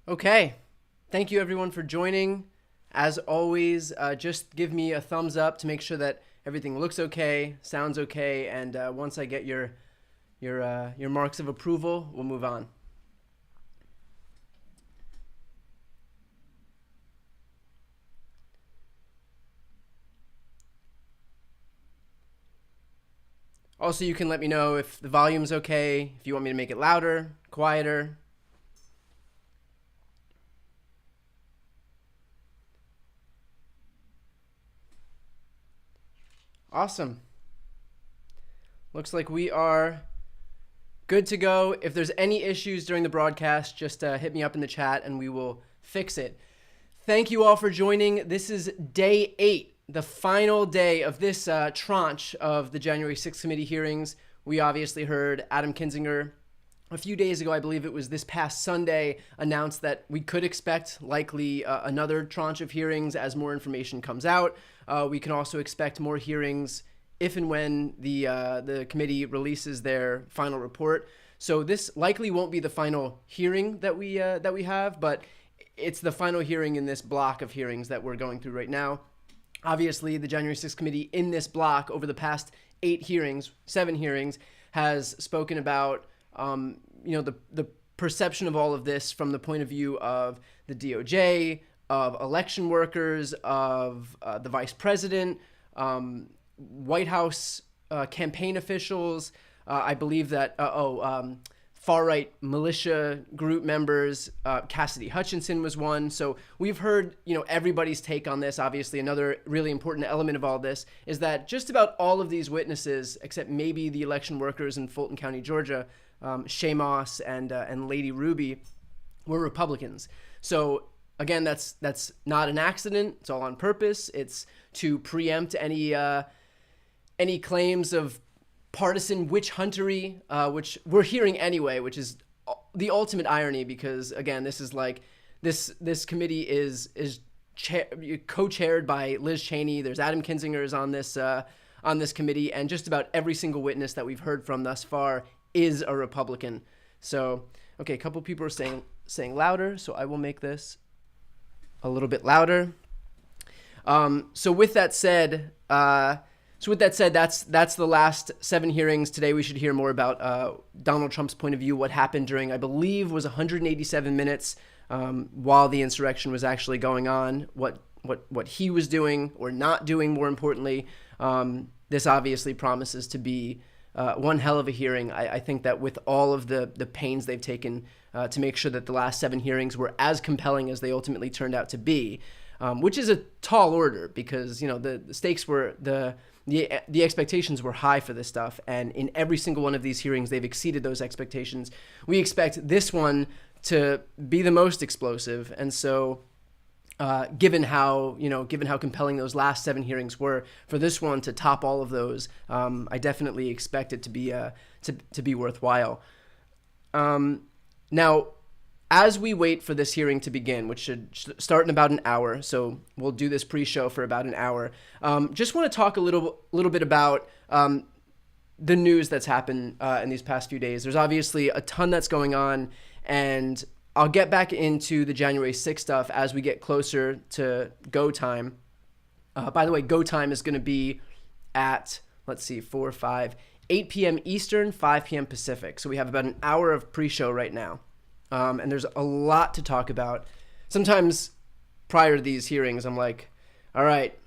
Okay, thank you everyone for joining. As always, just give me a thumbs up to make sure that everything looks okay, sounds okay, and once I get your marks of approval, we'll move on. Also, you can let me know if the volume's okay, if you want me to make it louder, quieter. Awesome. Looks like we are good to go. If there's any issues during the broadcast, just hit me up in the chat and we will fix it. Thank you all for joining. This is day 8, the final day of this tranche of the January 6th committee hearings. We obviously heard Adam Kinzinger a few days ago, I believe it was this past Sunday, announced that we could expect likely another tranche of hearings as more information comes out. We can also expect more hearings if and when the committee releases their final report. So this likely won't be the final hearing that we have, but it's the final hearing in this block of hearings that we're going through right now. Obviously, the January 6th committee in this block over the past 7 hearings, has spoken about the perception of all of this from the point of view of the DOJ, of election workers, of the vice president, White House campaign officials. I believe that far-right militia group members. Cassidy Hutchinson was one. So we've heard, everybody's take on this. Obviously, another really important element of all this is that just about all of these witnesses, except maybe the election workers in Fulton County, Georgia, Shamos and Lady Ruby, were Republicans. So again, that's not an accident. It's all on purpose. It's to preempt any claims of partisan witch huntery, which we're hearing anyway, which is the ultimate irony because again, this is like this committee is co-chaired by Liz Cheney. There's Adam Kinzinger on this committee, and just about every single witness that we've heard from thus far is a Republican. So, okay, a couple people are saying louder, so I will make this a little bit louder. So with that said, that's the last 7 hearings. Today we should hear more about Donald Trump's point of view, what happened during, I believe, was 187 minutes while the insurrection was actually going on, what he was doing or not doing, more importantly. This obviously promises to be one hell of a hearing. I think that with all of the pains they've taken to make sure that the last 7 hearings were as compelling as they ultimately turned out to be, which is a tall order because, the stakes were, the expectations were high for this stuff. And in every single one of these hearings, they've exceeded those expectations. We expect this one to be the most explosive. And so given how compelling those last 7 hearings were, for this one to top all of those, I definitely expect it to be worthwhile. Now, as we wait for this hearing to begin, which should start in about an hour, so we'll do this pre-show for about an hour, just want to talk a little bit about the news that's happened in these past few days. There's obviously a ton that's going on, and I'll get back into the January 6th stuff as we get closer to go time. By the way, go time is going to be at, 4, 5, 8 p.m. Eastern, 5 p.m. Pacific. So we have about an hour of pre-show right now. And there's a lot to talk about. Sometimes prior to these hearings, I'm like, all right,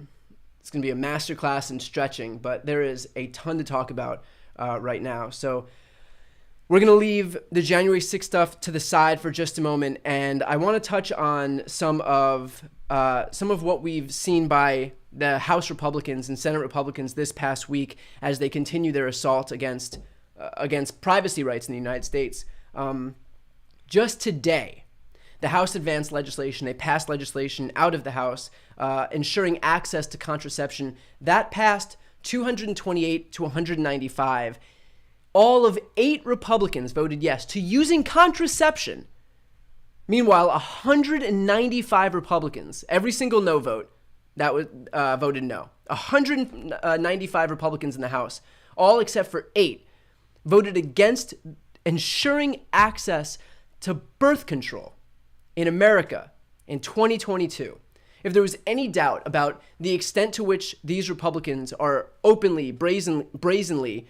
it's going to be a masterclass in stretching, but there is a ton to talk about right now. So we're going to leave the January 6th stuff to the side for just a moment, and I want to touch on some of what we've seen by the House Republicans and Senate Republicans this past week as they continue their assault against privacy rights in the United States. Just today, the House advanced legislation. They passed legislation out of the House ensuring access to contraception. That passed 228 to 195. All of 8 Republicans voted yes to using contraception. Meanwhile, 195 Republicans, every single no vote, that was voted no. 195 Republicans in the House, all except for 8, voted against ensuring access to birth control in America in 2022. If there was any doubt about the extent to which these Republicans are openly, brazenly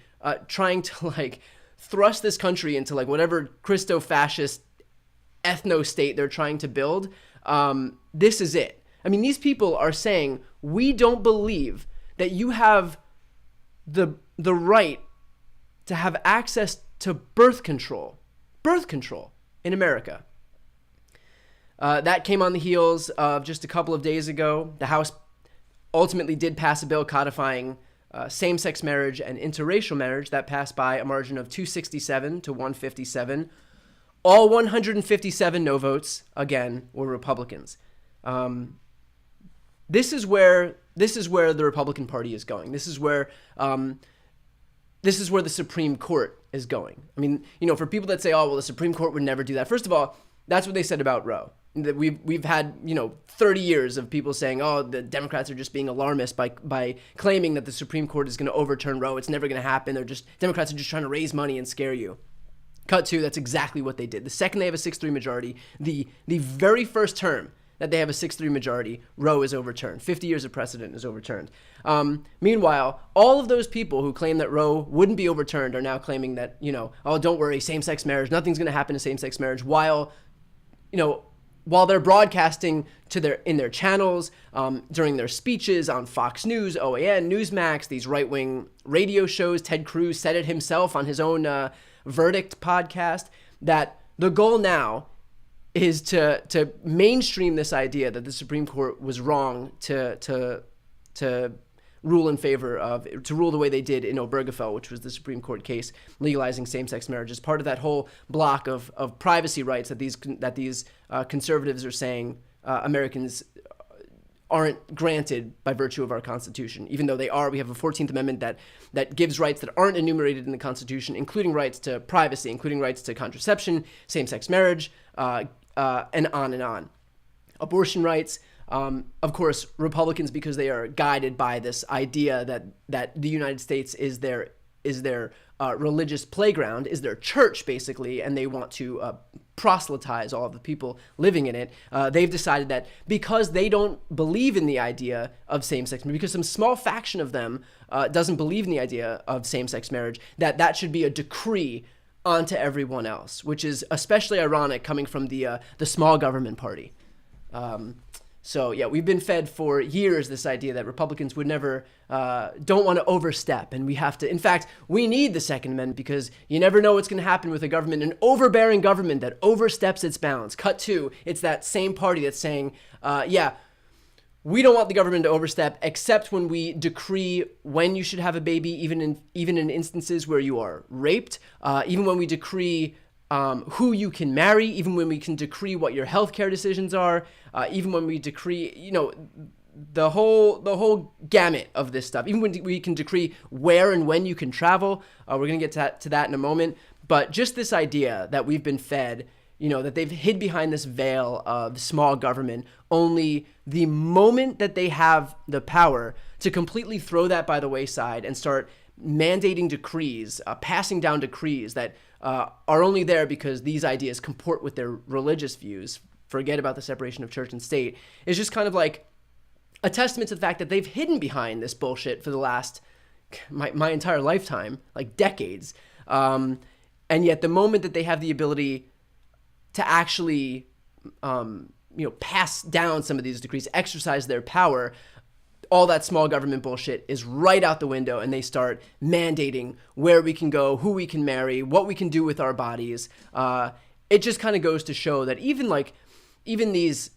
trying to thrust this country into whatever Christo-fascist ethno-state they're trying to build, this is it. I mean, these people are saying, we don't believe that you have the right to have access to birth control in America. That came on the heels of just a couple of days ago. The House ultimately did pass a bill codifying same-sex marriage and interracial marriage. That passed by a margin of 267 to 157. All 157 no votes, again, were Republicans. This is where the Republican Party is going. This is where the Supreme Court is going. I mean, for people that say, oh, well, the Supreme Court would never do that. First of all, that's what they said about Roe. That we've had 30 years of people saying, oh, the Democrats are just being alarmist by claiming that the Supreme Court is going to overturn Roe. It's never going to happen. Democrats are just trying to raise money and scare you. Cut to, that's exactly what they did. The second they have a 6-3 majority, the very first term that they have a 6-3 majority, Roe is overturned. 50 years of precedent is overturned. Meanwhile, all of those people who claim that Roe wouldn't be overturned are now claiming that, oh, don't worry, same-sex marriage, nothing's going to happen to same-sex marriage, while they're broadcasting in their channels, during their speeches on Fox News, OAN, Newsmax, these right-wing radio shows. Ted Cruz said it himself on his own Verdict podcast, that the goal now is to mainstream this idea that the Supreme Court was wrong to rule in favor of, to rule the way they did in Obergefell, which was the Supreme Court case legalizing same-sex marriage, as part of that whole block of privacy rights that these conservatives are saying Americans aren't granted by virtue of our Constitution, even though they are. We have a 14th Amendment that gives rights that aren't enumerated in the Constitution, including rights to privacy, including rights to contraception, same-sex marriage, and on and on. Abortion rights. Of course, Republicans, because they are guided by this idea that the United States is their religious playground, is their church, basically, and they want to proselytize all of the people living in it. They've decided that because they don't believe in the idea of same-sex marriage, because some small faction of them doesn't believe in the idea of same-sex marriage, that should be a decree onto everyone else, which is especially ironic coming from the small government party. So yeah, we've been fed for years this idea that Republicans would never, don't want to overstep, and we have to, in fact, we need the Second Amendment because you never know what's going to happen with a government, an overbearing government that oversteps its bounds. Cut to, it's that same party that's saying, we don't want the government to overstep, except when we decree when you should have a baby, even in instances where you are raped, even when we decree who you can marry, even when we can decree what your healthcare decisions are, even when we decree, the whole gamut of this stuff, even when we can decree where and when you can travel. We're going to get to that in a moment. But just this idea that we've been fed, that they've hid behind this veil of small government, only the moment that they have the power to completely throw that by the wayside and start mandating decrees, passing down decrees that are only there because these ideas comport with their religious views, forget about the separation of church and state, is just kind of like a testament to the fact that they've hidden behind this bullshit for the last, my entire lifetime, like decades. And yet the moment that they have the ability to actually, pass down some of these decrees, exercise their power, all that small government bullshit is right out the window, and they start mandating where we can go, who we can marry, what we can do with our bodies. It just kind of goes to show that even these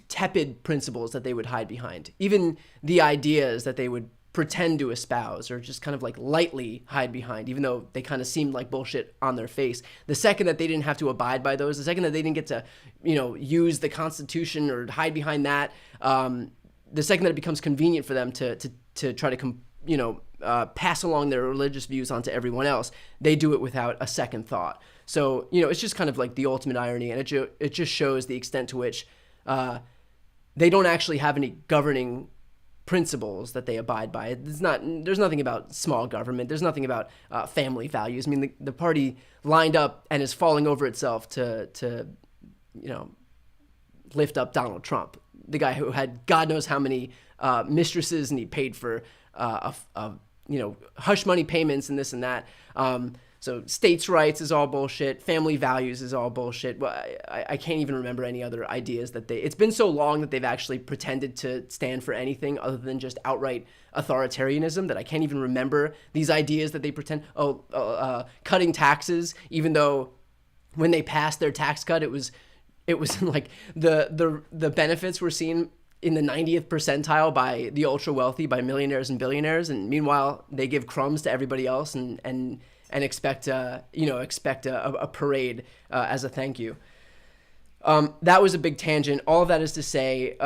tepid principles that they would hide behind, even the ideas that they would pretend to espouse or just kind of like lightly hide behind, even though they kind of seemed like bullshit on their face, the second that they didn't have to abide by those, the second that they didn't get to, use the Constitution or hide behind that, the second that it becomes convenient for them to try to, pass along their religious views onto everyone else, they do it without a second thought. So, it's just kind of like the ultimate irony, and it just shows the extent to which they don't actually have any governing principles that they abide by. There's nothing about small government. There's nothing about family values. I mean, the party lined up and is falling over itself to lift up Donald Trump, the guy who had God knows how many mistresses, and he paid for hush money payments and this and that. So states' rights is all bullshit. Family values is all bullshit. Well, I can't even remember any other ideas that it's been so long that they've actually pretended to stand for anything other than just outright authoritarianism that I can't even remember these ideas that they pretend, cutting taxes, even though when they passed their tax cut, it was like the benefits were seen in the 90th percentile by the ultra wealthy, by millionaires and billionaires. And meanwhile, they give crumbs to everybody else and expect a parade as a thank you. That was a big tangent. All of that is to say,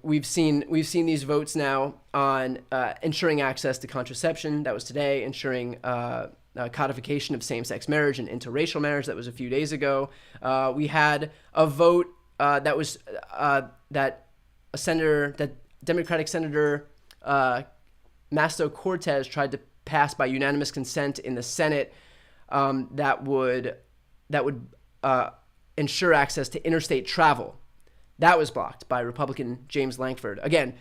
we've seen these votes now on ensuring access to contraception. That was today. Ensuring codification of same-sex marriage and interracial marriage. That was a few days ago. We had a vote that was that Democratic Senator Masto Cortez tried to pass by unanimous consent in the Senate, that would ensure access to interstate travel. That was blocked by Republican James Lankford. Again,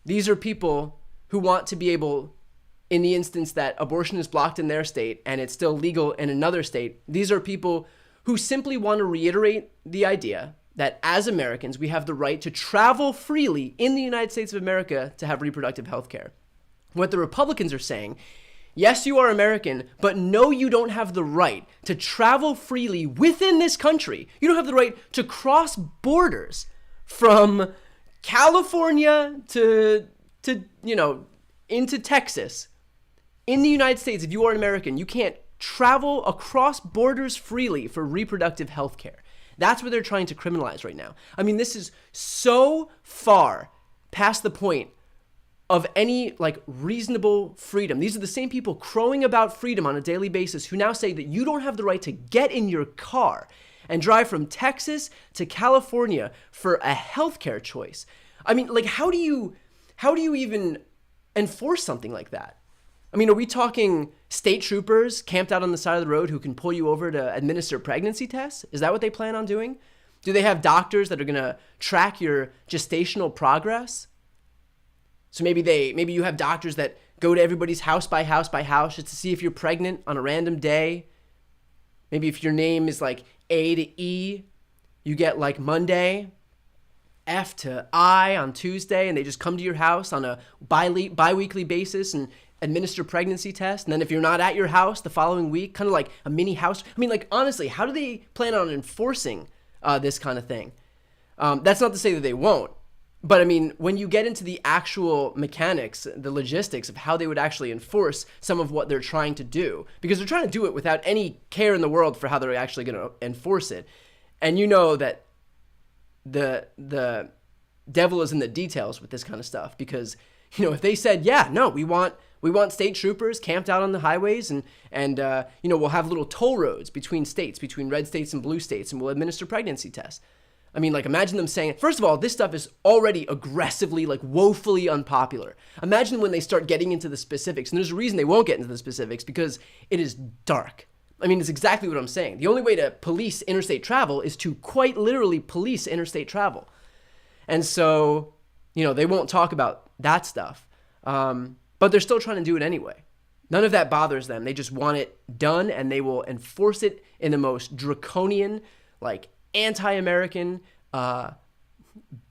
these are people who want to be able, in the instance that abortion is blocked in their state and it's still legal in another state, these are people who simply want to reiterate the idea that as Americans, we have the right to travel freely in the United States of America to have reproductive health care. What the Republicans are saying, yes, you are American, but no, you don't have the right to travel freely within this country. You don't have the right to cross borders from California to into Texas. In the United States, if you are an American, you can't travel across borders freely for reproductive health care. That's what they're trying to criminalize right now. I mean, this is so far past the point of any reasonable freedom. These are the same people crowing about freedom on a daily basis who now say that you don't have the right to get in your car and drive from Texas to California for a healthcare choice. I mean, how do you even enforce something like that? I mean, are we talking state troopers camped out on the side of the road who can pull you over to administer pregnancy tests? Is that what they plan on doing? Do they have doctors that are going to track your gestational progress? So maybe you have doctors that go to everybody's house by house just to see if you're pregnant on a random day. Maybe if your name is A to E, you get Monday, F to I on Tuesday, and they just come to your house on a bi-weekly basis and administer pregnancy tests. And then if you're not at your house the following week, kind of like a mini house. I mean, honestly, how do they plan on enforcing this kind of thing? That's not to say that they won't. But I mean, when you get into the actual mechanics, the logistics of how they would actually enforce some of what they're trying to do, because they're trying to do it without any care in the world for how they're actually going to enforce it. And you know that the devil is in the details with this kind of stuff, because, if they said, yeah, no, we want state troopers camped out on the highways and we'll have little toll roads between states, between red states and blue states, and we'll administer pregnancy tests. I mean, imagine them saying, first of all, this stuff is already aggressively, woefully unpopular. Imagine when they start getting into the specifics, and there's a reason they won't get into the specifics, because it is dark. I mean, it's exactly what I'm saying. The only way to police interstate travel is to quite literally police interstate travel. And so, they won't talk about that stuff. But but they're still trying to do it anyway. None of that bothers them. They just want it done, and they will enforce it in the most draconian, like anti-American,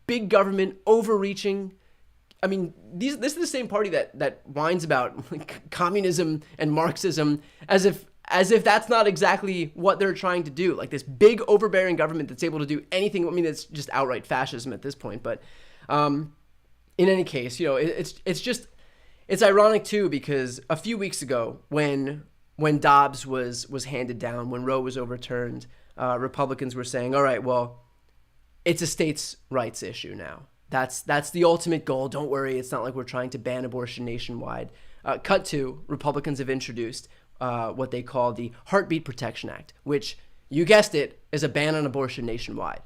big government, overreaching. I mean, this is the same party that whines about like, communism and Marxism as if that's not exactly what they're trying to do. Like this big overbearing government that's able to do anything. I mean, it's just outright fascism at this point. But in any case, it's ironic too, because a few weeks ago when Dobbs was handed down, when Roe was overturned, Republicans were saying, all right, well, it's a states' rights issue now. That's the ultimate goal. Don't worry. It's not like we're trying to ban abortion nationwide. Cut to, Republicans have introduced what they call the Heartbeat Protection Act, which, you guessed it, is a ban on abortion nationwide.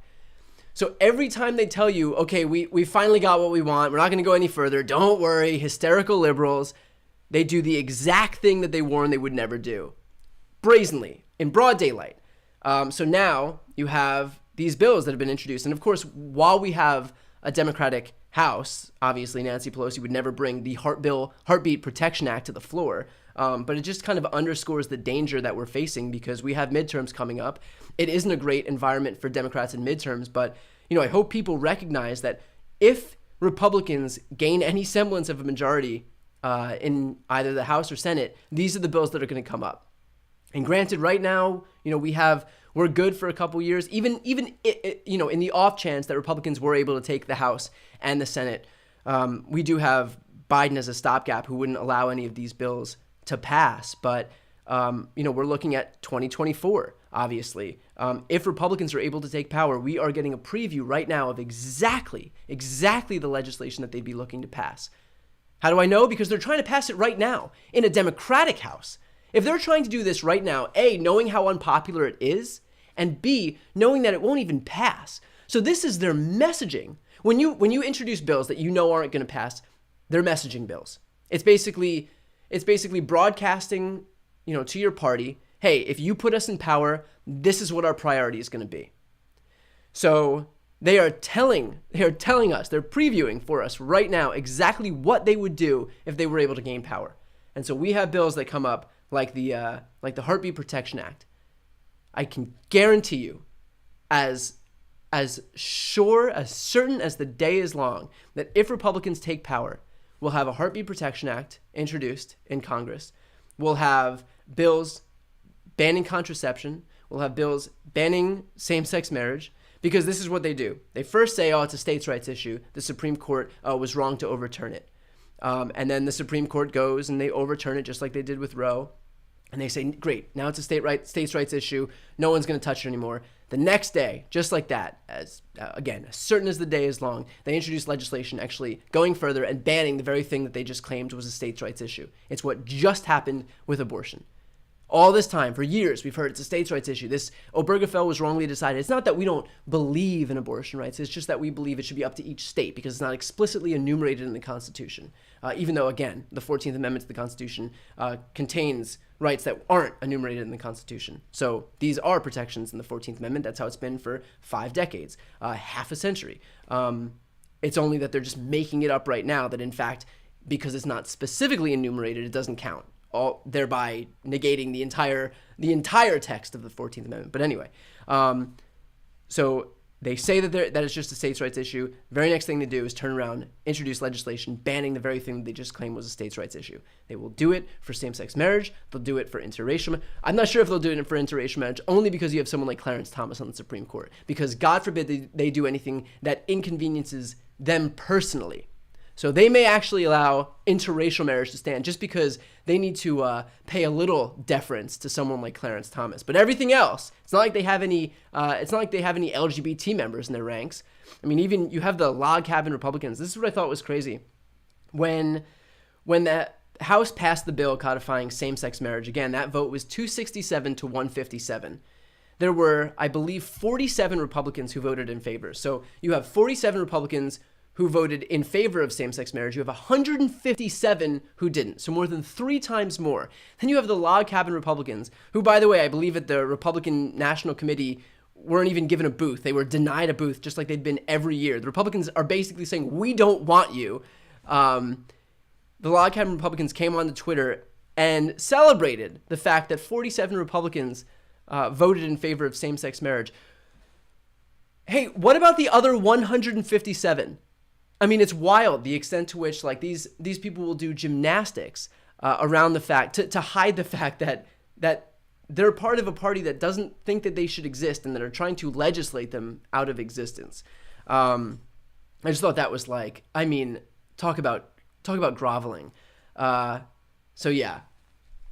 So every time they tell you, okay, we finally got what we want, we're not going to go any further, don't worry, hysterical liberals, they do the exact thing that they warned they would never do, brazenly, in broad daylight. So now you have these bills that have been introduced. And of course, while we have a Democratic House, obviously Nancy Pelosi would never bring the Heartbeat Protection Act to the floor. But it just kind of underscores the danger that we're facing because we have midterms coming up. It isn't a great environment for Democrats in midterms, but I hope people recognize that if Republicans gain any semblance of a majority in either the House or Senate, these are the bills that are going to come up. And granted, right now, we're good for a couple years, even in the off chance that Republicans were able to take the House and the Senate. We do have Biden as a stopgap who wouldn't allow any of these bills to pass, but we're looking at 2024, obviously. If Republicans are able to take power, we are getting a preview right now of exactly the legislation that they'd be looking to pass. How do I know? Because they're trying to pass it right now in a Democratic House. If they're trying to do this right now, A, knowing how unpopular it is, and B, knowing that it won't even pass. So this is their messaging. When you introduce bills that aren't going to pass, they're messaging bills. It's basically broadcasting, to your party, hey, if you put us in power, this is what our priority is going to be. So they are telling us, they're previewing for us right now exactly what they would do if they were able to gain power. And so we have bills that come up like the Heartbeat Protection Act. I can guarantee you, as certain as the day is long, that if Republicans take power, we'll have a Heartbeat Protection Act introduced in Congress. We'll have bills banning contraception. We'll have bills banning same-sex marriage, because this is what they do. They first say, it's a states' rights issue. The Supreme Court was wrong to overturn it. And then the Supreme Court goes and they overturn it just like they did with Roe. And they say, great, now it's a states' rights issue. No one's going to touch it anymore. The next day, just like that, as certain as the day is long, they introduce legislation actually going further and banning the very thing that they just claimed was a states' rights issue. It's what just happened with abortion. All this time, for years, we've heard it's a states' rights issue. This Obergefell was wrongly decided. It's not that we don't believe in abortion rights. It's just that we believe it should be up to each state because it's not explicitly enumerated in the Constitution. Even though, again, the 14th Amendment to the Constitution contains rights that aren't enumerated in the Constitution. So these are protections in the 14th Amendment. That's how it's been for 5 decades, half a century. It's only that they're just making it up right now that, in fact, because it's not specifically enumerated, it doesn't count, thereby negating the entire text of the 14th Amendment. But anyway, so they say that it's just a states' rights issue. Very next thing they do is turn around, introduce legislation banning the very thing that they just claimed was a states' rights issue. They will do it for same-sex marriage. They'll do it for interracial. I'm not sure if they'll do it for interracial marriage, only because you have someone like Clarence Thomas on the Supreme Court. Because God forbid they do anything that inconveniences them personally. So they may actually allow interracial marriage to stand just because they need to pay a little deference to someone like Clarence Thomas. But everything else, it's not like they have any. It's not like they have any LGBT members in their ranks. I mean, even you have the log cabin Republicans. This is what I thought was crazy. When the House passed the bill codifying same-sex marriage, again, that vote was 267 to 157. There were, I believe, 47 Republicans who voted in favor. So you have 47 Republicans who voted in favor of same-sex marriage. You have 157 who didn't, so more than 3 times more. Then you have the log cabin Republicans, who, by the way, I believe at the Republican National Committee weren't even given a booth. They were denied a booth, just like they'd been every year. The Republicans are basically saying, we don't want you. the log cabin Republicans came onto Twitter and celebrated the fact that 47 Republicans voted in favor of same-sex marriage. Hey, what about the other 157? I mean, it's wild the extent to which like these people will do gymnastics around the fact to hide the fact that they're part of a party that doesn't think that they should exist and that are trying to legislate them out of existence. I just thought that was like, I mean, talk about groveling. So yeah,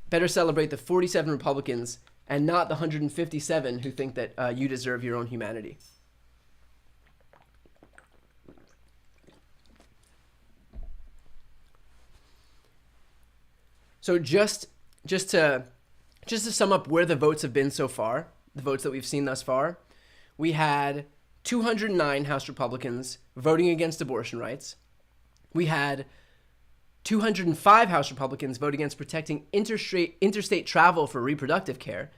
better celebrate the 47 Republicans and not the 157 who think that you deserve your own humanity. So just to sum up where the votes have been so far, the votes that we've seen thus far, we had 209 House Republicans voting against abortion rights. We had 205 House Republicans vote against protecting interstate travel for reproductive care.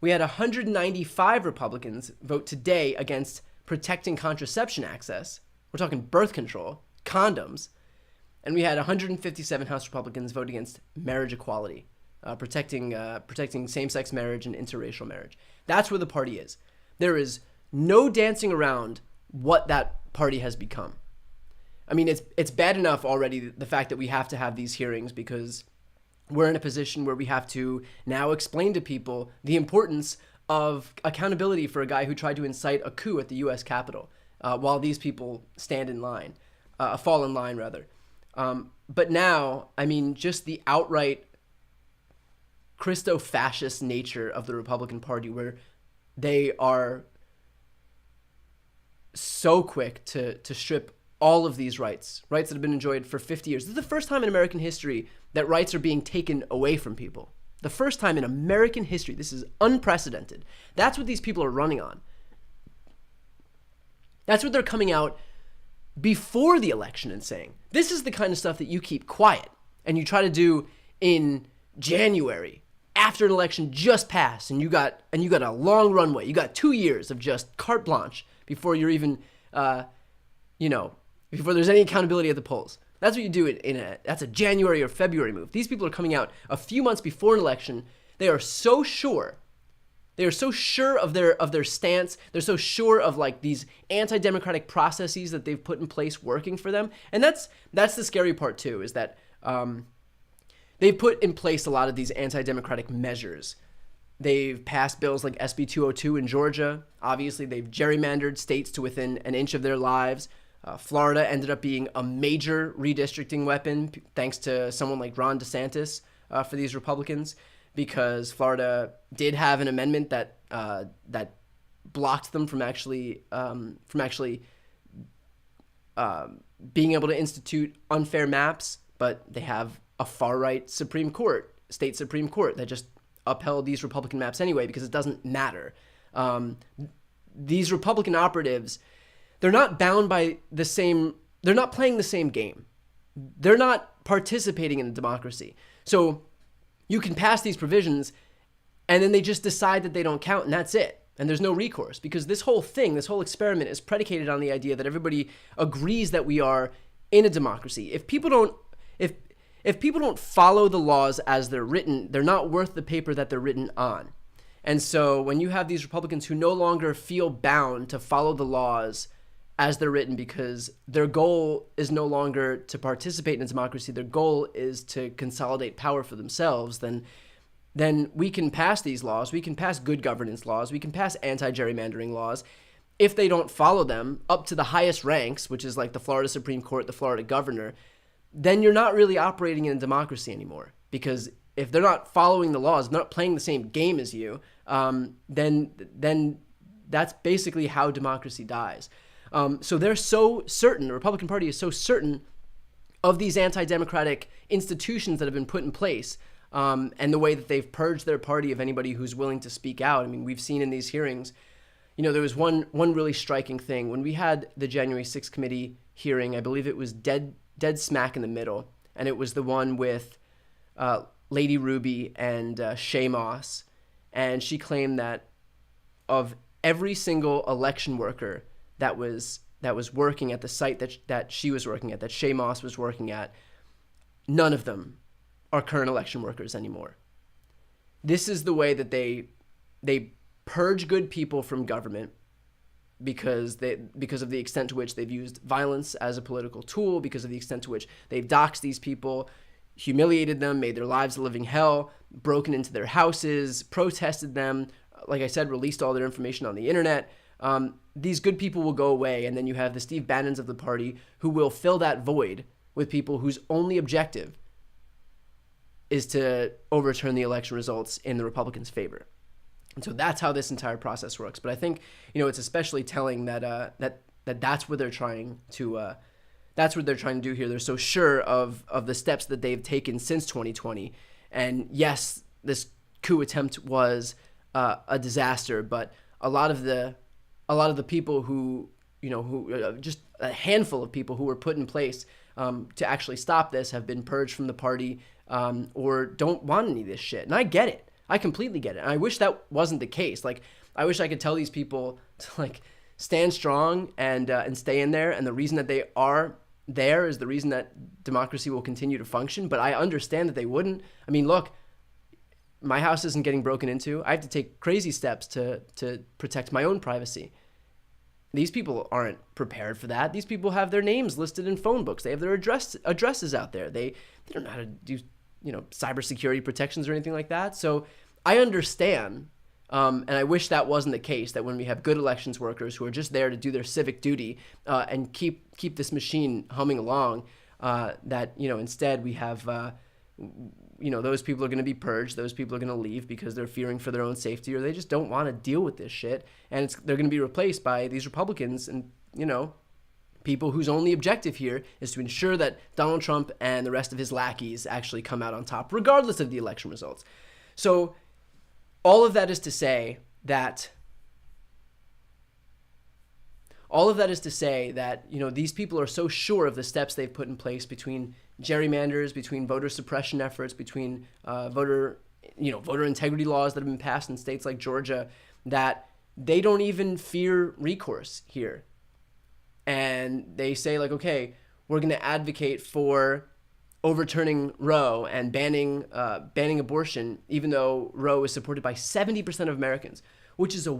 We had 195 Republicans vote today against protecting contraception access. We're talking birth control, condoms. And we had 157 House Republicans vote against marriage equality, protecting same-sex marriage and interracial marriage. That's where the party is. There is no dancing around what that party has become. I mean, it's bad enough already, the fact that we have to have these hearings because we're in a position where we have to now explain to people the importance of accountability for a guy who tried to incite a coup at the U.S. Capitol while these people stand in line, fall in line, rather. But now, I mean, just the outright Christo-fascist nature of the Republican Party, where they are so quick to strip all of these rights that have been enjoyed for 50 years. This is the first time in American history that rights are being taken away from people. The first time in American history. This is unprecedented. That's what these people are running on. That's what they're coming out before the election and saying. This is the kind of stuff that you keep quiet and you try to do in January after an election just passed and you got a long runway. You got 2 years of just carte blanche before you're even, before there's any accountability at the polls. That's what you do that's a January or February move. These people are coming out a few months before an election. They are so sure. They are so sure of their stance. They're so sure of like these anti-democratic processes that they've put in place working for them. And that's the scary part too, is that they've put in place a lot of these anti-democratic measures. They've passed bills like SB 202 in Georgia. Obviously, they've gerrymandered states to within an inch of their lives. Florida ended up being a major redistricting weapon thanks to someone like Ron DeSantis for these Republicans, because Florida did have an amendment that blocked them from actually being able to institute unfair maps, but they have a far-right state Supreme Court that just upheld these Republican maps anyway because it doesn't matter. These Republican operatives, they're not bound by they're not playing the same game. They're not participating in a democracy. So you can pass these provisions and then they just decide that they don't count and that's it. And there's no recourse because this whole experiment is predicated on the idea that everybody agrees that we are in a democracy. If people don't follow the laws as they're written, they're not worth the paper that they're written on. And so when you have these Republicans who no longer feel bound to follow the laws as they're written because their goal is no longer to participate in a democracy, their goal is to consolidate power for themselves, then we can pass these laws, we can pass good governance laws, we can pass anti-gerrymandering laws. If they don't follow them up to the highest ranks, which is like the Florida Supreme Court, the Florida governor, then you're not really operating in a democracy anymore. Because if they're not following the laws, not playing the same game as you, then that's basically how democracy dies. So they're so certain, the Republican Party is so certain of these anti-democratic institutions that have been put in place, and the way that they've purged their party of anybody who's willing to speak out. I mean, we've seen in these hearings, there was one really striking thing. When we had the January 6th committee hearing, I believe it was dead smack in the middle, and it was the one with Lady Ruby and Shay Moss, and she claimed that of every single election worker that was working at the site that she was working at, that Shay Moss was working at, none of them are current election workers anymore. This is the way that they purge good people from government because of the extent to which they've used violence as a political tool, because of the extent to which they've doxed these people, humiliated them, made their lives a living hell, broken into their houses, protested them, like I said, released all their information on the internet. These good people will go away, and then you have the Steve Bannons of the party who will fill that void with people whose only objective is to overturn the election results in the Republicans' favor. And so that's how this entire process works. But I think, it's especially telling that that's what they're trying to do here. They're so sure of the steps that they've taken since 2020. And yes, this coup attempt was a disaster, but a lot of the people who just a handful of people who were put in place to actually stop this have been purged from the party or don't want any of this shit. And I get it. I completely get it. And I wish that wasn't the case. Like, I wish I could tell these people to stand strong and stay in there. And the reason that they are there is the reason that democracy will continue to function. But I understand that they wouldn't. I mean, look, my house isn't getting broken into. I have to take crazy steps to protect my own privacy. These people aren't prepared for that. These people have their names listed in phone books. They have their addresses out there. They don't know how to do cybersecurity protections or anything like that. So I understand, and I wish that wasn't the case, that when we have good elections workers who are just there to do their civic duty and keep this machine humming along, that instead we have those people are going to be purged. Those people are going to leave because they're fearing for their own safety, or they just don't want to deal with this shit. And they're going to be replaced by these Republicans and people whose only objective here is to ensure that Donald Trump and the rest of his lackeys actually come out on top, regardless of the election results. So all of that is to say that these people are so sure of the steps they've put in place between gerrymanders, between voter suppression efforts, between voter integrity laws that have been passed in states like Georgia, that they don't even fear recourse here. And they say, okay, we're going to advocate for overturning Roe and banning abortion, even though Roe is supported by 70% of Americans, which is a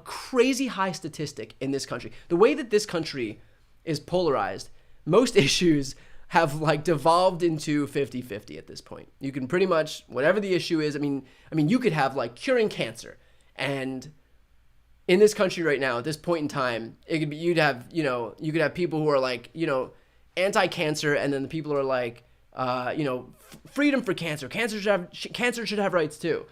crazy high statistic in this country. The way that this country is polarized, most issues have devolved into 50-50 at this point. You can pretty much, whatever the issue is, I mean, you could have curing cancer, and in this country right now, at this point in time, it could be, you could have people who are anti-cancer, and then the people who are freedom for cancer. Cancer should have rights too.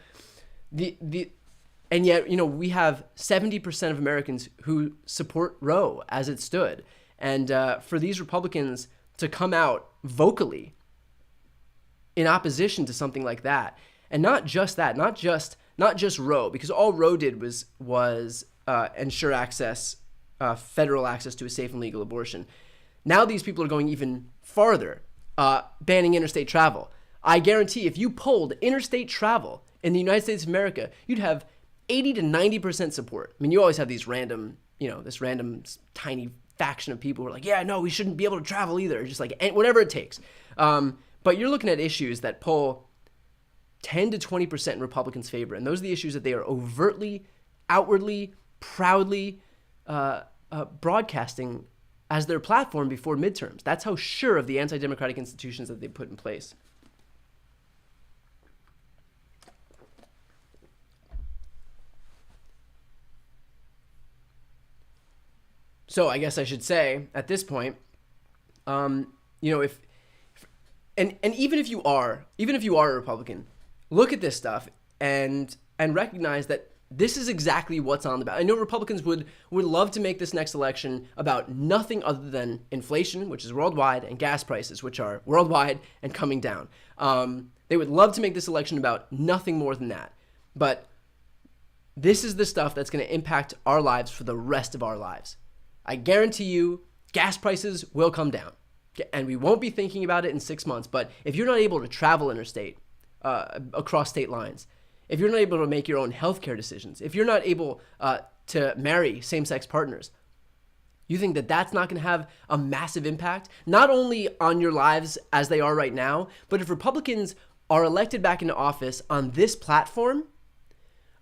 And yet, we have 70% of Americans who support Roe as it stood. And for these Republicans to come out vocally in opposition to something like that, and not just that, not just Roe, because all Roe did was ensure access, federal access to a safe and legal abortion. Now these people are going even farther, banning interstate travel. I guarantee if you polled interstate travel in the United States of America, you'd have 80 to 90% support. I mean, you always have these random, this random tiny faction of people who are yeah, no, we shouldn't be able to travel either. Just whatever it takes. But you're looking at issues that poll 10 to 20% in Republicans' favor. And those are the issues that they are overtly, outwardly, proudly broadcasting as their platform before midterms. That's how sure of the anti-democratic institutions that they put in place. So I guess I should say at this point, if even if you are a Republican, look at this stuff and recognize that this is exactly what's on the ballot. I know Republicans would love to make this next election about nothing other than inflation, which is worldwide, and gas prices, which are worldwide and coming down. They would love to make this election about nothing more than that. But this is the stuff that's going to impact our lives for the rest of our lives. I guarantee you gas prices will come down. And we won't be thinking about it in 6 months. But if you're not able to travel interstate, across state lines, if you're not able to make your own healthcare decisions, if you're not able to marry same-sex partners, You think that that's not going to have a massive impact, not only on your lives as they are right now, but if Republicans are elected back into office on this platform,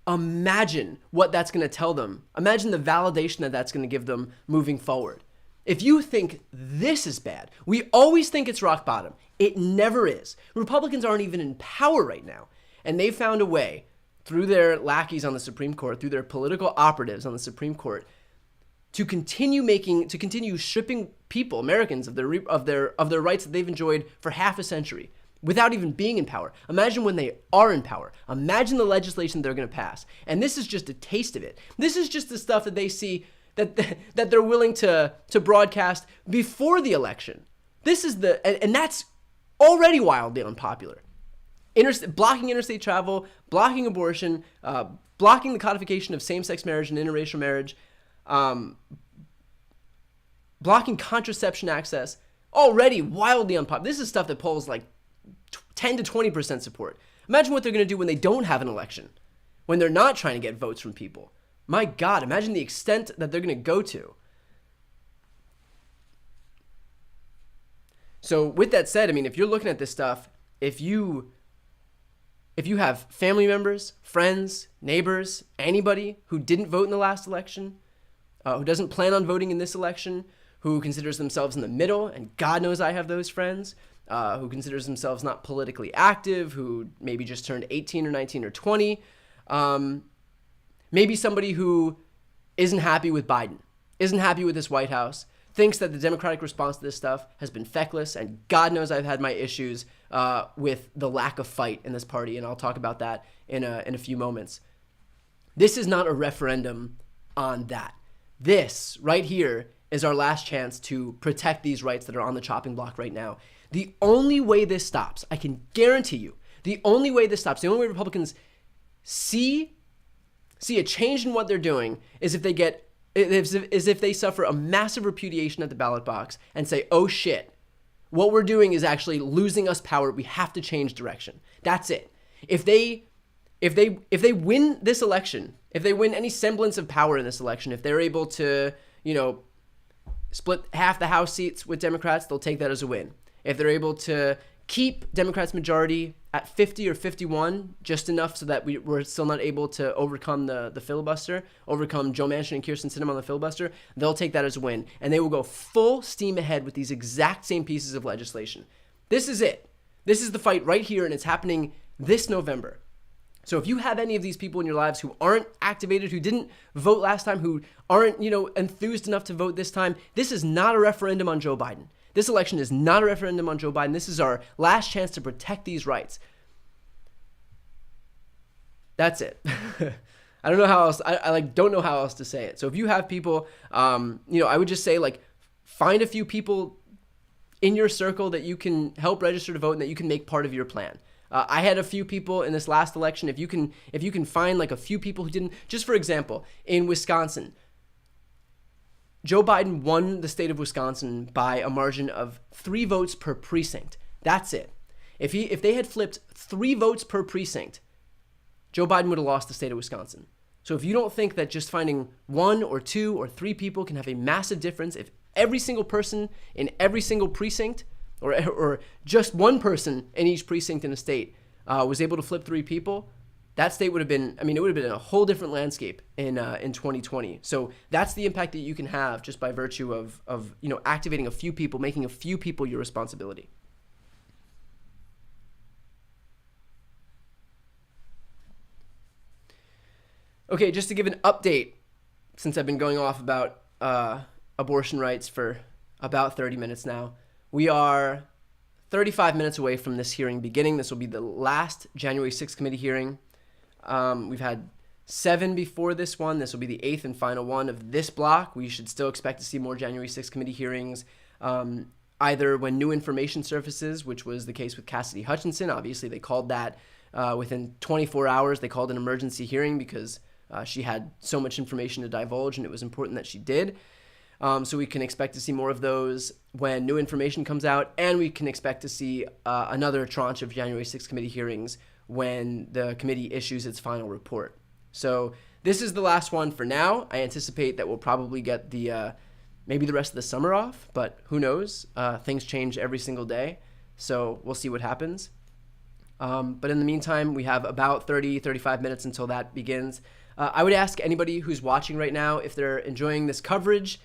imagine what that's going to tell them. Imagine the validation that that's going to give them moving forward. If you think this is bad, we always think it's rock bottom. It never is. Republicans aren't even in power right now, and they found a way through their lackeys on the Supreme Court, through their political operatives on the Supreme Court, to continue stripping people, Americans, of their rights that they've enjoyed for half a century without even being in power. Imagine when they are in power. Imagine the legislation they're going to pass. And this is just a taste of it. This is just the stuff that they see that they're willing to broadcast before the election. This is and that's already wildly unpopular. Blocking interstate travel, blocking abortion, blocking the codification of same-sex marriage and interracial marriage, blocking contraception access, already wildly unpopular. This is stuff that polls like 10 to 20% support. Imagine what they're going to do when they don't have an election, when they're not trying to get votes from people. My God, imagine the extent that they're going to go to. So with that said, I mean, if you're looking at this stuff, if you have family members, friends, neighbors, anybody who didn't vote in the last election, who doesn't plan on voting in this election, who considers themselves in the middle, and God knows I have those friends, who considers themselves not politically active, who maybe just turned 18 or 19 or 20, maybe somebody who isn't happy with Biden, isn't happy with this White House, thinks that the Democratic response to this stuff has been feckless, and God knows I've had my issues with the lack of fight in this party, and I'll talk about that in a few moments. This is not a referendum on that. This right here is our last chance to protect these rights that are on the chopping block right now. The only way this stops, I can guarantee you, the only way this stops, the only way Republicans see a change in what they're doing is if they suffer a massive repudiation at the ballot box and say, oh shit, what we're doing is actually losing us power. We have to change direction. That's it. If they win this election, if they win any semblance of power in this election, if they're able to, split half the House seats with Democrats, they'll take that as a win. If they're able to keep Democrats' majority at 50 or 51, just enough so that we're still not able to overcome the filibuster, overcome Joe Manchin and Kyrsten Sinema on the filibuster, they'll take that as a win. And they will go full steam ahead with these exact same pieces of legislation. This is it. This is the fight right here, and it's happening this November. So if you have any of these people in your lives who aren't activated, who didn't vote last time, who aren't, enthused enough to vote this time, this is not a referendum on Joe Biden. This election is not a referendum on Joe Biden. This is our last chance to protect these rights. That's it. I don't know how else. I don't know how else to say it. So if you have people, I would just say find a few people in your circle that you can help register to vote and that you can make part of your plan. I had a few people in this last election. If you can find a few people who didn't, just for example, in Wisconsin, Joe Biden won the state of Wisconsin by a margin of 3 votes per precinct. That's it. If they had flipped 3 votes per precinct, Joe Biden would have lost the state of Wisconsin. So if you don't think that just finding 1 or 2 or 3 people can have a massive difference, if every single person in every single precinct, or just one person in each precinct in a state was able to flip 3 people, that state would have been, it would have been a whole different landscape in 2020. So that's the impact that you can have just by virtue of activating a few people, making a few people your responsibility. Okay, just to give an update, since I've been going off about abortion rights for about 30 minutes now, we are 35 minutes away from this hearing beginning. This will be the last January 6th committee hearing. We've had 7 before this one. This will be the 8th and final one of this block. We should still expect to see more January 6th committee hearings, either when new information surfaces, which was the case with Cassidy Hutchinson. Obviously, they called that within 24 hours. They called an emergency hearing because she had so much information to divulge, and it was important that she did. So we can expect to see more of those when new information comes out, and we can expect to see another tranche of January 6th committee hearings when the committee issues its final report. So this is the last one for now. I anticipate that we'll probably get the maybe the rest of the summer off, but who knows? Things change every single day, so we'll see what happens. But in the meantime, we have about 35 minutes until that begins. I would ask anybody who's watching right now, if they're enjoying this coverage,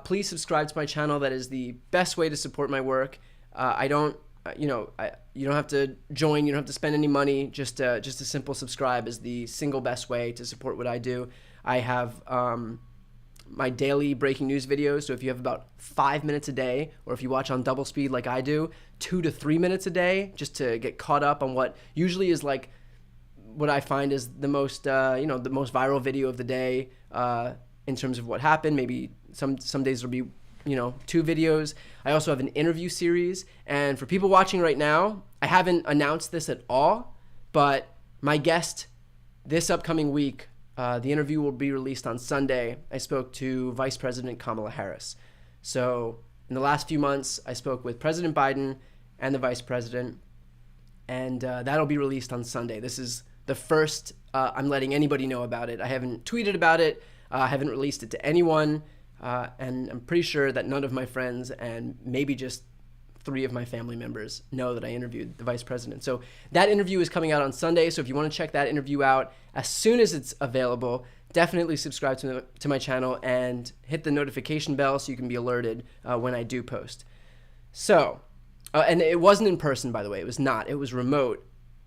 please subscribe to my channel. That is the best way to support my work. You don't have to join. You don't have to spend any money. Just a simple subscribe is the single best way to support what I do. I have my daily breaking news videos. So if you have about 5 minutes a day, or if you watch on double speed like I do, 2 to 3 minutes a day, just to get caught up on what usually is like what I find is the most the most viral video of the day in terms of what happened. Maybe some days there'll be 2 videos. I also have an interview series, and for people watching right now, I haven't announced this at all, but my guest this upcoming week, the interview will be released on Sunday. I spoke to Vice President Kamala Harris. So in the last few months, I spoke with President Biden and the Vice President, and that'll be released on Sunday. This is the first I'm letting anybody know about it. I haven't tweeted about it. I haven't released it to anyone. And I'm pretty sure that none of my friends and maybe just 3 of my family members know that I interviewed the Vice President. So that interview is coming out on Sunday. So if you want to check that interview out as soon as it's available, definitely subscribe to my channel and hit the notification bell so you can be alerted when I do post. So, and it wasn't in person, by the way. It was not. It was remote,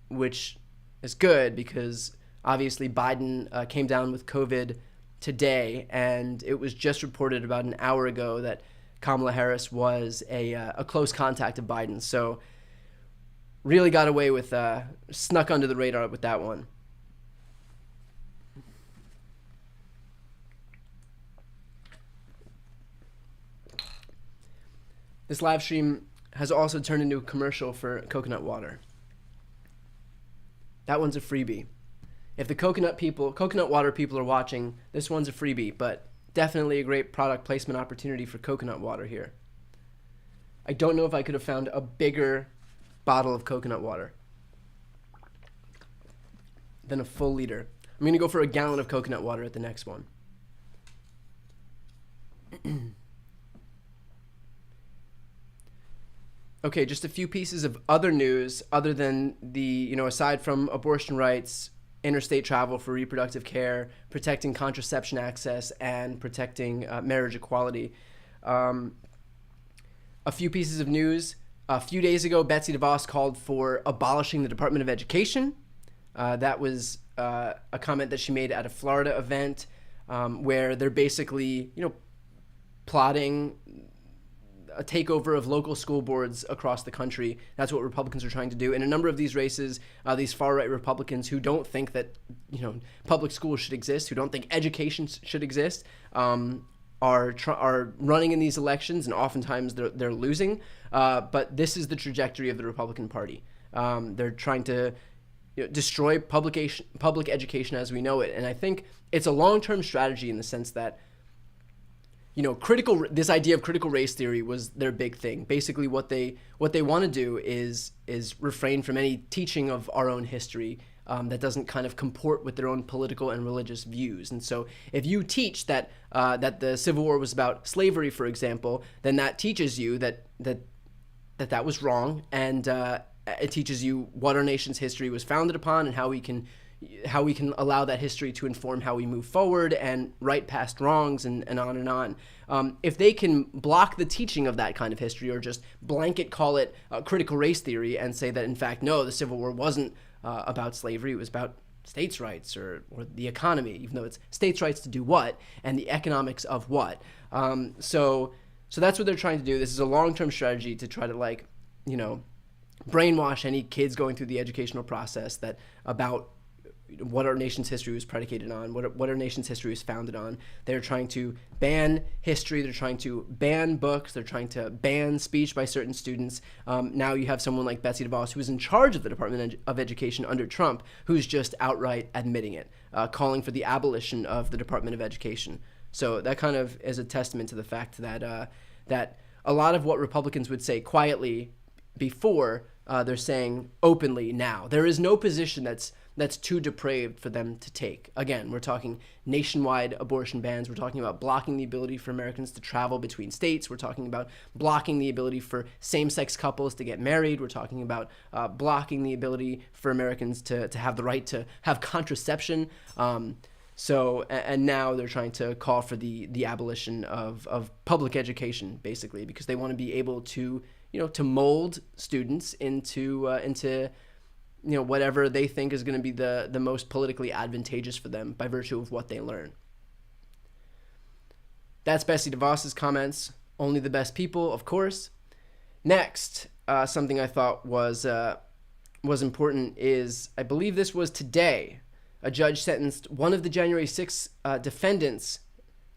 which is good because obviously Biden came down with COVID today, and it was just reported about an hour ago that Kamala Harris was a close contact of Biden. So really got away with, snuck under the radar with that one. This live stream has also turned into a commercial for coconut water. That one's a freebie. If the coconut water people are watching, this one's a freebie, but definitely a great product placement opportunity for coconut water here. I don't know if I could have found a bigger bottle of coconut water than a full liter. I'm going to go for a gallon of coconut water at the next one. Okay, just a few pieces of other news other than the, aside from abortion rights, interstate travel for reproductive care, protecting contraception access, and protecting marriage equality. A few pieces of news. A few days ago, Betsy DeVos called for abolishing the Department of Education. That was a comment that she made at a Florida event where they're basically, plotting a takeover of local school boards across the country. That's what Republicans are trying to do. In a number of these races, these far-right Republicans who don't think that, public schools should exist, who don't think education should exist, are running in these elections, and oftentimes they're losing. But this is the trajectory of the Republican Party. They're trying to destroy public education as we know it. And I think it's a long-term strategy in the sense that this idea of critical race theory was their big thing. Basically, what they want to do is refrain from any teaching of our own history that doesn't kind of comport with their own political and religious views. And so, if you teach that the Civil War was about slavery, for example, then that teaches you that was wrong, and it teaches you what our nation's history was founded upon and how we can allow that history to inform how we move forward and right past wrongs and on and on. If they can block the teaching of that kind of history or just blanket call it critical race theory and say that, in fact, no, the Civil War wasn't about slavery, it was about states' rights or the economy, even though it's states' rights to do what and the economics of what. So that's what they're trying to do. This is a long-term strategy to try to brainwash any kids going through the educational process about what our nation's history was predicated on, what our nation's history was founded on. They're trying to ban history. They're trying to ban books. They're trying to ban speech by certain students. Now you have someone like Betsy DeVos, who was in charge of the Department of Education under Trump, who's just outright admitting it, calling for the abolition of the Department of Education. So that kind of is a testament to the fact that that a lot of what Republicans would say quietly before, they're saying openly now. There is no position that's that's too depraved for them to take. Again, we're talking nationwide abortion bans. We're talking about blocking the ability for Americans to travel between states. We're talking about blocking the ability for same-sex couples to get married. We're talking about blocking the ability for Americans to have the right to have contraception. And now they're trying to call for the abolition of public education, basically, because they want to be able to, to mold students into whatever they think is going to be the most politically advantageous for them by virtue of what they learn. That's Betsy DeVos's comments. Only the best people, of course. Next, something I thought was important is, I believe this was today, a judge sentenced one of the January 6th defendants,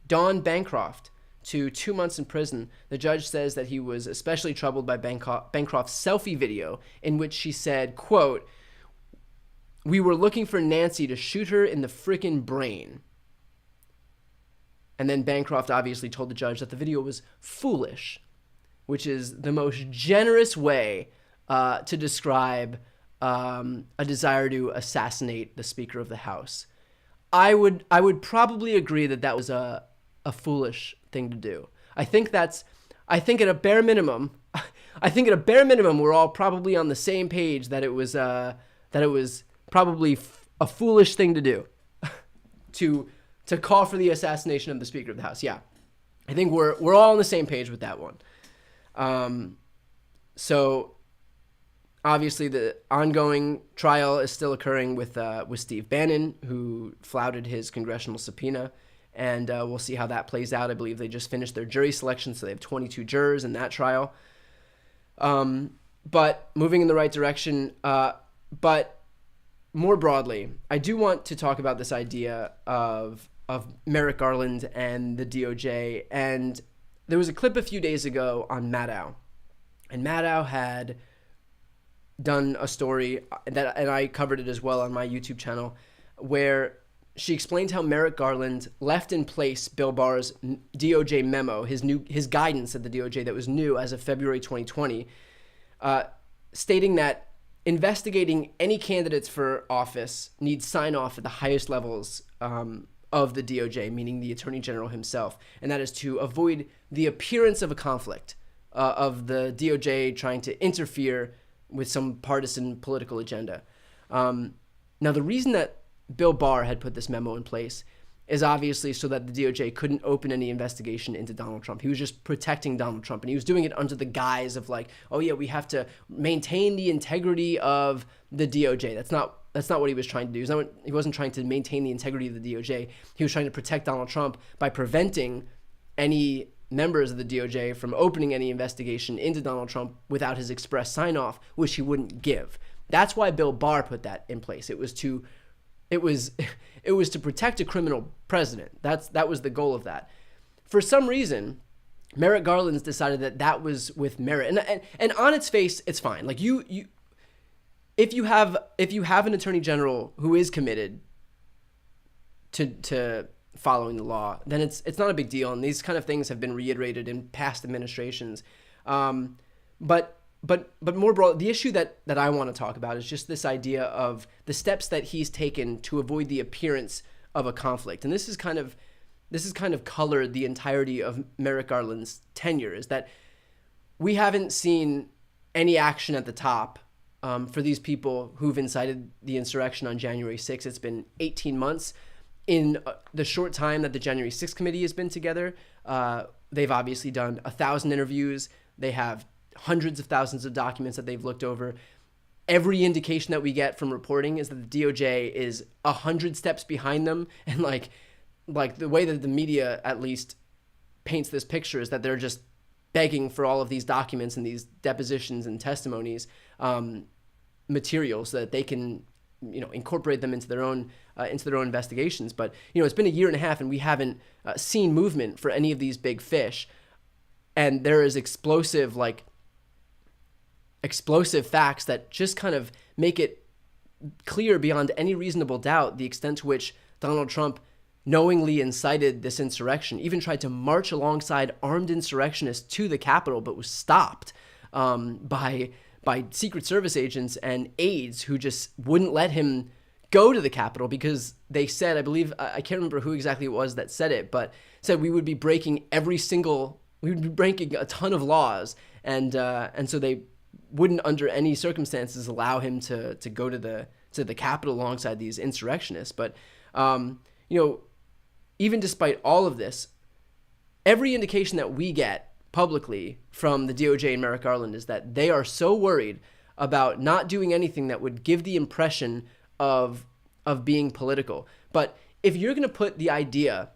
Dawn Bancroft, to 2 months in prison. The judge says that he was especially troubled by Bancroft's selfie video in which she said, quote, "We were looking for Nancy to shoot her in the frickin' brain." And then Bancroft obviously told the judge that the video was foolish, which is the most generous way to describe a desire to assassinate the Speaker of the House. I would probably agree that was a foolish thing to do. I think at a bare minimum, we're all probably on the same page that it was probably a foolish thing to do, to call for the assassination of the Speaker of the House. Yeah, I think we're all on the same page with that one. So obviously the ongoing trial is still occurring with Steve Bannon, who flouted his congressional subpoena. And we'll see how that plays out. I believe they just finished their jury selection, so they have 22 jurors in that trial. But moving in the right direction. But more broadly, I do want to talk about this idea of Merrick Garland and the DOJ. And there was a clip a few days ago on Maddow. And Maddow had done a story, and I covered it as well on my YouTube channel, where she explained how Merrick Garland left in place Bill Barr's DOJ memo, his guidance at the DOJ that was new as of February 2020, stating that investigating any candidates for office needs sign-off at the highest levels of the DOJ, meaning the Attorney General himself, and that is to avoid the appearance of a conflict of the DOJ trying to interfere with some partisan political agenda. Now, the reason that Bill Barr had put this memo in place is obviously so that the DOJ couldn't open any investigation into Donald Trump. He was just protecting Donald Trump, and he was doing it under the guise of like, oh yeah, we have to maintain the integrity of the DOJ. That's not what he was trying to do. He wasn't trying to maintain the integrity of the DOJ. He was trying to protect Donald Trump by preventing any members of the DOJ from opening any investigation into Donald Trump without his express sign-off, which he wouldn't give. That's why Bill Barr put that in place. It was to protect a criminal president. That was the goal of that. For some reason, Merrick Garland's decided that was with merit, and on its face, it's fine. Like if you have an attorney general who is committed to following the law, then it's not a big deal. And these kind of things have been reiterated in past administrations. But more broad, the issue that I want to talk about is just this idea of the steps that he's taken to avoid the appearance of a conflict. And this is kind of colored the entirety of Merrick Garland's tenure, is that we haven't seen any action at the top for these people who've incited the insurrection on January 6th. It's been 18 months. In the short time that the January 6th committee has been together, they've obviously done 1,000 interviews. They have hundreds of thousands of documents that they've looked over. Every indication that we get from reporting is that the DOJ is 100 steps behind them. And like the way that the media at least paints this picture is that they're just begging for all of these documents and these depositions and testimonies, materials so that they can, incorporate them into their own investigations. But, it's been a year and a half and we haven't seen movement for any of these big fish. And there is explosive facts that just kind of make it clear beyond any reasonable doubt the extent to which Donald Trump knowingly incited this insurrection, even tried to march alongside armed insurrectionists to the Capitol, but was stopped by Secret Service agents and aides who just wouldn't let him go to the Capitol because they said, I believe, I can't remember who exactly it was that said it, but said we would be breaking a ton of laws, and so they wouldn't under any circumstances allow him to go to the Capitol alongside these insurrectionists. But even despite all of this, every indication that we get publicly from the DOJ and Merrick Garland is that they are so worried about not doing anything that would give the impression of being political. But if you're going to put the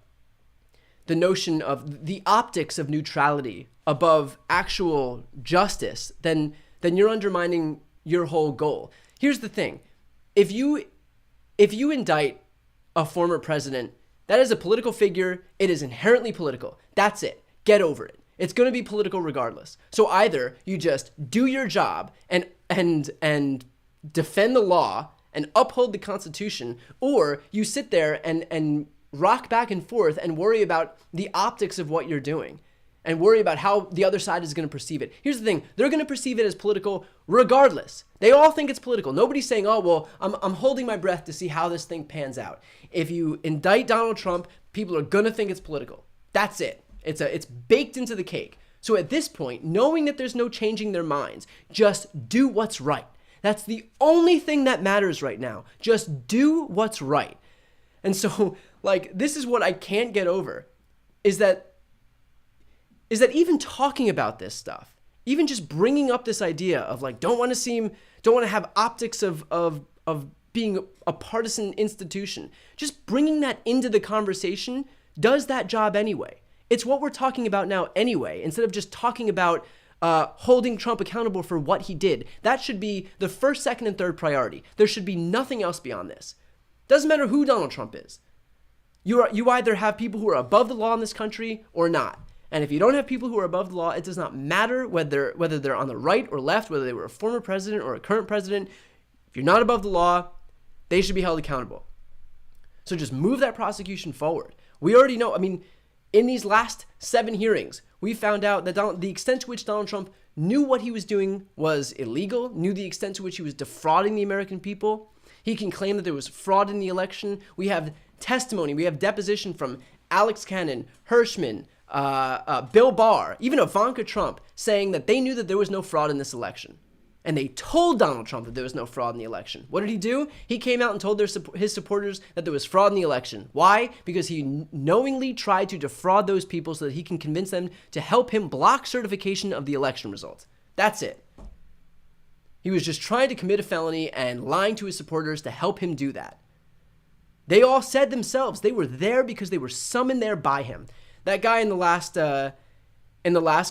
notion of the optics of neutrality above actual justice, then you're undermining your whole goal. Here's the thing. If you indict a former president, that is a political figure. It is inherently political. That's it. Get over it. It's going to be political regardless. So either you just do your job and defend the law and uphold the Constitution, or you sit there and rock back and forth and worry about the optics of what you're doing and worry about how the other side is going to perceive it. Here's the thing. They're going to perceive it as political regardless. They all think it's political. Nobody's saying, oh, well, I'm holding my breath to see how this thing pans out. If you indict Donald Trump, people are going to think it's political. That's it. It's baked into the cake. So at this point, knowing that there's no changing their minds, just do what's right. That's the only thing that matters right now. Just do what's right. And so, this is what I can't get over, is that even talking about this stuff, even just bringing up this idea of don't want to have optics of being a partisan institution, just bringing that into the conversation does that job anyway. It's what we're talking about now anyway, instead of just talking about holding Trump accountable for what he did. That should be the first, second, and third priority. There should be nothing else beyond this. Doesn't matter who Donald Trump is. You either have people who are above the law in this country or not. And if you don't have people who are above the law, it does not matter whether they're on the right or left, whether they were a former president or a current president. If you're not above the law, they should be held accountable. So just move that prosecution forward. We already know, in these last 7 hearings, we found out that the extent to which Donald Trump knew what he was doing was illegal, knew the extent to which he was defrauding the American people. He can claim that there was fraud in the election. We have testimony, we have deposition from Alex Cannon, Hirschman, Bill Barr, even Ivanka Trump, saying that they knew that there was no fraud in this election. And they told Donald Trump that there was no fraud in the election. What did he do? He came out and told his supporters that there was fraud in the election. Why? Because he knowingly tried to defraud those people so that he can convince them to help him block certification of the election results. That's it. He was just trying to commit a felony and lying to his supporters to help him do that. They all said themselves they were there because they were summoned there by him. That guy in the last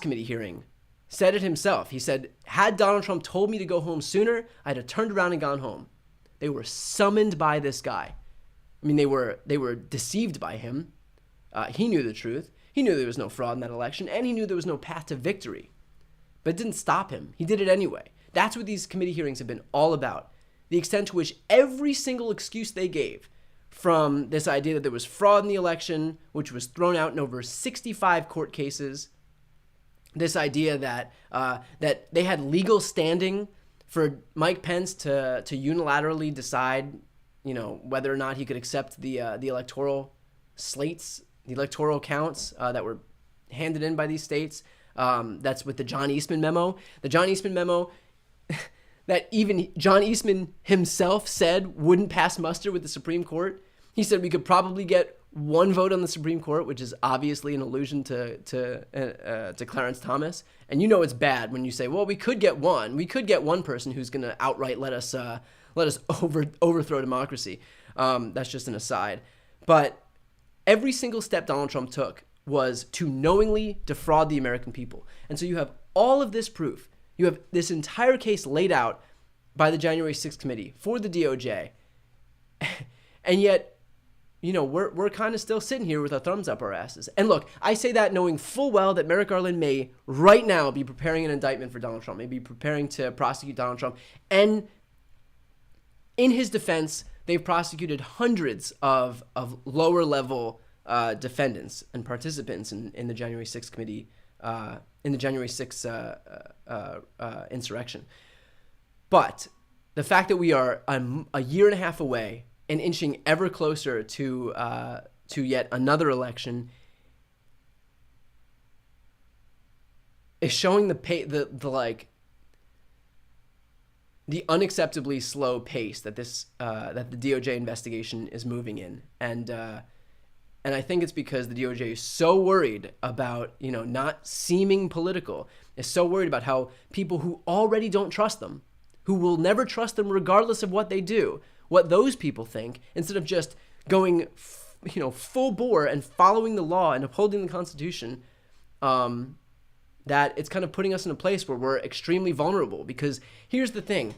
committee hearing said it himself. He said, had Donald Trump told me to go home sooner, I'd have turned around and gone home. They were summoned by this guy. They were deceived by him. He knew the truth. He knew there was no fraud in that election, and he knew there was no path to victory. But it didn't stop him. He did it anyway. That's what these committee hearings have been all about. The extent to which every single excuse they gave, from this idea that there was fraud in the election, which was thrown out in over 65 court cases, this idea that they had legal standing for Mike Pence to unilaterally decide, whether or not he could accept the electoral slates, the electoral counts that were handed in by these states. That's with the John Eastman memo. The John Eastman memo that even John Eastman himself said wouldn't pass muster with the Supreme Court. He said we could probably get one vote on the Supreme Court, which is obviously an allusion to Clarence Thomas. And it's bad when you say, well, we could get one. We could get one person who's going to outright let us overthrow democracy. That's just an aside. But every single step Donald Trump took was to knowingly defraud the American people. And so you have all of this proof. You have this entire case laid out by the January 6th committee for the DOJ. And yet, we're kind of still sitting here with our thumbs up our asses. And look, I say that knowing full well that Merrick Garland may right now be preparing an indictment for Donald Trump, may be preparing to prosecute Donald Trump. And in his defense, they've prosecuted hundreds of lower level defendants and participants in the January 6th committee, in the January 6th insurrection. But the fact that we are a year and a half away and inching ever closer to yet another election is showing the unacceptably slow pace that that the DOJ investigation is moving in, and I think it's because the DOJ is so worried about not seeming political, is so worried about how people who already don't trust them, who will never trust them regardless of what they do, what those people think, instead of just going full bore and following the law and upholding the Constitution, that it's kind of putting us in a place where we're extremely vulnerable. Because here's the thing.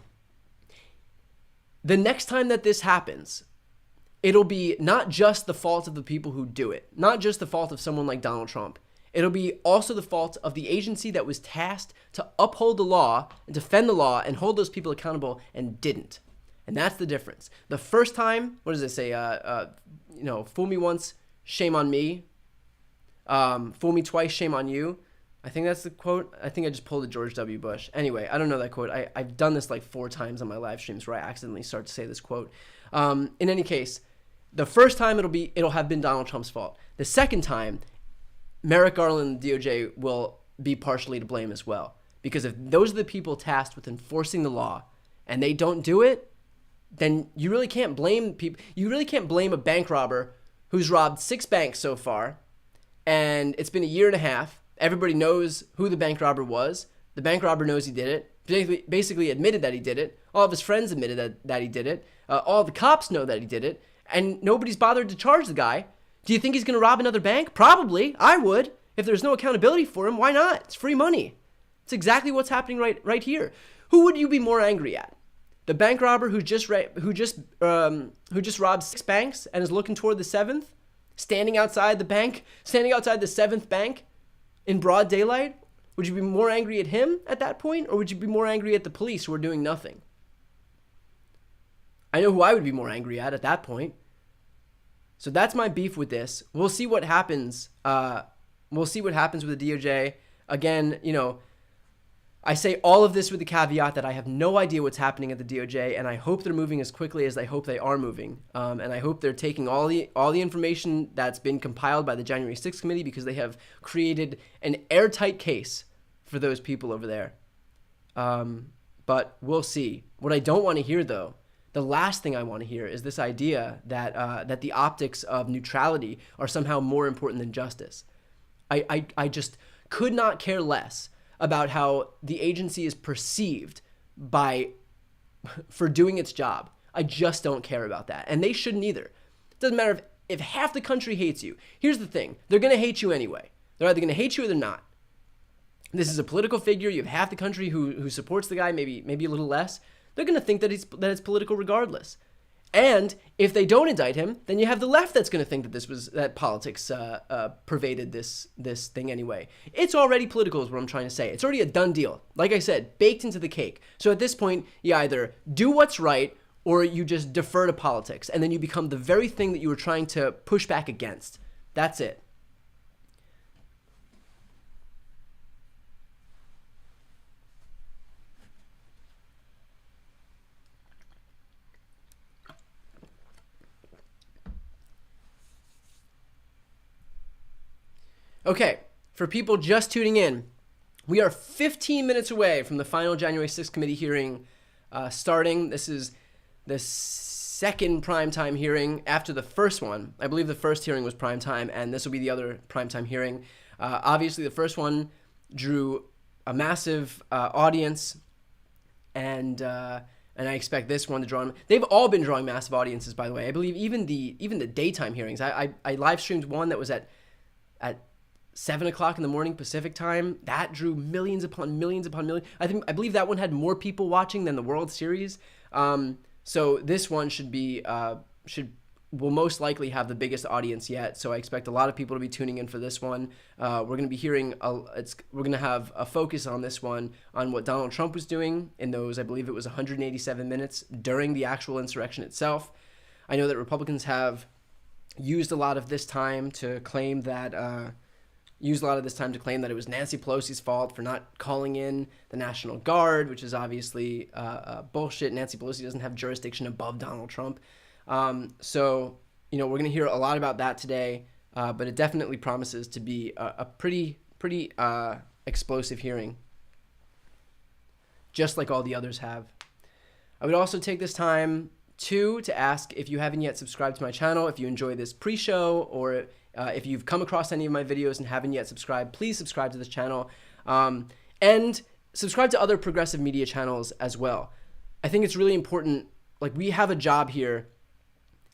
The next time that this happens, it'll be not just the fault of the people who do it, not just the fault of someone like Donald Trump. It'll be also the fault of the agency that was tasked to uphold the law and defend the law and hold those people accountable and didn't. And that's the difference. The first time, what does it say? Fool me once, shame on me. Fool me twice, shame on you. I think that's the quote. I think I just pulled a George W. Bush. Anyway, I don't know that quote. I've done this like 4 times on my live streams where I accidentally start to say this quote. In any case, the first time it'll have been Donald Trump's fault. The second time, Merrick Garland and the DOJ will be partially to blame as well. Because if those are the people tasked with enforcing the law and they don't do it, then you really can't blame people. You really can't blame a bank robber who's robbed 6 banks so far, and it's been a year and a half. Everybody knows who the bank robber was. The bank robber knows he did it. Basically admitted that he did it. All of his friends admitted that he did it. All the cops know that he did it. And nobody's bothered to charge the guy. Do you think he's going to rob another bank? Probably. I would. If there's no accountability for him, why not? It's free money. It's exactly what's happening right here. Who would you be more angry at? The bank robber who just robbed 6 banks and is looking toward the 7th? Standing outside the 7th bank? In broad daylight? Would you be more angry at him at that point, or would you be more angry at the police who are doing nothing? I know who I would be more angry at that point. So that's my beef with this. We'll see what happens. We'll see what happens with the DOJ. Again, I say all of this with the caveat that I have no idea what's happening at the DOJ, and I hope they're moving as quickly as I hope they are moving. And I hope they're taking all the information that's been compiled by the January 6th committee, because they have created an airtight case for those people over there. But we'll see. What I don't want to hear, though, the last thing I want to hear is this idea that the optics of neutrality are somehow more important than justice. I just could not care less about how the agency is perceived for doing its job. I just don't care about that. And they shouldn't either. It doesn't matter if half the country hates you. Here's the thing. They're going to hate you anyway. They're either going to hate you or they're not. This is a political figure. You have half the country who supports the guy, maybe a little less. They're going to think that it's political regardless. And if they don't indict him, then you have the left that's going to think that politics pervaded this thing anyway. It's already political is what I'm trying to say. It's already a done deal. Like I said, baked into the cake. So at this point, you either do what's right or you just defer to politics. And then you become the very thing that you were trying to push back against. That's it. Okay, for people just tuning in, we are 15 minutes away from the final January 6th committee hearing starting. This is the second primetime hearing after the first one. I believe the first hearing was primetime, and this will be the other primetime hearing. Obviously, the first one drew a massive audience, and I expect this one to draw. They've all been drawing massive audiences, by the way. I believe even the daytime hearings. I live streamed one that was at 7 o'clock in the morning Pacific time. That drew millions upon millions upon millions. I believe that one had more people watching than the World Series. So this one will most likely have the biggest audience yet. So I expect a lot of people to be tuning in for this one. We're going to be hearing. We're going to have a focus on this one on what Donald Trump was doing in those. I believe it was 187 minutes during the actual insurrection itself. I know that Republicans have used a lot of this time to claim that. Used a lot of this time to claim that it was Nancy Pelosi's fault for not calling in the National Guard, which is obviously bullshit. Nancy Pelosi doesn't have jurisdiction above Donald Trump. So, we're going to hear a lot about that today, but it definitely promises to be a pretty explosive hearing, just like all the others have. I would also take this time to ask if you haven't yet subscribed to my channel, if you enjoy this pre-show, or if you've come across any of my videos and haven't yet subscribed, please subscribe to this channel, and subscribe to other progressive media channels as well. I think it's really important. Like, we have a job here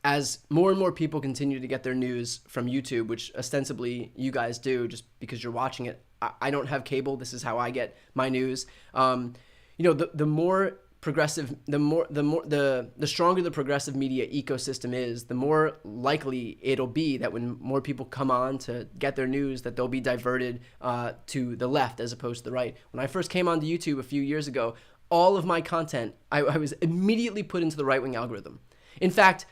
as more and more people continue to get their news from YouTube, which ostensibly you guys do just because you're watching it. I don't have cable. This is how I get my news. The more progressive, the stronger the progressive media ecosystem is, the more likely it'll be that when more people come on to get their news, that they'll be diverted to the left as opposed to the right. When I first came onto YouTube a few years ago, all of my content, I was immediately put into the right-wing algorithm. In fact,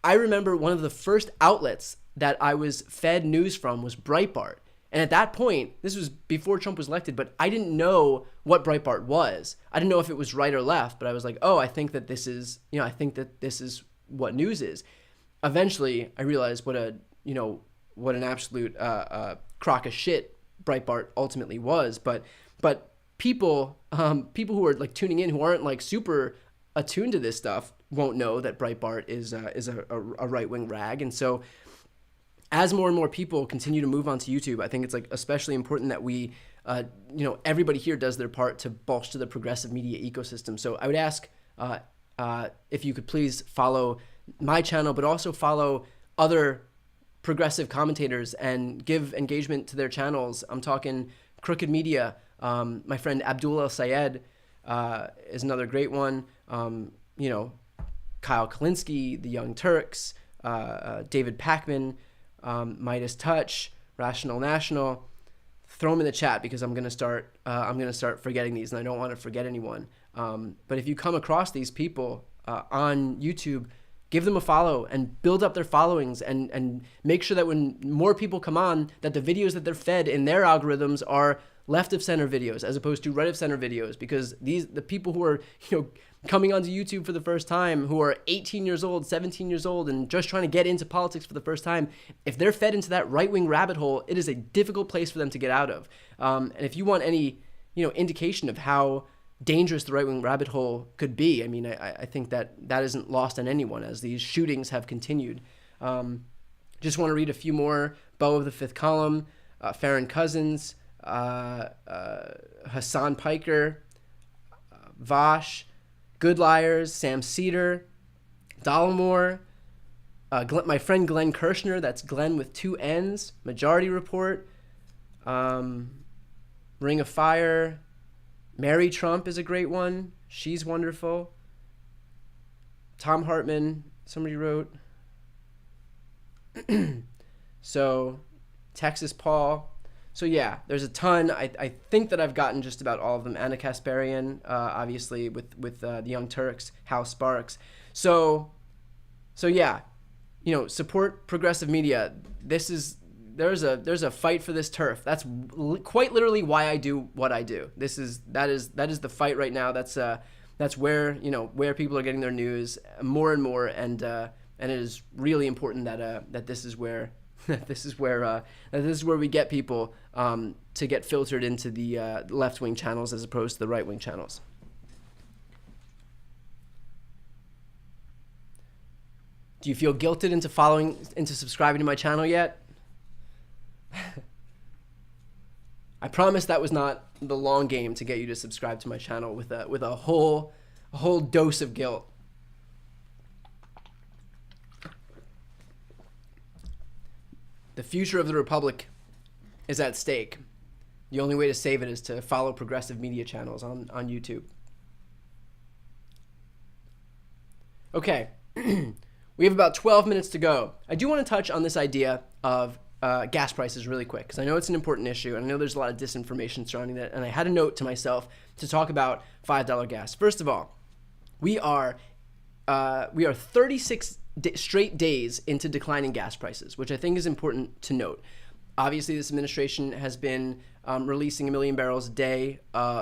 I remember one of the first outlets that I was fed news from was Breitbart. And at that point, this was before Trump was elected, but I didn't know what Breitbart was. I didn't know if it was right or left, but I was like, oh, I think that this is what news is. Eventually, I realized what an absolute crock of shit Breitbart ultimately was. But people who are like tuning in, who aren't like super attuned to this stuff, won't know that Breitbart is a right-wing rag. And so as more and more people continue to move onto YouTube, I think it's like especially important that we, everybody here does their part to bolster the progressive media ecosystem. So I would ask if you could please follow my channel, but also follow other progressive commentators and give engagement to their channels. I'm talking Crooked Media. My friend Abdul El-Sayed is another great one. Kyle Kalinske, The Young Turks, David Pakman, Midas Touch, Rational National. Throw them in the chat because I'm gonna start forgetting these, and I don't want to forget anyone. But if you come across these people on YouTube, give them a follow and build up their followings, and make sure that when more people come on, that the videos that they're fed in their algorithms are left of center videos as opposed to right of center videos, because the people who are coming onto YouTube for the first time, who are 18 years old, 17 years old, and just trying to get into politics for the first time, if they're fed into that right-wing rabbit hole, it is a difficult place for them to get out of. And if you want any indication of how dangerous the right-wing rabbit hole could be, I mean, I think that isn't lost on anyone as these shootings have continued. Just want to read a few more. Beau of the Fifth Column, Farron Cousins, Hassan Piker, Vosh, Good Liars, Sam Cedar, Dollamore, my friend Glenn Kirshner, that's Glenn with 2 N's, Majority Report, Ring of Fire, Mary Trump is a great one. She's wonderful. Tom Hartman, somebody wrote. So, Texas Paul. So yeah, there's a ton. I think that I've gotten just about all of them. Anna Kasparian, obviously with the Young Turks, Hal Sparks. So yeah, support progressive media. There's a fight for this turf. That's quite literally why I do what I do. That is the fight right now. That's where where people are getting their news more and more, and it is really important that this is where. This is where we get people to get filtered into the left-wing channels as opposed to the right-wing channels. Do you feel guilted into subscribing to my channel yet? I promise that was not the long game to get you to subscribe to my channel with a whole dose of guilt. The future of the Republic is at stake. The only way to save it is to follow progressive media channels on YouTube. Okay, we have about 12 minutes to go. I do want to touch on this idea of gas prices really quick, because I know it's an important issue, and I know there's a lot of disinformation surrounding that, and I had a note to myself to talk about $5 gas. First of all, we are 36 straight days into declining gas prices, which I think is important to note. Obviously, this administration has been releasing 1 million barrels a day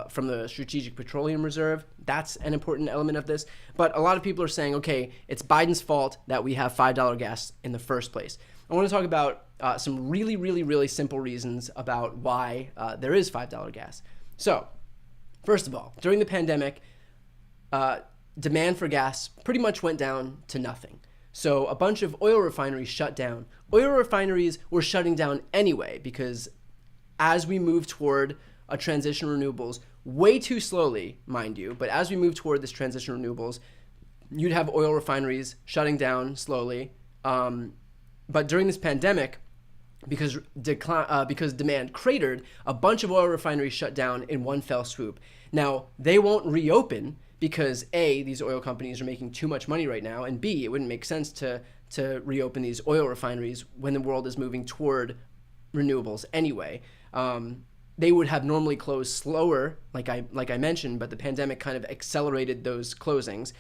from the Strategic Petroleum Reserve. That's an important element of this. But a lot of people are saying, okay, it's Biden's fault that we have $5 gas in the first place. I want to talk about some really, really, really simple reasons about why there is $5 gas. So, first of all, during the pandemic, demand for gas pretty much went down to nothing. So a bunch of oil refineries shut down. Oil refineries were shutting down anyway because as we move toward a transition to renewables, way too slowly, mind you, but as we move toward this transition to renewables, you'd have oil refineries shutting down slowly. But during this pandemic, because demand cratered, a bunch of oil refineries shut down in one fell swoop. Now, they won't reopen because A, these oil companies are making too much money right now, and B, it wouldn't make sense to reopen these oil refineries when the world is moving toward renewables anyway. They would have normally closed slower, like I mentioned, but the pandemic kind of accelerated those closings.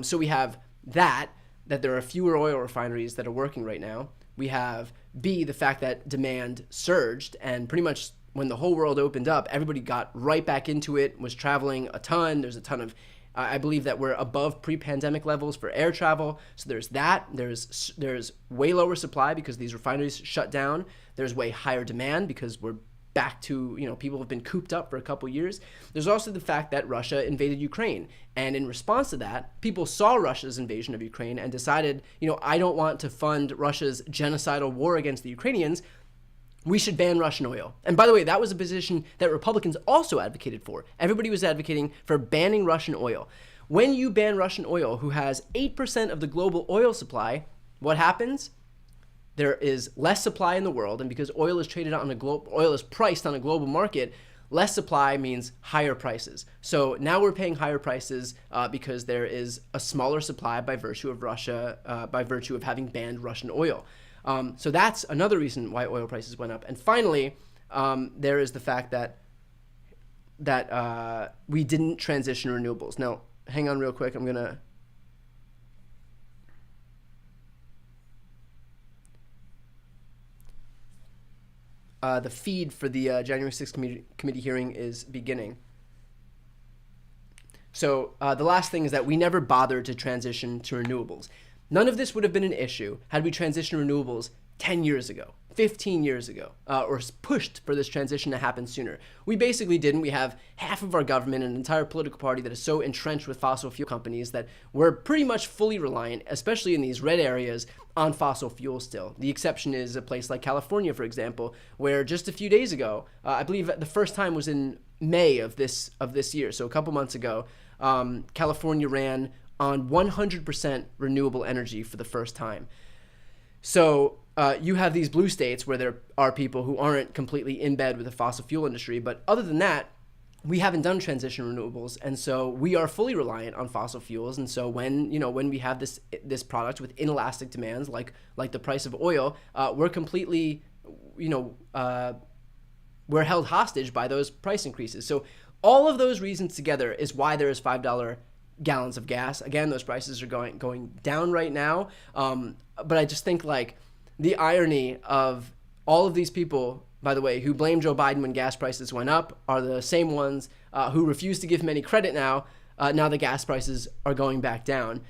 So we have that there are fewer oil refineries that are working right now. We have B, the fact that demand surged, and pretty much when the whole world opened up, everybody got right back into it, was traveling a ton. There's a ton of, I believe that we're above pre-pandemic levels for air travel. So there's that. There's way lower supply because these refineries shut down. There's way higher demand because we're back to, people have been cooped up for a couple years. There's also the fact that Russia invaded Ukraine. And in response to that, people saw Russia's invasion of Ukraine and decided, I don't want to fund Russia's genocidal war against the Ukrainians. We should ban Russian oil. And by the way, that was a position that Republicans also advocated for. Everybody was advocating for banning Russian oil. When you ban Russian oil, who has 8% of the global oil supply, what happens? There is less supply in the world, and because oil is traded on oil is priced on a global market, less supply means higher prices. So now we're paying higher prices because there is a smaller supply by virtue of Russia, by virtue of having banned Russian oil. So that's another reason why oil prices went up. And finally, there is the fact that we didn't transition to renewables. Now, hang on real quick. I'm going to... the feed for the January 6th committee hearing is beginning. So the last thing is that we never bothered to transition to renewables. None of this would have been an issue had we transitioned to renewables 10 years ago, 15 years ago, or pushed for this transition to happen sooner. We basically didn't. We have half of our government, an entire political party that is so entrenched with fossil fuel companies that we're pretty much fully reliant, especially in these red areas, on fossil fuels still. The exception is a place like California, for example, where just a few days ago, I believe the first time was in May of this year, so a couple months ago, California ran on 100% renewable energy for the first time. So you have these blue states where there are people who aren't completely in bed with the fossil fuel industry, but other than that, we haven't done transition renewables, and so we are fully reliant on fossil fuels. And so when we have this product with inelastic demands like the price of oil, we're completely we're held hostage by those price increases. So all of those reasons together is why there is $5 gallons of gas. Again, those prices are going down right now. But I just think the irony of all of these people, by the way, who blame Joe Biden when gas prices went up are the same ones who refuse to give him any credit now. Now the gas prices are going back down.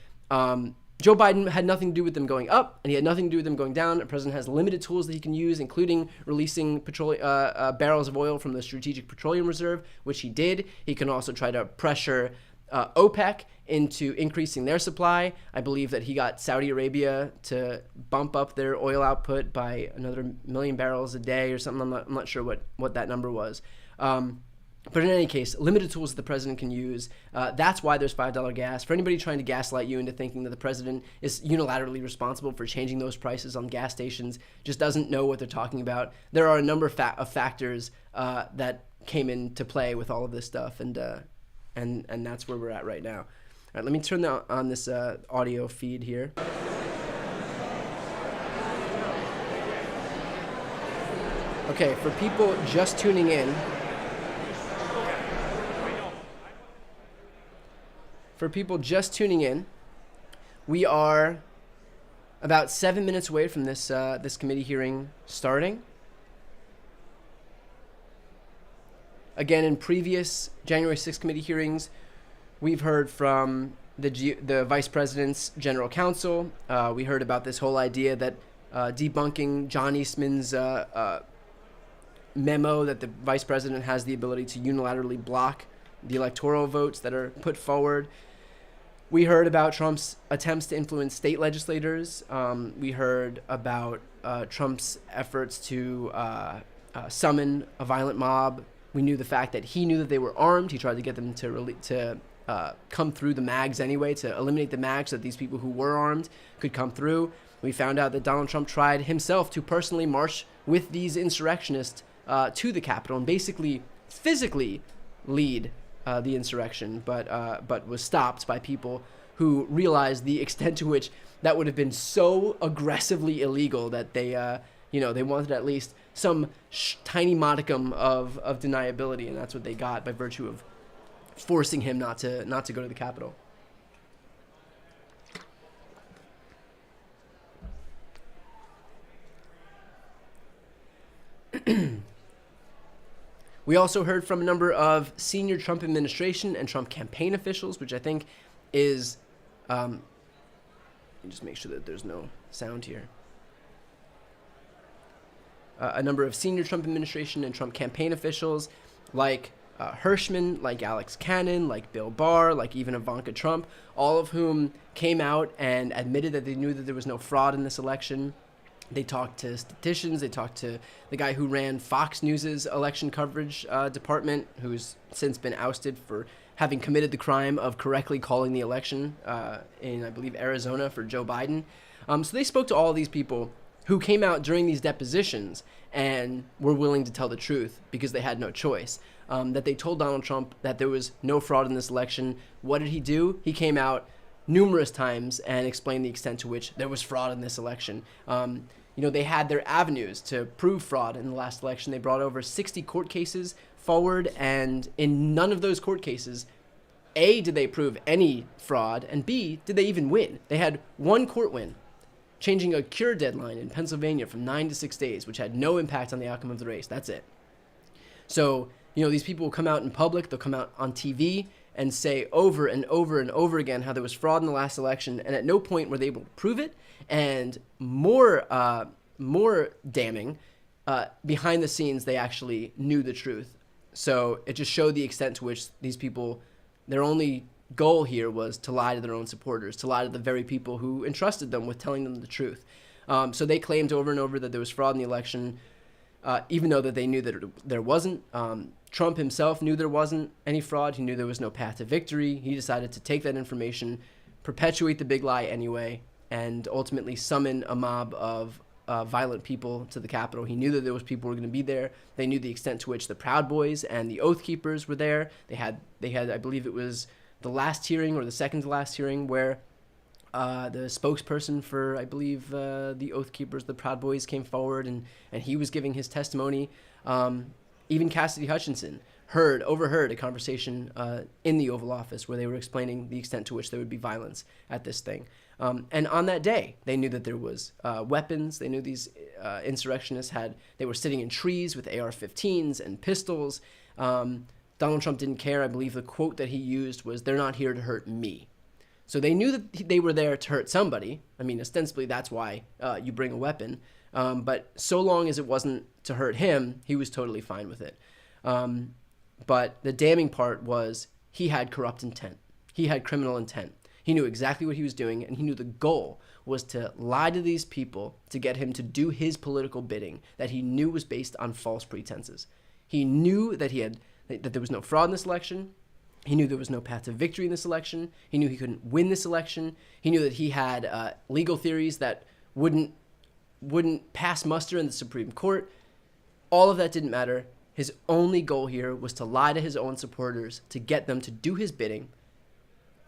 Joe Biden had nothing to do with them going up, and he had nothing to do with them going down. The president has limited tools that he can use, including releasing barrels of oil from the Strategic Petroleum Reserve, which he did. He can also try to pressure OPEC into increasing their supply. I believe that he got Saudi Arabia to bump up their oil output by another 1 million barrels a day or something. I'm not sure what that number was. But in any case, limited tools that the president can use. That's why there's $5 gas. For anybody trying to gaslight you into thinking that the president is unilaterally responsible for changing those prices on gas stations, just doesn't know what they're talking about. There are a number of factors that came into play with all of this stuff, and that's where we're at right now. All right, let me turn on this audio feed here. Okay, for people just tuning in, we are about 7 minutes away from this committee hearing starting. Again, in previous January 6th committee hearings, we've heard from the vice president's general counsel. We heard about this whole idea that debunking John Eastman's memo that the vice president has the ability to unilaterally block the electoral votes that are put forward. We heard about Trump's attempts to influence state legislators. We heard about Trump's efforts to summon a violent mob. We knew the fact that he knew that they were armed. He tried to get them to come through the mags anyway, to eliminate the mags so that these people who were armed could come through. We found out that Donald Trump tried himself to personally march with these insurrectionists to the Capitol and basically physically lead the insurrection, but was stopped by people who realized the extent to which that would have been so aggressively illegal that they wanted at least some tiny modicum of deniability, and that's what they got by virtue of forcing him not to go to the Capitol. We also heard from a number of senior Trump administration and Trump campaign officials, which I think is, let me just make sure that there's no sound here. A number of senior Trump administration and Trump campaign officials like Hirschman, like Alex Cannon, like Bill Barr, like even Ivanka Trump, all of whom came out and admitted that they knew that there was no fraud in this election. They talked to statisticians. They talked to the guy who ran Fox News's election coverage department, who's since been ousted for having committed the crime of correctly calling the election in, I believe, Arizona for Joe Biden. So they spoke to all these people who came out during these depositions and were willing to tell the truth because they had no choice. That they told Donald Trump that there was no fraud in this election. What did he do? He came out numerous times and explained the extent to which there was fraud in this election. They had their avenues to prove fraud in the last election. They brought over 60 court cases forward, and in none of those court cases, A, did they prove any fraud, and B, did they even win? They had one court win, changing a cure deadline in Pennsylvania from 9 to 6 days, which had no impact on the outcome of the race. That's it. So, these people will come out in public, they'll come out on TV and say over and over and over again how there was fraud in the last election, and at no point were they able to prove it. And more damning, behind the scenes, they actually knew the truth. So it just showed the extent to which these people, their only goal here was to lie to their own supporters, to lie to the very people who entrusted them with telling them the truth. So they claimed over and over that there was fraud in the election, even though that they knew that there wasn't. Trump himself knew there wasn't any fraud. He knew there was no path to victory. He decided to take that information, perpetuate the big lie anyway, and ultimately summon a mob of violent people to the Capitol. He knew that there was people who were going to be there. They knew the extent to which the Proud Boys and the Oath Keepers were there. They had, I believe it was the last hearing or the second to last hearing where the spokesperson for, I believe, the Oath Keepers, the Proud Boys, came forward and he was giving his testimony. Even Cassidy Hutchinson overheard a conversation in the Oval Office where they were explaining the extent to which there would be violence at this thing. And on that day, they knew that there was weapons. They knew these insurrectionists they were sitting in trees with AR-15s and pistols. Donald Trump didn't care. I believe the quote that he used was, "They're not here to hurt me." So they knew that they were there to hurt somebody. I mean, ostensibly, that's why you bring a weapon. But so long as it wasn't to hurt him, he was totally fine with it. But the damning part was he had corrupt intent. He had criminal intent. He knew exactly what he was doing, and he knew the goal was to lie to these people to get him to do his political bidding that he knew was based on false pretenses. He knew that that there was no fraud in this election. He knew there was no path to victory in this election. He knew he couldn't win this election. He knew that he had legal theories that wouldn't pass muster in the Supreme Court. All of that didn't matter. His only goal here was to lie to his own supporters to get them to do his bidding,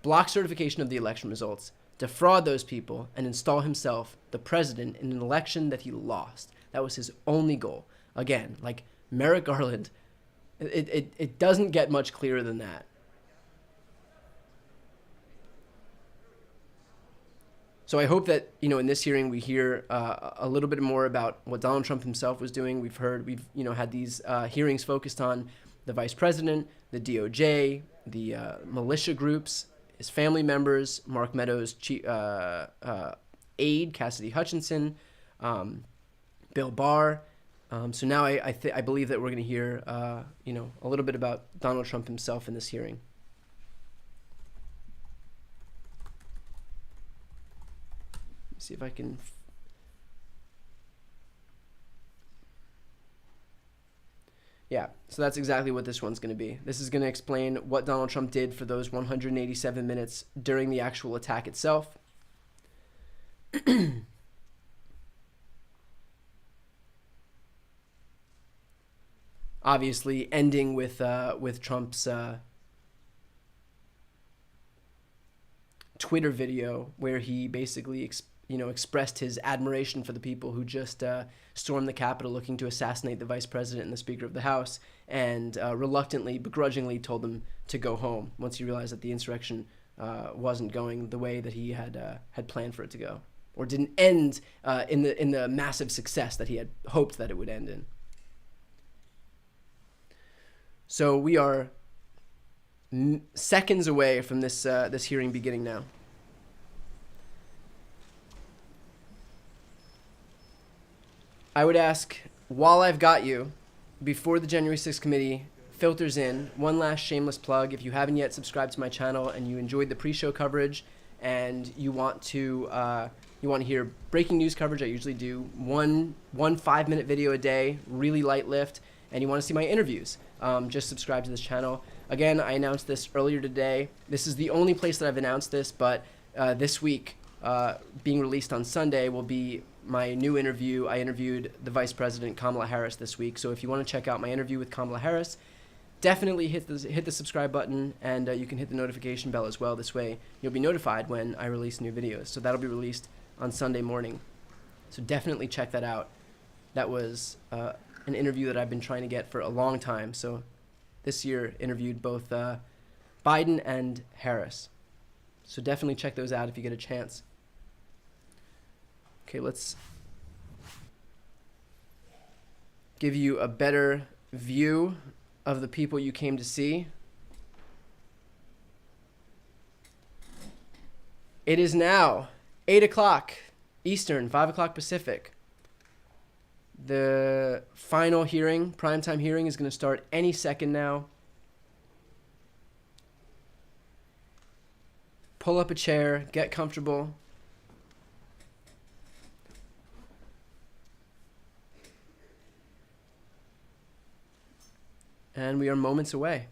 block certification of the election results, defraud those people, and install himself the president in an election that he lost. That was his only goal. Again, like Merrick Garland, it doesn't get much clearer than that. So I hope that, in this hearing we hear a little bit more about what Donald Trump himself was doing. We've had these hearings focused on the vice president, the DOJ, the militia groups, his family members, Mark Meadows' aide, Cassidy Hutchinson, Bill Barr. So now I believe that we're going to hear a little bit about Donald Trump himself in this hearing. Let's see if I can. Yeah, so that's exactly what this one's going to be. This is going to explain what Donald Trump did for those 187 minutes during the actual attack itself. Obviously, ending with Trump's Twitter video where he basically expressed his admiration for the people who just stormed the Capitol looking to assassinate the vice president and the Speaker of the House, and reluctantly, begrudgingly told them to go home once he realized that the insurrection wasn't going the way that he had planned for it to go, or didn't end in the massive success that he had hoped that it would end in. So we are seconds away from this hearing beginning now. I would ask, while I've got you, before the January 6th committee filters in, one last shameless plug. If you haven't yet subscribed to my channel and you enjoyed the pre-show coverage and you want to hear breaking news coverage, I usually do one 5-minute video a day, really light lift, and you want to see my interviews, just subscribe to this channel. Again, I announced this earlier today. This is the only place that I've announced this, but this week, being released on Sunday, will be my new interview. I interviewed the Vice President Kamala Harris this week, so if you want to check out my interview with Kamala Harris, definitely hit the subscribe button, and you can hit the notification bell as well. This way, you'll be notified when I release new videos. So that'll be released on Sunday morning. So definitely check that out. That was an interview that I've been trying to get for a long time. So this year interviewed both Biden and Harris. So definitely check those out if you get a chance. Okay, let's give you a better view of the people you came to see. It is now 8 o'clock Eastern, 5 o'clock Pacific. The final hearing, primetime hearing, is going to start any second now. Pull up a chair, get comfortable. And we are moments away.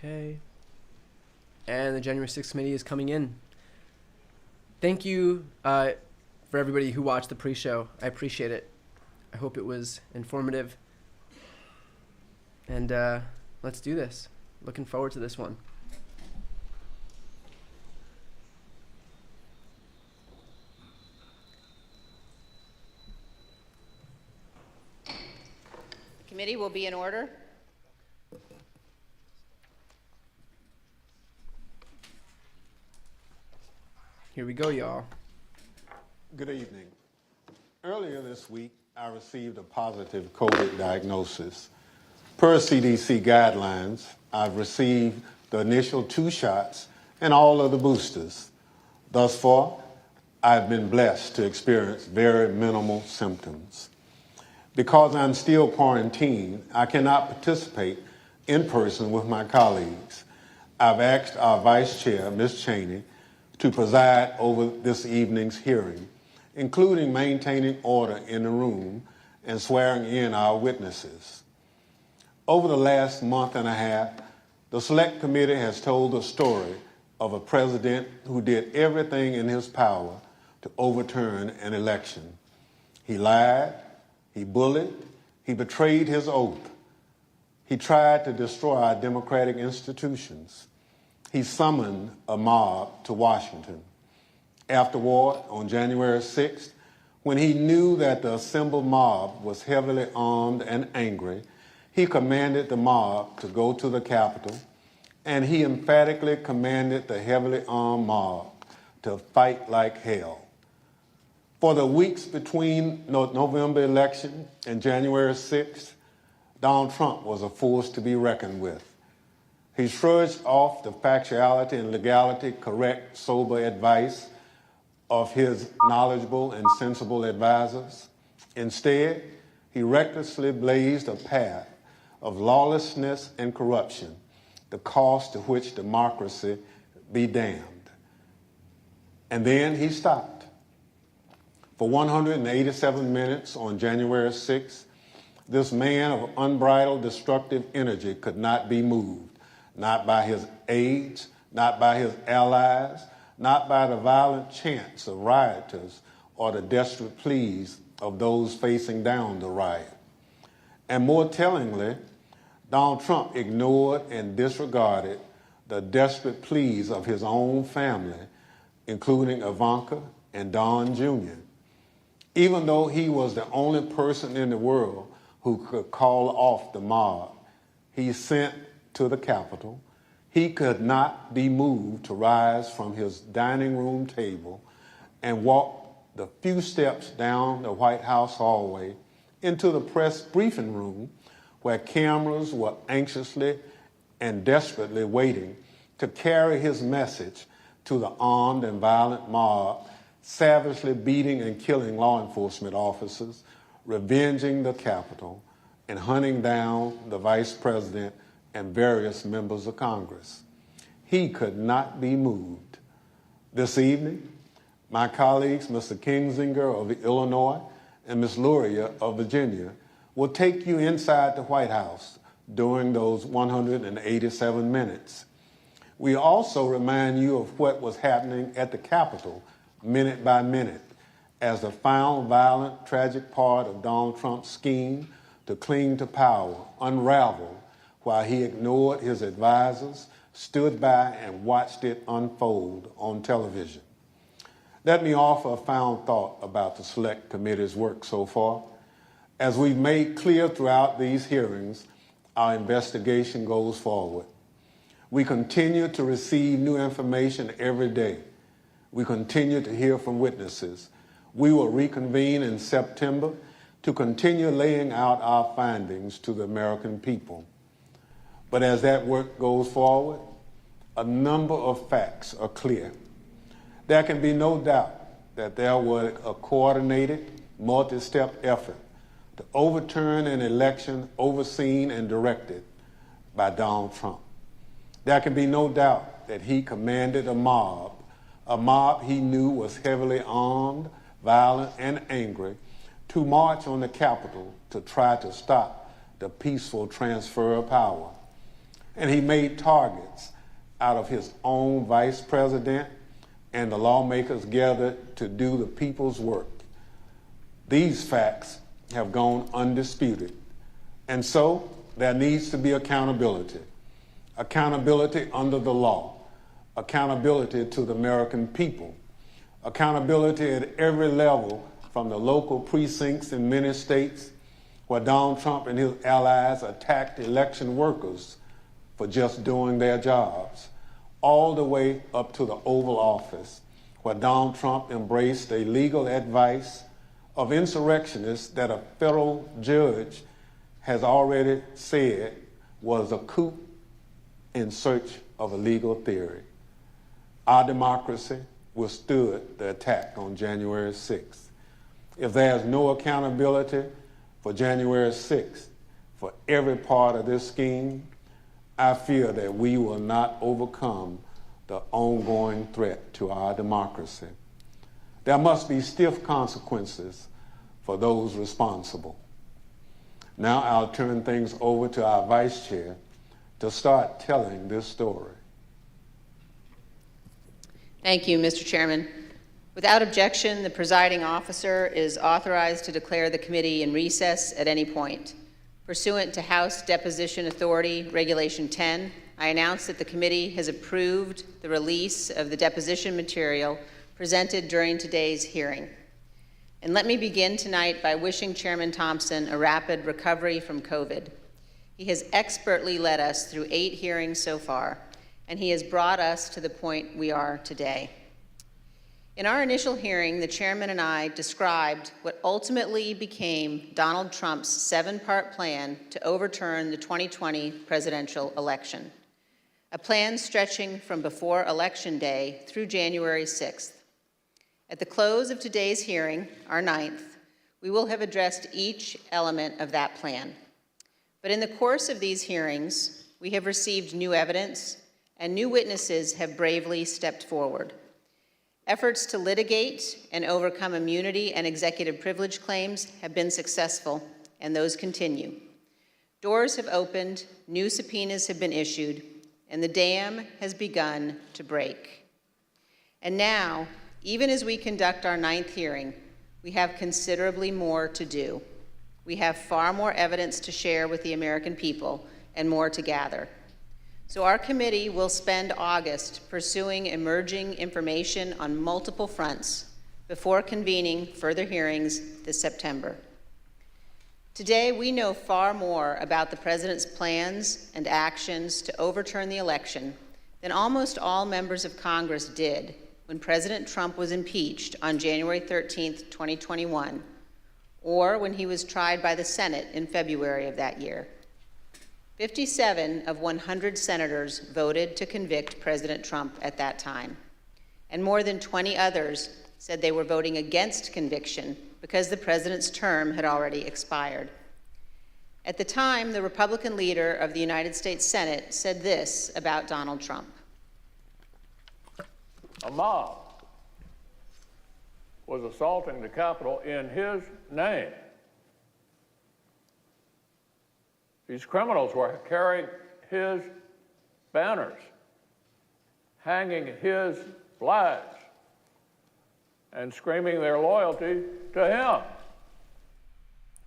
Okay. And the January 6th committee is coming in. Thank you for everybody who watched the pre-show. I appreciate it. I hope it was informative. And let's do this. Looking forward to this one. The committee will be in order. Here we go, y'all. Good evening. Earlier this week, I received a positive COVID diagnosis. Per CDC guidelines, I've received the initial 2 shots and all of the boosters. Thus far, I've been blessed to experience very minimal symptoms. Because I'm still quarantined, I cannot participate in person with my colleagues. I've asked our Vice Chair, Ms. Cheney, to preside over this evening's hearing, including maintaining order in the room and swearing in our witnesses. Over the last month and a half, the Select Committee has told the story of a president who did everything in his power to overturn an election. He lied, He bullied. He betrayed his oath. He tried to destroy our democratic institutions. He summoned a mob to Washington. Afterward, on January 6th, when he knew that the assembled mob was heavily armed and angry, he commanded the mob to go to the Capitol, and he emphatically commanded the heavily armed mob to fight like hell. For the weeks between November election and January 6th, Donald Trump was a force to be reckoned with. He shrugged off the factuality and legality correct, sober advice of his knowledgeable and sensible advisors. Instead, he recklessly blazed a path of lawlessness and corruption, the cost to which democracy be damned. And then he stopped. For 187 minutes on January 6th, this man of unbridled destructive energy could not be moved, not by his aides, not by his allies, not by the violent chants of rioters or the desperate pleas of those facing down the riot. And more tellingly, Donald Trump ignored and disregarded the desperate pleas of his own family, including Ivanka and Don Jr. Even though he was the only person in the world who could call off the mob he sent to the Capitol, he could not be moved to rise from his dining room table and walk the few steps down the White House hallway into the press briefing room where cameras were anxiously and desperately waiting to carry his message to the armed and violent mob, savagely beating and killing law enforcement officers, revenging the Capitol, and hunting down the Vice President and various members of Congress. He could not be moved. This evening, my colleagues, Mr. Kingsinger of Illinois and Ms. Luria of Virginia, will take you inside the White House during those 187 minutes. We also remind you of what was happening at the Capitol minute by minute as the final violent, tragic part of Donald Trump's scheme to cling to power unraveled while he ignored his advisors, stood by and watched it unfold on television. Let me offer a final thought about the Select Committee's work so far. As we've made clear throughout these hearings, our investigation goes forward. We continue to receive new information every day. We continue to hear from witnesses. We will reconvene in September to continue laying out our findings to the American people. But as that work goes forward, a number of facts are clear. There can be no doubt that there was a coordinated, multi-step effort to overturn an election overseen and directed by Donald Trump. There can be no doubt that he commanded a mob he knew was heavily armed, violent, and angry, to march on the Capitol to try to stop the peaceful transfer of power. And he made targets out of his own vice president and the lawmakers gathered to do the people's work. These facts have gone undisputed. And so there needs to be accountability. Accountability under the law. Accountability to the American people. Accountability at every level, from the local precincts in many states where Donald Trump and his allies attacked election workers for just doing their jobs, all the way up to the Oval Office, where Donald Trump embraced a legal advice of insurrectionists that a federal judge has already said was a coup in search of a legal theory. Our democracy withstood the attack on January 6th. If there's no accountability for January 6th, for every part of this scheme, I fear that we will not overcome the ongoing threat to our democracy. There must be stiff consequences for those responsible. Now I'll turn things over to our vice chair to start telling this story. Thank you, Mr. Chairman. Without objection, the presiding officer is authorized to declare the committee in recess at any point. Pursuant to House Deposition Authority Regulation 10, I announce that the committee has approved the release of the deposition material presented during today's hearing. And let me begin tonight by wishing Chairman Thompson a rapid recovery from COVID. He has expertly led us through 8 hearings so far, and he has brought us to the point we are today. In our initial hearing, the chairman and I described what ultimately became Donald Trump's 7-part plan to overturn the 2020 presidential election, a plan stretching from before Election Day through January 6th. At the close of today's hearing, our 9th, we will have addressed each element of that plan. But in the course of these hearings, we have received new evidence, and new witnesses have bravely stepped forward. Efforts to litigate and overcome immunity and executive privilege claims have been successful, and those continue. Doors have opened, new subpoenas have been issued, and the dam has begun to break. And now, even as we conduct our 9th hearing, we have considerably more to do. We have far more evidence to share with the American people and more to gather. So our committee will spend August pursuing emerging information on multiple fronts before convening further hearings this September. Today, we know far more about the president's plans and actions to overturn the election than almost all members of Congress did when President Trump was impeached on January 13th, 2021, or when he was tried by the Senate in February of that year. 57 of 100 senators voted to convict President Trump at that time, and more than 20 others said they were voting against conviction because the president's term had already expired. At the time, the Republican leader of the United States Senate said this about Donald Trump. A mob was assaulting the Capitol in his name. These criminals were carrying his banners, hanging his flags, and screaming their loyalty to him.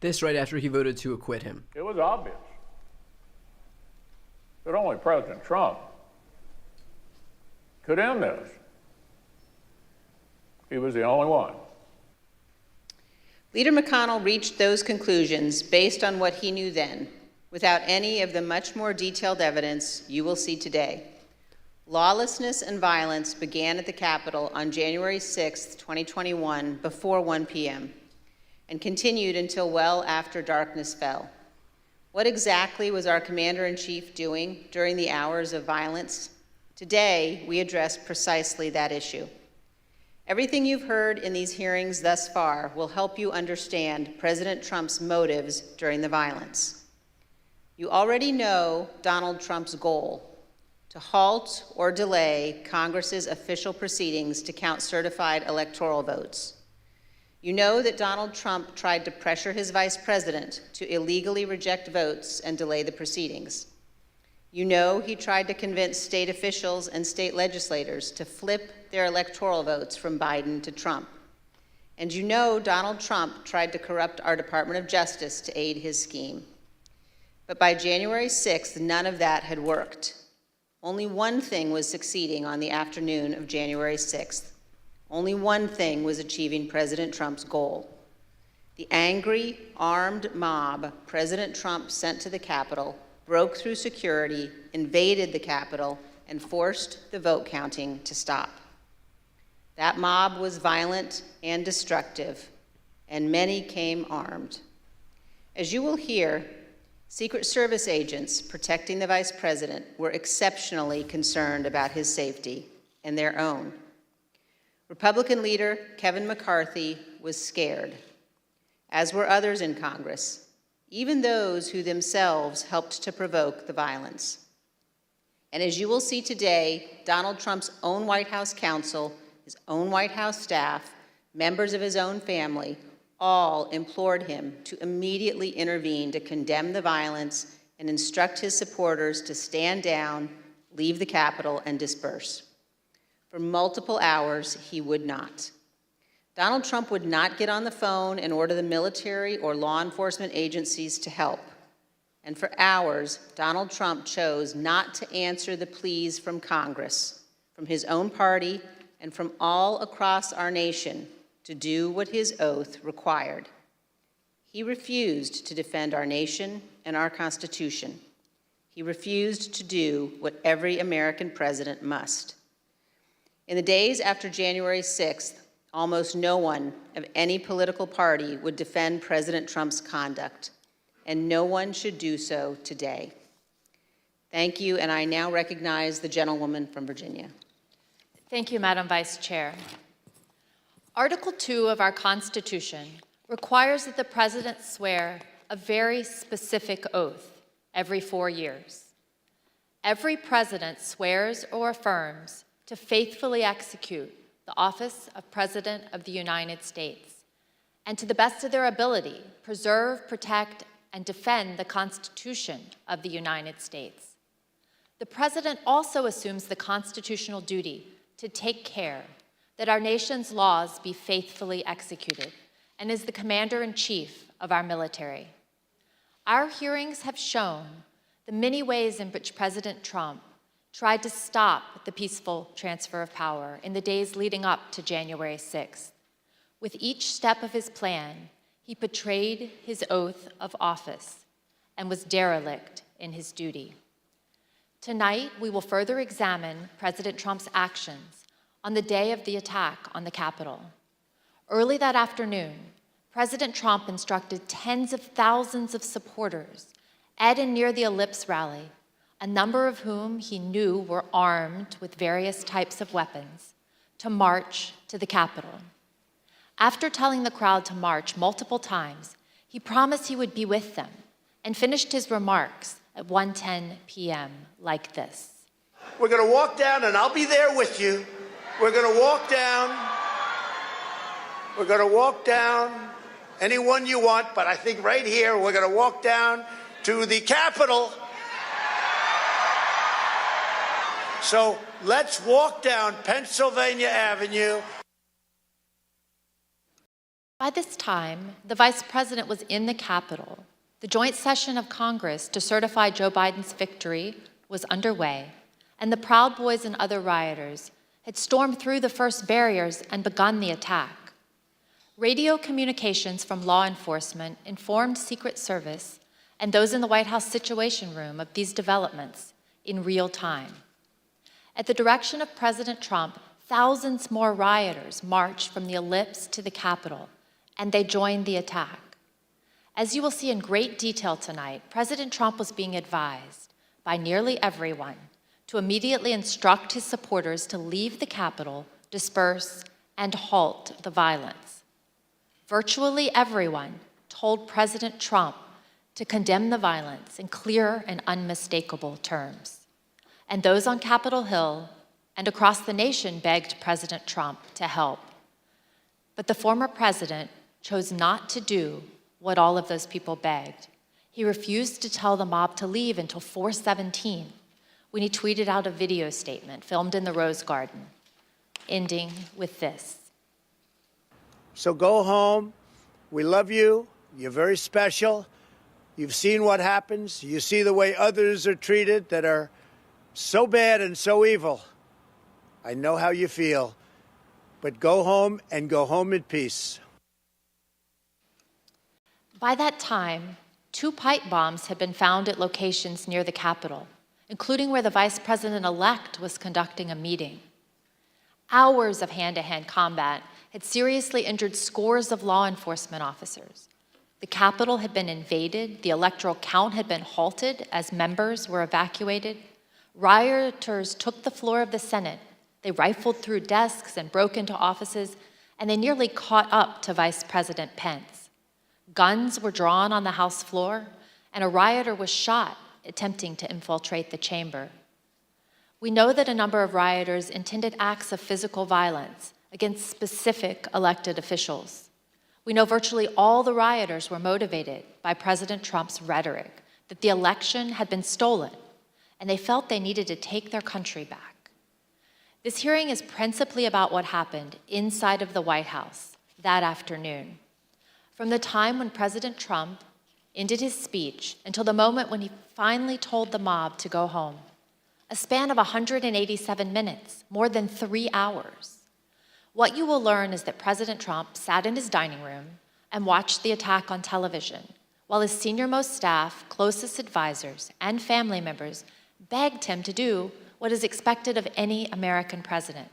This right after he voted to acquit him. It was obvious that only President Trump could end this. He was the only one. Leader McConnell reached those conclusions based on what he knew then, without any of the much more detailed evidence you will see today. Lawlessness and violence began at the Capitol on January 6, 2021, before 1 p.m., and continued until well after darkness fell. What exactly was our Commander-in-Chief doing during the hours of violence? Today, we address precisely that issue. Everything you've heard in these hearings thus far will help you understand President Trump's motives during the violence. You already know Donald Trump's goal: to halt or delay Congress's official proceedings to count certified electoral votes. You know that Donald Trump tried to pressure his vice president to illegally reject votes and delay the proceedings. You know he tried to convince state officials and state legislators to flip their electoral votes from Biden to Trump. And you know Donald Trump tried to corrupt our Department of Justice to aid his scheme. But by January 6th, none of that had worked. Only one thing was succeeding on the afternoon of January 6th. Only one thing was achieving President Trump's goal. The angry, armed mob President Trump sent to the Capitol broke through security, invaded the Capitol, and forced the vote counting to stop. That mob was violent and destructive, and many came armed. As you will hear, Secret Service agents protecting the vice president were exceptionally concerned about his safety and their own. Republican leader Kevin McCarthy was scared, as were others in Congress, even those who themselves helped to provoke the violence. And as you will see today, Donald Trump's own White House counsel, his own White House staff, members of his own family, all implored him to immediately intervene to condemn the violence and instruct his supporters to stand down, leave the Capitol, and disperse. For multiple hours, he would not. Donald Trump would not get on the phone and order the military or law enforcement agencies to help. And for hours, Donald Trump chose not to answer the pleas from Congress, from his own party, and from all across our nation to do what his oath required. He refused to defend our nation and our Constitution. He refused to do what every American president must. In the days after January 6th, almost no one of any political party would defend President Trump's conduct, and no one should do so today. Thank you, and I now recognize the gentlewoman from Virginia. Thank you, Madam Vice Chair. Article 2 of our Constitution requires that the President swear a very specific oath every 4 years. Every President swears or affirms to faithfully execute the office of President of the United States and, to the best of their ability, preserve, protect, and defend the Constitution of the United States. The President also assumes the constitutional duty to take care that our nation's laws be faithfully executed and is the commander-in-chief of our military. Our hearings have shown the many ways in which President Trump tried to stop the peaceful transfer of power in the days leading up to January 6th. With each step of his plan, he betrayed his oath of office and was derelict in his duty. Tonight, we will further examine President Trump's actions on the day of the attack on the Capitol. Early that afternoon, President Trump instructed tens of thousands of supporters at and near the Ellipse rally, a number of whom he knew were armed with various types of weapons, to march to the Capitol. After telling the crowd to march multiple times, he promised he would be with them and finished his remarks at 1:10 p.m. like this. We're going to walk down, and I'll be there with you. We're going to walk down. We're going to walk down anyone you want, but I think right here we're going to walk down to the Capitol. So let's walk down Pennsylvania Avenue. By this time, the Vice President was in the Capitol. The joint session of Congress to certify Joe Biden's victory was underway, and the Proud Boys and other rioters had stormed through the first barriers and begun the attack. Radio communications from law enforcement informed Secret Service and those in the White House Situation Room of these developments in real time. At the direction of President Trump, thousands more rioters marched from the Ellipse to the Capitol, and they joined the attack. As you will see in great detail tonight, President Trump was being advised by nearly everyone to immediately instruct his supporters to leave the Capitol, disperse, and halt the violence. Virtually everyone told President Trump to condemn the violence in clear and unmistakable terms. And those on Capitol Hill and across the nation begged President Trump to help. But the former president chose not to do what all of those people begged. He refused to tell the mob to leave until 4:17, when he tweeted out a video statement filmed in the Rose Garden, ending with this. So go home. We love you. You're very special. You've seen what happens. You see the way others are treated that are so bad and so evil. I know how you feel. But go home and go home in peace. By that time, 2 pipe bombs had been found at locations near the Capitol, including where the Vice President-elect was conducting a meeting. Hours of hand-to-hand combat had seriously injured scores of law enforcement officers. The Capitol had been invaded, the electoral count had been halted as members were evacuated. Rioters took the floor of the Senate. They rifled through desks and broke into offices, and they nearly caught up to Vice President Pence. Guns were drawn on the House floor, and a rioter was shot attempting to infiltrate the chamber. We know that a number of rioters intended acts of physical violence against specific elected officials. We know virtually all the rioters were motivated by President Trump's rhetoric that the election had been stolen, and they felt they needed to take their country back. This hearing is principally about what happened inside of the White House that afternoon. From the time when President Trump ended his speech until the moment when he finally told the mob to go home, a span of 187 minutes, more than 3 hours. What you will learn is that President Trump sat in his dining room and watched the attack on television, while his senior-most staff, closest advisors, and family members begged him to do what is expected of any American president.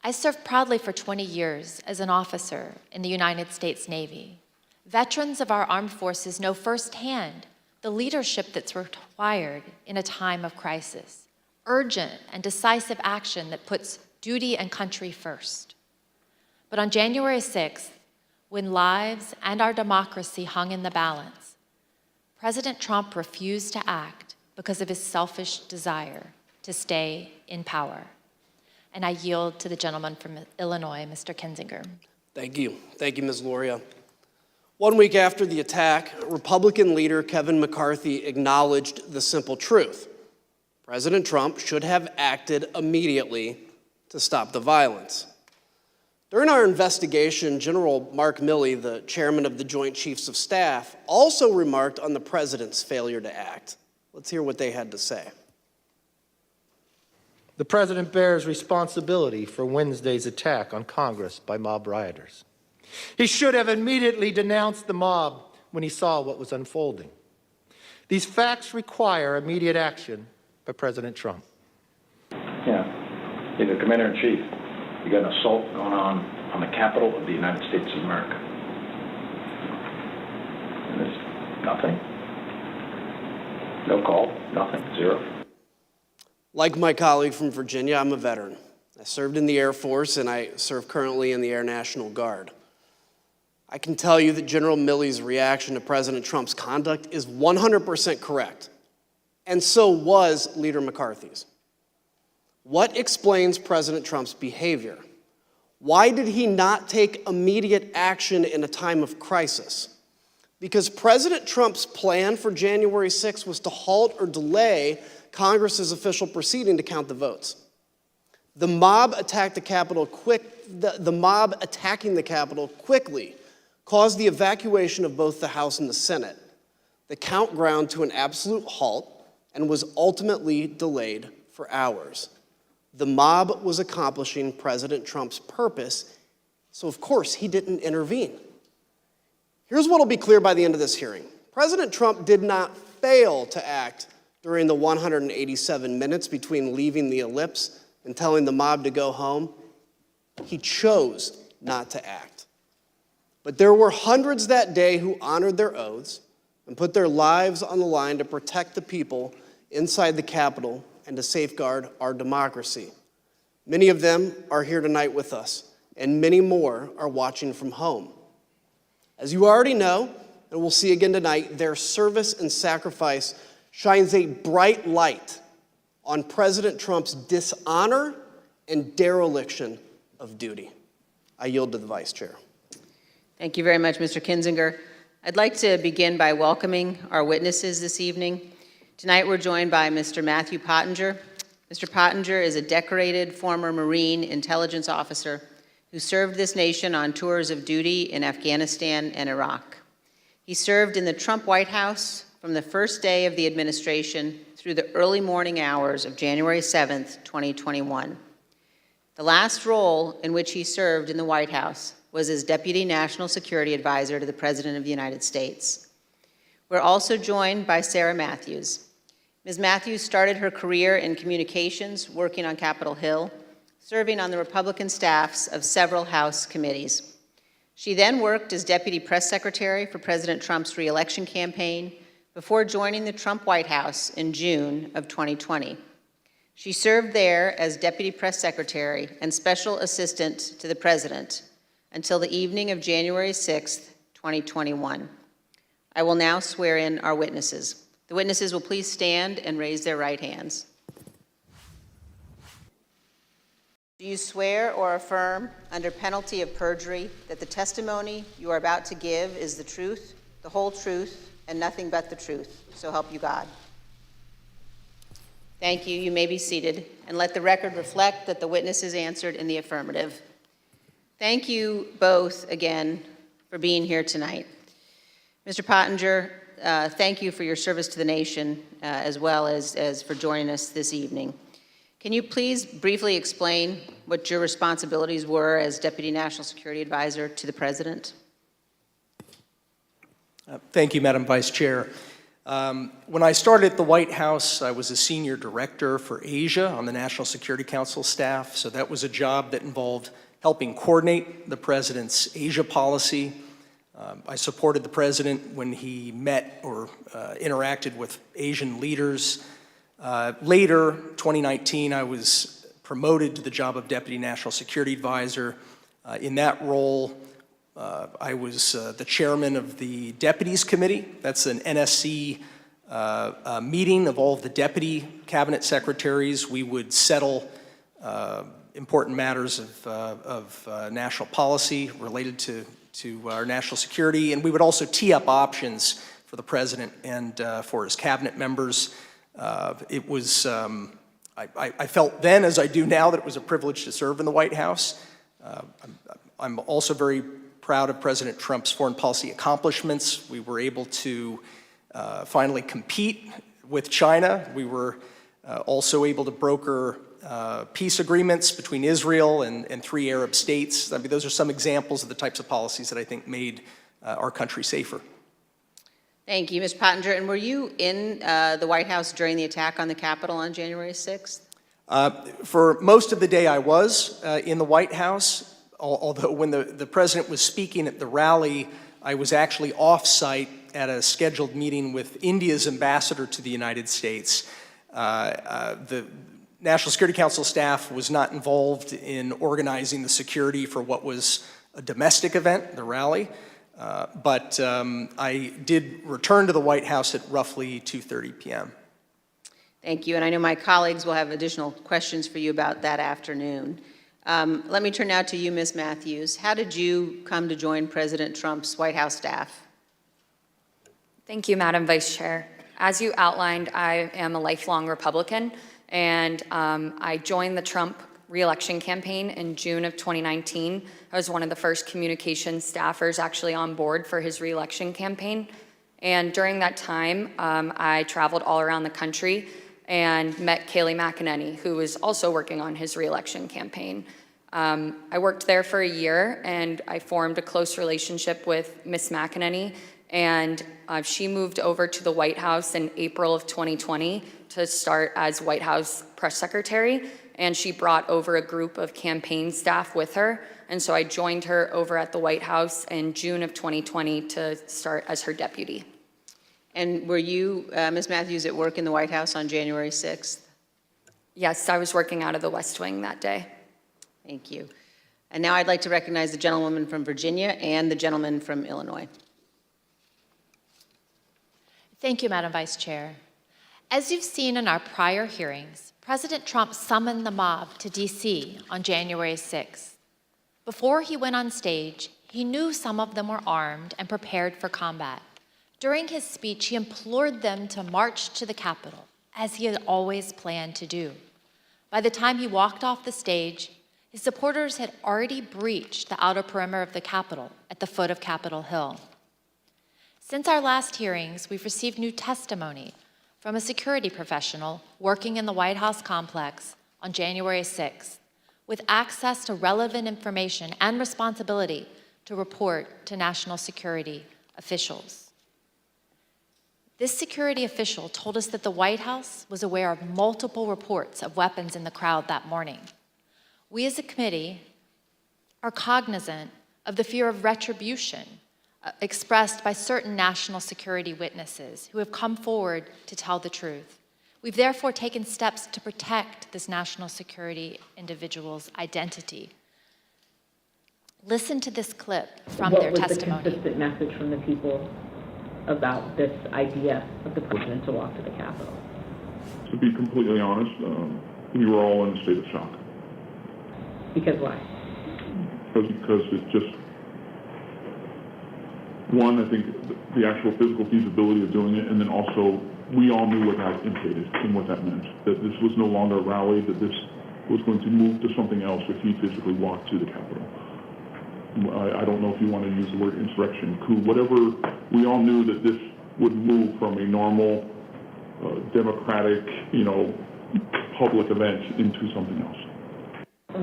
I served proudly for 20 years as an officer in the United States Navy. Veterans of our armed forces know firsthand the leadership that's required in a time of crisis, urgent and decisive action that puts duty and country first. But on January 6th, when lives and our democracy hung in the balance, President Trump refused to act because of his selfish desire to stay in power. And I yield to the gentleman from Illinois, Mr. Kinzinger. Thank you. Thank you, Ms. Loria. 1 week after the attack, Republican leader Kevin McCarthy acknowledged the simple truth. President Trump should have acted immediately to stop the violence. During our investigation, General Mark Milley, the chairman of the Joint Chiefs of Staff, also remarked on the president's failure to act. Let's hear what they had to say. The president bears responsibility for Wednesday's attack on Congress by mob rioters. He should have immediately denounced the mob when he saw what was unfolding. These facts require immediate action by President Trump. Yeah, you're the commander-in-chief. You got an assault going on the Capitol of the United States of America. And there's nothing. No call, nothing, zero. Like my colleague from Virginia, I'm a veteran. I served in the Air Force, and I serve currently in the Air National Guard. I can tell you that General Milley's reaction to President Trump's conduct is 100% correct, and so was Leader McCarthy's. What explains President Trump's behavior? Why did he not take immediate action in a time of crisis? Because President Trump's plan for January 6th was to halt or delay Congress's official proceeding to count the votes. The mob attacking the Capitol quickly caused the evacuation of both the House and the Senate. The count ground to an absolute halt and was ultimately delayed for hours. The mob was accomplishing President Trump's purpose, so of course he didn't intervene. Here's what will be clear by the end of this hearing. President Trump did not fail to act during the 187 minutes between leaving the ellipse and telling the mob to go home. He chose not to act. But there were hundreds that day who honored their oaths and put their lives on the line to protect the people inside the Capitol and to safeguard our democracy. Many of them are here tonight with us, and many more are watching from home. As you already know, and we'll see again tonight, their service and sacrifice shines a bright light on President Trump's dishonor and dereliction of duty. I yield to the Vice Chair. Thank you very much, Mr. Kinzinger. I'd like to begin by welcoming our witnesses this evening. Tonight we're joined by Mr. Matthew Pottinger. Mr. Pottinger is a decorated former Marine intelligence officer who served this nation on tours of duty in Afghanistan and Iraq. He served in the Trump White House from the first day of the administration through the early morning hours of January 7th, 2021. The last role in which he served in the White House was as Deputy National Security Advisor to the President of the United States. We're also joined by Sarah Matthews. Ms. Matthews started her career in communications, working on Capitol Hill, serving on the Republican staffs of several House committees. She then worked as Deputy Press Secretary for President Trump's re-election campaign before joining the Trump White House in June of 2020. She served there as Deputy Press Secretary and Special Assistant to the President until the evening of January 6th, 2021. I will now swear in our witnesses. The witnesses will please stand and raise their right hands. Do you swear or affirm, under penalty of perjury, that the testimony you are about to give is the truth, the whole truth, and nothing but the truth? So help you God. Thank you. You may be seated, and let the record reflect that the witness is answered in the affirmative. Thank you both again for being here tonight. Mr. Pottinger, thank you for your service to the nation as well as for joining us this evening. Can you please briefly explain what your responsibilities were as Deputy National Security Advisor to the President? Thank you, Madam Vice Chair. When I started at the White House, I was a senior director for Asia on the National Security Council staff, so that was a job that involved helping coordinate the President's Asia policy. I supported the President when he met or interacted with Asian leaders. Later, 2019, I was promoted to the job of Deputy National Security Advisor. In that role, I was the chairman of the Deputies Committee. That's an NSC meeting of all of the deputy cabinet secretaries. We would settle important matters of national policy related to our national security, and we would also tee up options for the President and for his cabinet members. It was, I felt then, as I do now, that it was a privilege to serve in the White House. I'm also very proud of President Trump's foreign policy accomplishments. We were able to finally compete with China. We were also able to broker peace agreements between Israel and 3 Arab states. I mean, those are some examples of the types of policies that I think made our country safer. Thank you, Mr. Pottinger. And were you in the White House during the attack on the Capitol on January 6th? For most of the day, I was in the White House. Although when the President was speaking at the rally, I was actually off-site at a scheduled meeting with India's ambassador to the United States. The National Security Council staff was not involved in organizing the security for what was a domestic event, the rally, but I did return to the White House at roughly 2:30 p.m. Thank you, and I know my colleagues will have additional questions for you about that afternoon. Let me turn now to you, Ms. Matthews. How did you come to join President Trump's White House staff? Thank you, Madam Vice Chair. As you outlined, I am a lifelong Republican, and I joined the Trump re-election campaign in June of 2019. I was one of the first communications staffers actually on board for his re-election campaign. And during that time, I traveled all around the country and met Kayleigh McEnany, who was also working on his re-election campaign. I worked there for a year, and I formed a close relationship with Ms. McEnany, and she moved over to the White House in April of 2020 to start as White House press secretary, and she brought over a group of campaign staff with her, and so I joined her over at the White House in June of 2020 to start as her deputy. And were you, Ms. Matthews, at work in the White House on January 6th? Yes, I was working out of the West Wing that day. Thank you. And now I'd like to recognize the gentlewoman from Virginia and the gentleman from Illinois. Thank you, Madam Vice Chair. As you've seen in our prior hearings, President Trump summoned the mob to D.C. on January 6th. Before he went on stage, he knew some of them were armed and prepared for combat. During his speech, he implored them to march to the Capitol, as he had always planned to do. By the time he walked off the stage, his supporters had already breached the outer perimeter of the Capitol at the foot of Capitol Hill. Since our last hearings, we've received new testimony from a security professional working in the White House complex on January 6th, with access to relevant information and responsibility to report to national security officials. This security official told us that the White House was aware of multiple reports of weapons in the crowd that morning. We as a committee are cognizant of the fear of retribution expressed by certain national security witnesses who have come forward to tell the truth. We've therefore taken steps to protect this national security individual's identity. Listen to this clip from their testimony. What was the consistent message from the people about this idea of the president to walk to the Capitol? To be completely honest, we were all in a state of shock. Because why? Because it just, one, I think the actual physical feasibility of doing it, and then also we all knew what that implicated and what that meant. That this was no longer a rally, that this was going to move to something else if he physically walked to the Capitol. I don't know if you want to use the word insurrection, coup, whatever. We all knew that this would move from a normal, democratic, public event into something else.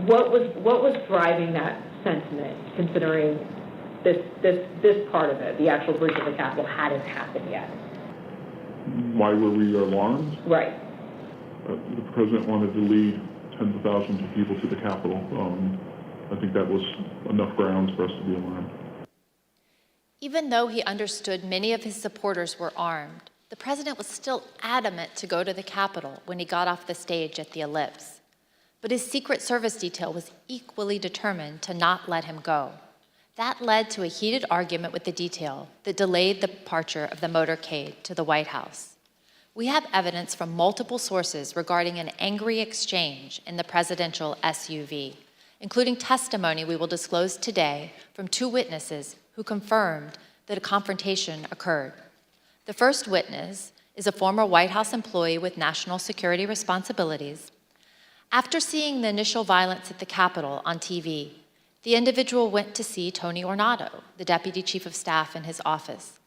What was driving that sentiment, considering this part of it, the actual breach of the Capitol, hadn't happened yet? Why were we alarmed? Right. The president wanted to lead tens of thousands of people to the Capitol. I think that was enough grounds for us to be alarmed. Even though he understood many of his supporters were armed, the president was still adamant to go to the Capitol when he got off the stage at the Ellipse. But his Secret Service detail was equally determined to not let him go. That led to a heated argument with the detail that delayed the departure of the motorcade to the White House. We have evidence from multiple sources regarding an angry exchange in the presidential SUV, including testimony we will disclose today from 2 witnesses who confirmed that a confrontation occurred. The first witness is a former White House employee with national security responsibilities. After seeing the initial violence at the Capitol on TV, the individual went to see Tony Ornato, the deputy chief of staff in his office.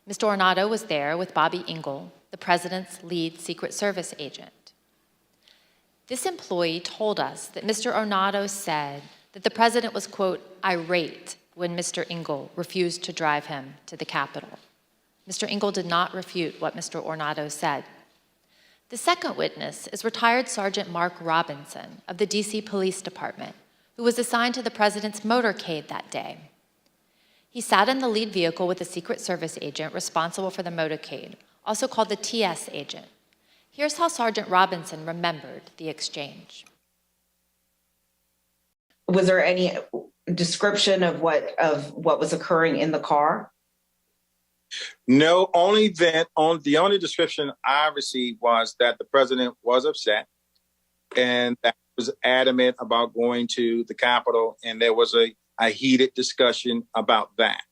Mr. Ornato was there with Bobby Engel, the president's lead Secret Service agent. This employee told us that Mr. Ornato said that the president was, quote, irate when Mr. Engel refused to drive him to the Capitol. Mr. Engel did not refute what Mr. Ornato said. The second witness is retired Sergeant Mark Robinson of the DC Police Department, who was assigned to the president's motorcade that day. He sat in the lead vehicle with a Secret Service agent responsible for the motorcade, also called the TS agent. Here's how Sergeant Robinson remembered the exchange. Was there any description of what was occurring in the car? No, the only description I received was that the president was upset and that he was adamant about going to the Capitol, and there was a heated discussion about that.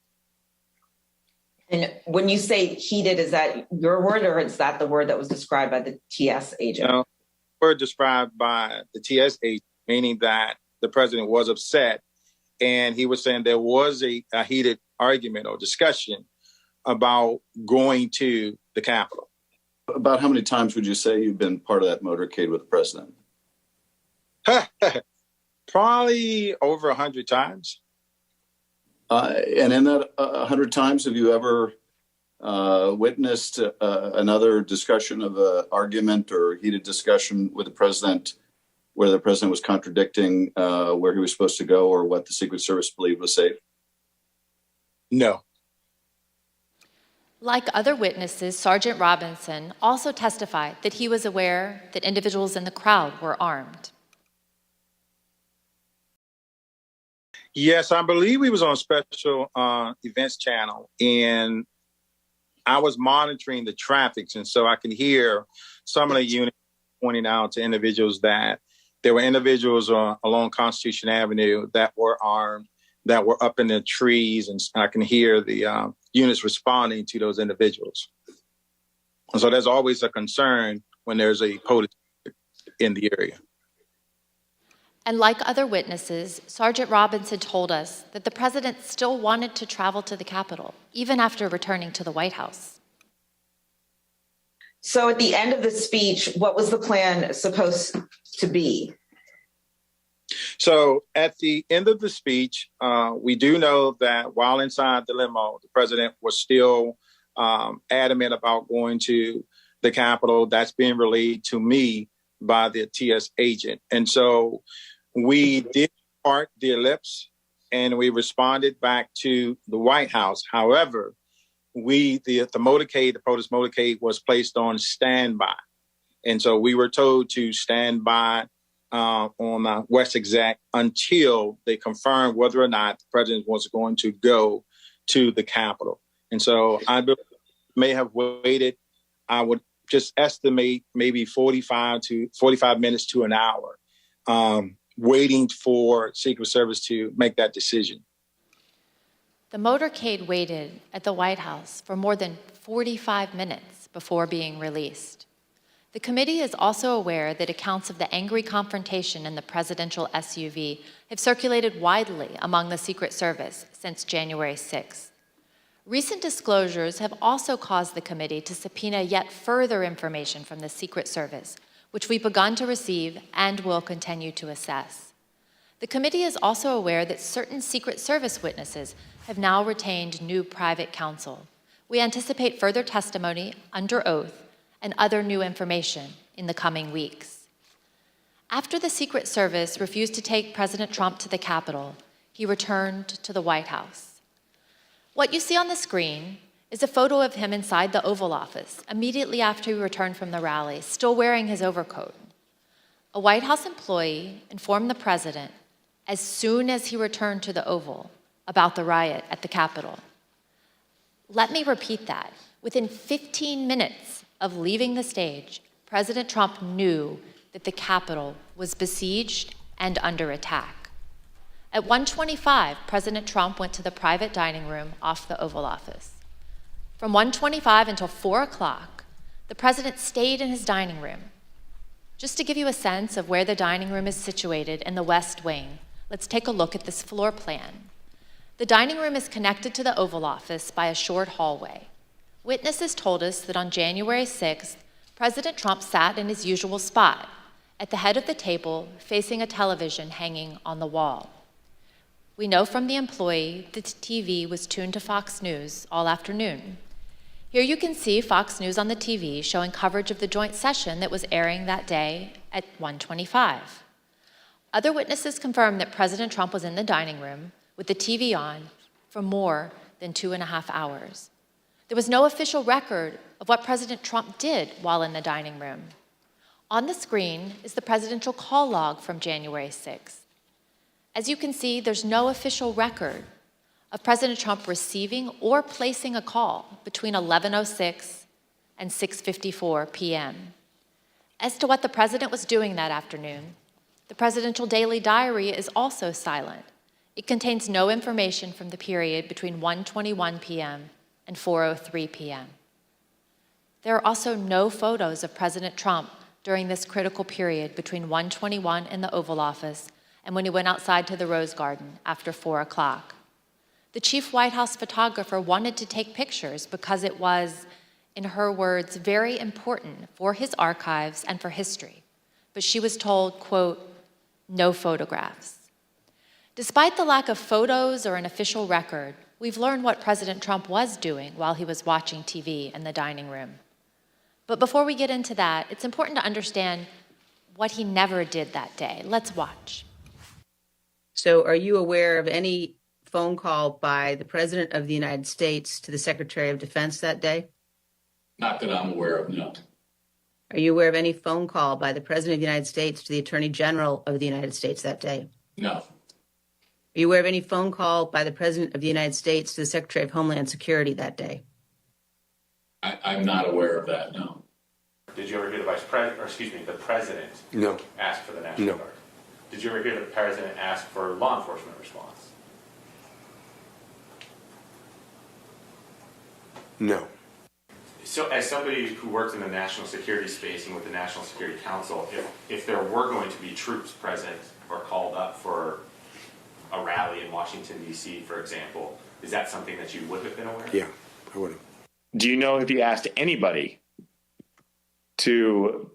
And when you say heated, is that your word or is that the word that was described by the TS agent? No, word described by the TS agent, meaning that the president was upset, and he was saying there was a heated argument or discussion about going to the Capitol. About how many times would you say you've been part of that motorcade with the president? Probably over 100 times. And in that 100 times, have you ever witnessed another discussion of an argument or heated discussion with the president where the president was contradicting where he was supposed to go or what the Secret Service believed was safe? No. Like other witnesses, Sergeant Robinson also testified that he was aware that individuals in the crowd were armed. Yes, I believe he was on Special Events Channel, and I was monitoring the traffic, and so I could hear some of the units pointing out to individuals that there were individuals along Constitution Avenue that were armed, that were up in the trees, and I can hear the units responding to those individuals. And so there's always a concern when there's a police in the area. And like other witnesses, Sergeant Robinson told us that the president still wanted to travel to the Capitol, even after returning to the White House. So at the end of the speech, what was the plan supposed to be? So at the end of the speech, we do know that while inside the limo, the president was still adamant about going to the Capitol. That's being relayed to me by the TS agent. And so we did part the ellipse and we responded back to the White House. However, the motorcade, the protest motorcade was placed on standby. And so we were told to stand by on West Exec until they confirmed whether or not the president was going to go to the Capitol. And so I may have waited, I would just estimate maybe 45 minutes to an hour, waiting for Secret Service to make that decision. The motorcade waited at the White House for more than 45 minutes before being released. The committee is also aware that accounts of the angry confrontation in the presidential SUV have circulated widely among the Secret Service since January 6th. Recent disclosures have also caused the committee to subpoena yet further information from the Secret Service, which we've begun to receive and will continue to assess. The committee is also aware that certain Secret Service witnesses have now retained new private counsel. We anticipate further testimony under oath and other new information in the coming weeks. After the Secret Service refused to take President Trump to the Capitol, he returned to the White House. What you see on the screen is a photo of him inside the Oval Office immediately after he returned from the rally, still wearing his overcoat. A White House employee informed the president as soon as he returned to the Oval about the riot at the Capitol. Let me repeat that. Within 15 minutes of leaving the stage, President Trump knew that the Capitol was besieged and under attack. At 1:25, President Trump went to the private dining room off the Oval Office. From 1:25 until 4 o'clock, the president stayed in his dining room. Just to give you a sense of where the dining room is situated in the West Wing, let's take a look at this floor plan. The dining room is connected to the Oval Office by a short hallway. Witnesses told us that on January 6th, President Trump sat in his usual spot, at the head of the table, facing a television hanging on the wall. We know from the employee that the TV was tuned to Fox News all afternoon. Here you can see Fox News on the TV showing coverage of the joint session that was airing that day at 1:25. Other witnesses confirmed that President Trump was in the dining room with the TV on for more than 2.5 hours. There was no official record of what President Trump did while in the dining room. On the screen is the presidential call log from January 6th. As you can see, there's no official record of President Trump receiving or placing a call between 11:06 and 6:54 p.m. As to what the president was doing that afternoon, the presidential daily diary is also silent. It contains no information from the period between 1:21 p.m. and 4:03 p.m. There are also no photos of President Trump during this critical period between 1:21 in the Oval Office and when he went outside to the Rose Garden after 4 o'clock. The chief White House photographer wanted to take pictures because it was, in her words, very important for his archives and for history. But she was told, quote, no photographs. Despite the lack of photos or an official record, we've learned what President Trump was doing while he was watching TV in the dining room. But before we get into that, it's important to understand what he never did that day. Let's watch. So are you aware of any phone call by the President of the United States to the Secretary of Defense that day? Not that I'm aware of, no. Are you aware of any phone call by the President of the United States to the Attorney General of the United States that day? No. Are you aware of any phone call by the President of the United States to the Secretary of Homeland Security that day? I'm not aware of that, no. Did you ever hear the President No. ask for the National Guard? Did you ever hear the President ask for law enforcement response? No. So as somebody who works in the national security space and with the National Security Council, if there were going to be troops present or called up for a rally in Washington, D.C., for example, is that something that you would have been aware of? Yeah, I would have. Do you know if he asked anybody to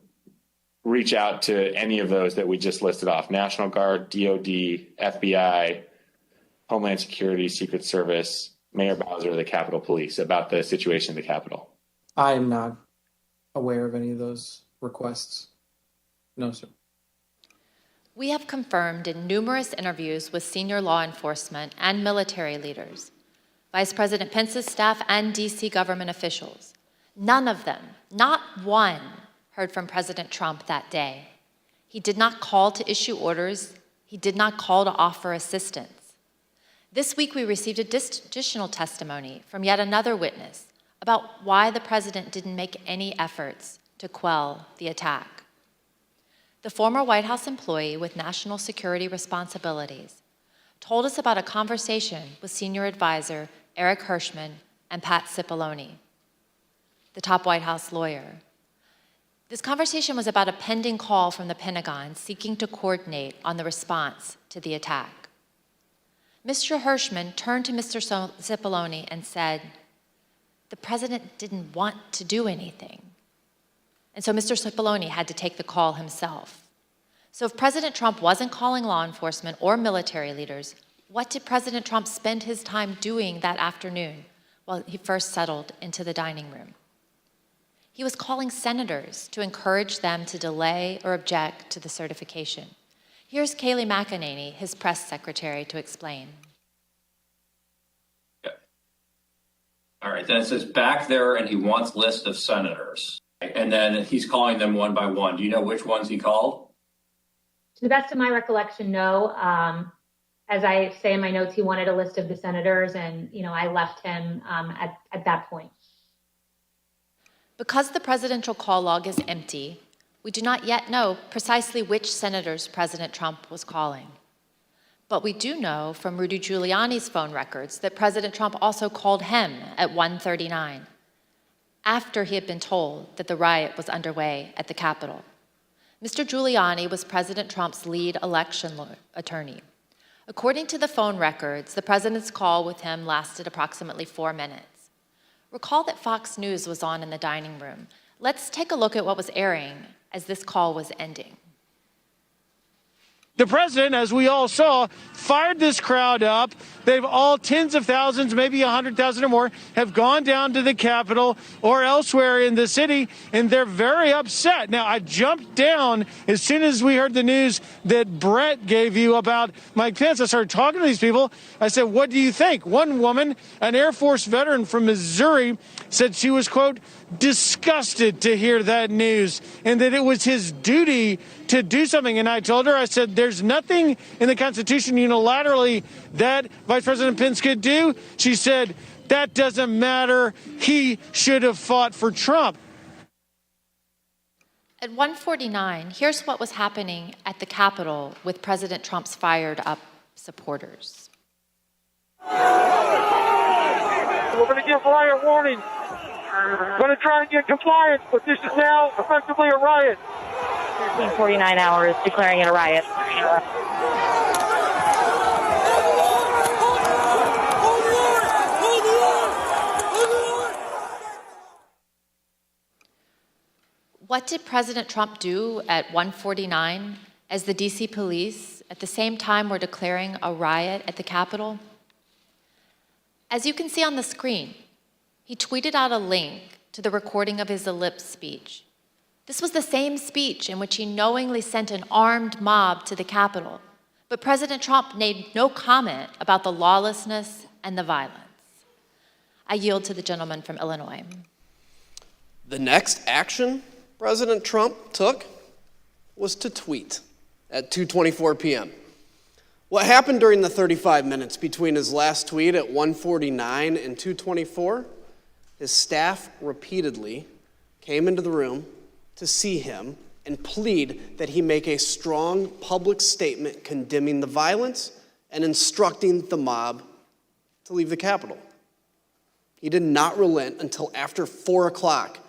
reach out to any of those that we just listed off? National Guard, DOD, FBI, Homeland Security, Secret Service, Mayor Bowser, the Capitol Police, about the situation in the Capitol? I am not aware of any of those requests. No, sir. We have confirmed in numerous interviews with senior law enforcement and military leaders, Vice President Pence's staff and D.C. government officials. None of them, not one, heard from President Trump that day. He did not call to issue orders. He did not call to offer assistance. This week, we received additional testimony from yet another witness about why the president didn't make any efforts to quell the attack. The former White House employee with national security responsibilities told us about a conversation with senior advisor Eric Hirschman and Pat Cipollone, the top White House lawyer. This conversation was about a pending call from the Pentagon seeking to coordinate on the response to the attack. Mr. Hirschman turned to Mr. Cipollone and said, "The president didn't want to do anything." And so Mr. Cipollone had to take the call himself. So if President Trump wasn't calling law enforcement or military leaders, what did President Trump spend his time doing that afternoon while he first settled into the dining room? He was calling senators to encourage them to delay or object to the certification. Here's Kayleigh McEnany, his press secretary, to explain. All right, then it says back there, and he wants list of senators. And then he's calling them one by one. Do you know which ones he called? To the best of my recollection, no. As I say in my notes, he wanted a list of the senators, and I left him at that point. Because the presidential call log is empty, we do not yet know precisely which senators President Trump was calling. But we do know from Rudy Giuliani's phone records that President Trump also called him at 1:39, after he had been told that the riot was underway at the Capitol. Mr. Giuliani was President Trump's lead election attorney. According to the phone records, the president's call with him lasted approximately 4 minutes. Recall that Fox News was on in the dining room. Let's take a look at what was airing as this call was ending. The president, as we all saw, fired this crowd up. They've all, tens of thousands, maybe 100,000 or more, have gone down to the Capitol or elsewhere in the city, and they're very upset. Now, I jumped down as soon as we heard the news that Brett gave you about Mike Pence. I started talking to these people. I said, "What do you think?" One woman, an Air Force veteran from Missouri, said she was, quote, disgusted to hear that news and that it was his duty to do something. And I told her, I said, there's nothing in the Constitution unilaterally that Vice President Pence could do. She said, that doesn't matter. He should have fought for Trump. At 1:49, here's what was happening at the Capitol with President Trump's fired up supporters. We're going to give riot warning. We're going to try and get compliance, but this is now effectively a riot. 1349 hours declaring it a riot. What did President Trump do at 1:49 as the DC police at the same time were declaring a riot at the Capitol? As you can see on the screen, he tweeted out a link to the recording of his ellipse speech. This was the same speech in which he knowingly sent an armed mob to the Capitol, but President Trump made no comment about the lawlessness and the violence. I yield to the gentleman from Illinois. The next action President Trump took was to tweet at 2:24 p.m. What happened during the 35 minutes between his last tweet at 1:49 and 2:24? His staff repeatedly came into the room to see him and plead that he make a strong public statement condemning the violence and instructing the mob to leave the Capitol. He did not relent until after 4 o'clock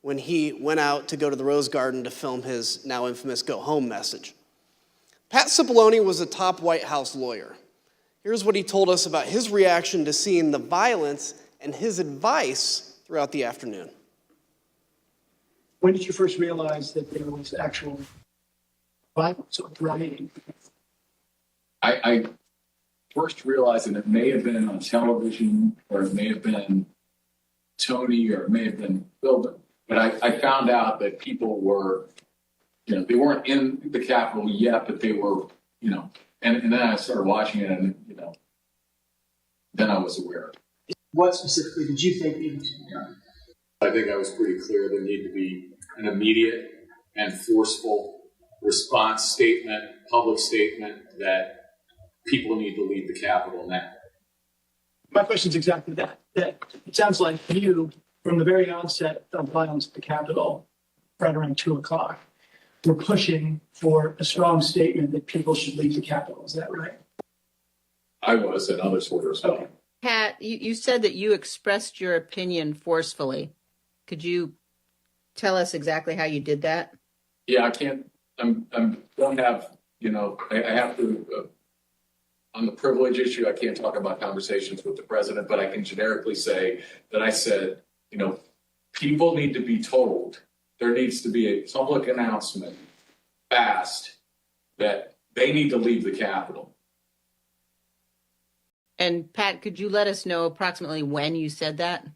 when he went out to go to the Rose Garden to film his now infamous go home message. Pat Cipollone was a top White House lawyer. Here's what he told us about his reaction to seeing the violence and his advice throughout the afternoon. When did you first realize that there was actual violence or rioting? I first realized that it may have been on television, or it may have been Tony, or it may have been Bill, but I found out that people were, they weren't in the Capitol yet, but they were, and then I started watching it, and, then I was aware. What specifically did you think needed to be done? I think I was pretty clear there needed to be an immediate and forceful response statement, public statement that people need to leave the Capitol now. My question is exactly that. That it sounds like you, from the very onset of violence at the Capitol, right around 2 o'clock, were pushing for a strong statement that people should leave the Capitol. Is that right? I was, and others were as well. Okay. Pat, you said that you expressed your opinion forcefully. Could you tell us exactly how you did that? Yeah, I can't, don't have, I have to, on the privilege issue, I can't talk about conversations with the president, but I can generically say that I said, people need to be told, there needs to be a public announcement fast that they need to leave the Capitol. And Pat, could you let us know approximately when you said that?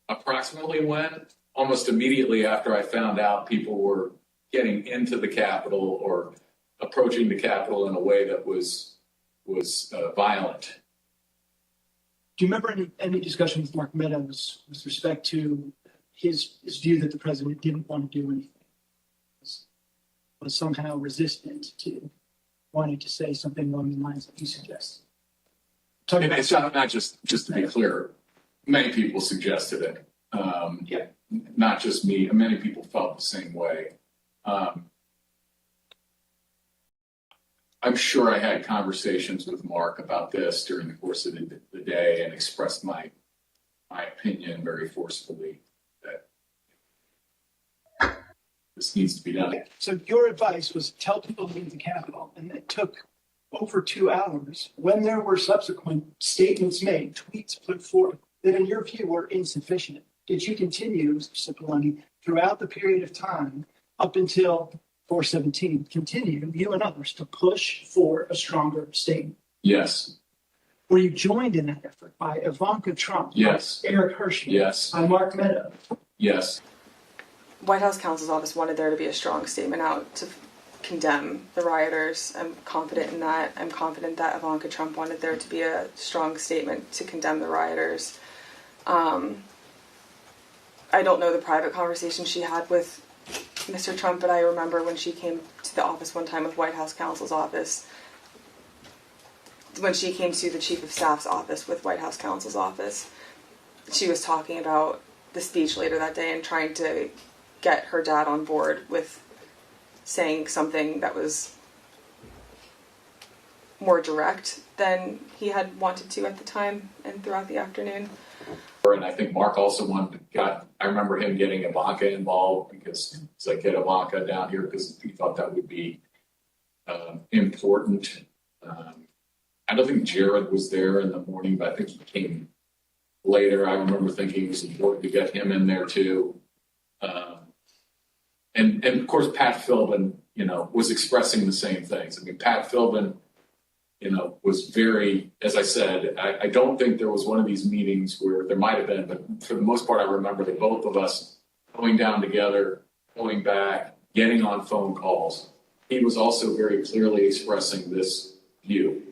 Approximately when? Almost immediately after I found out people were getting into the Capitol or approaching the Capitol in a way that was violent. Do you remember any discussion with Mark Meadows with respect to his view that the president didn't want to do anything, was somehow resistant to wanting to say something along the lines that you suggest? And it's not just to be clear, many people suggested it. Not just me. Many people felt the same way. I'm sure I had conversations with Mark about this during the course of the day and expressed my opinion very forcefully that this needs to be done. So your advice was tell people to leave the Capitol, and it took over 2 hours when there were subsequent statements made, tweets put forth that in your view were insufficient. Did you continue, Mr. Cipollone, throughout the period of time up until 4/17, continue, you and others, to push for a stronger statement? Yes. Were you joined in that effort by Ivanka Trump? Yes. By Eric Hershman? Yes. By Mark Meadows? Yes. White House counsel's office wanted there to be a strong statement out to condemn the rioters. I'm confident in that. I'm confident that Ivanka Trump wanted there to be a strong statement to condemn the rioters. I don't know the private conversation she had with Mr. Trump, but I remember when she came to the office one time with White House counsel's office, when she came to the chief of staff's office with White House counsel's office, she was talking about the speech later that day and trying to get her dad on board with saying something that was more direct than he had wanted to at the time and throughout the afternoon. And I think Mark also I remember him getting Ivanka involved because it's like, get Ivanka down here because he thought that would be important. I don't think Jared was there in the morning, but I think he came later. I remember thinking it was important to get him in there too. And of course, Pat Philbin, was expressing the same things. I mean, Pat Philbin, was very, as I said, I don't think there was one of these meetings where there might have been, but for the most part, I remember the both of us going down together, going back, getting on phone calls. He was also very clearly expressing this view.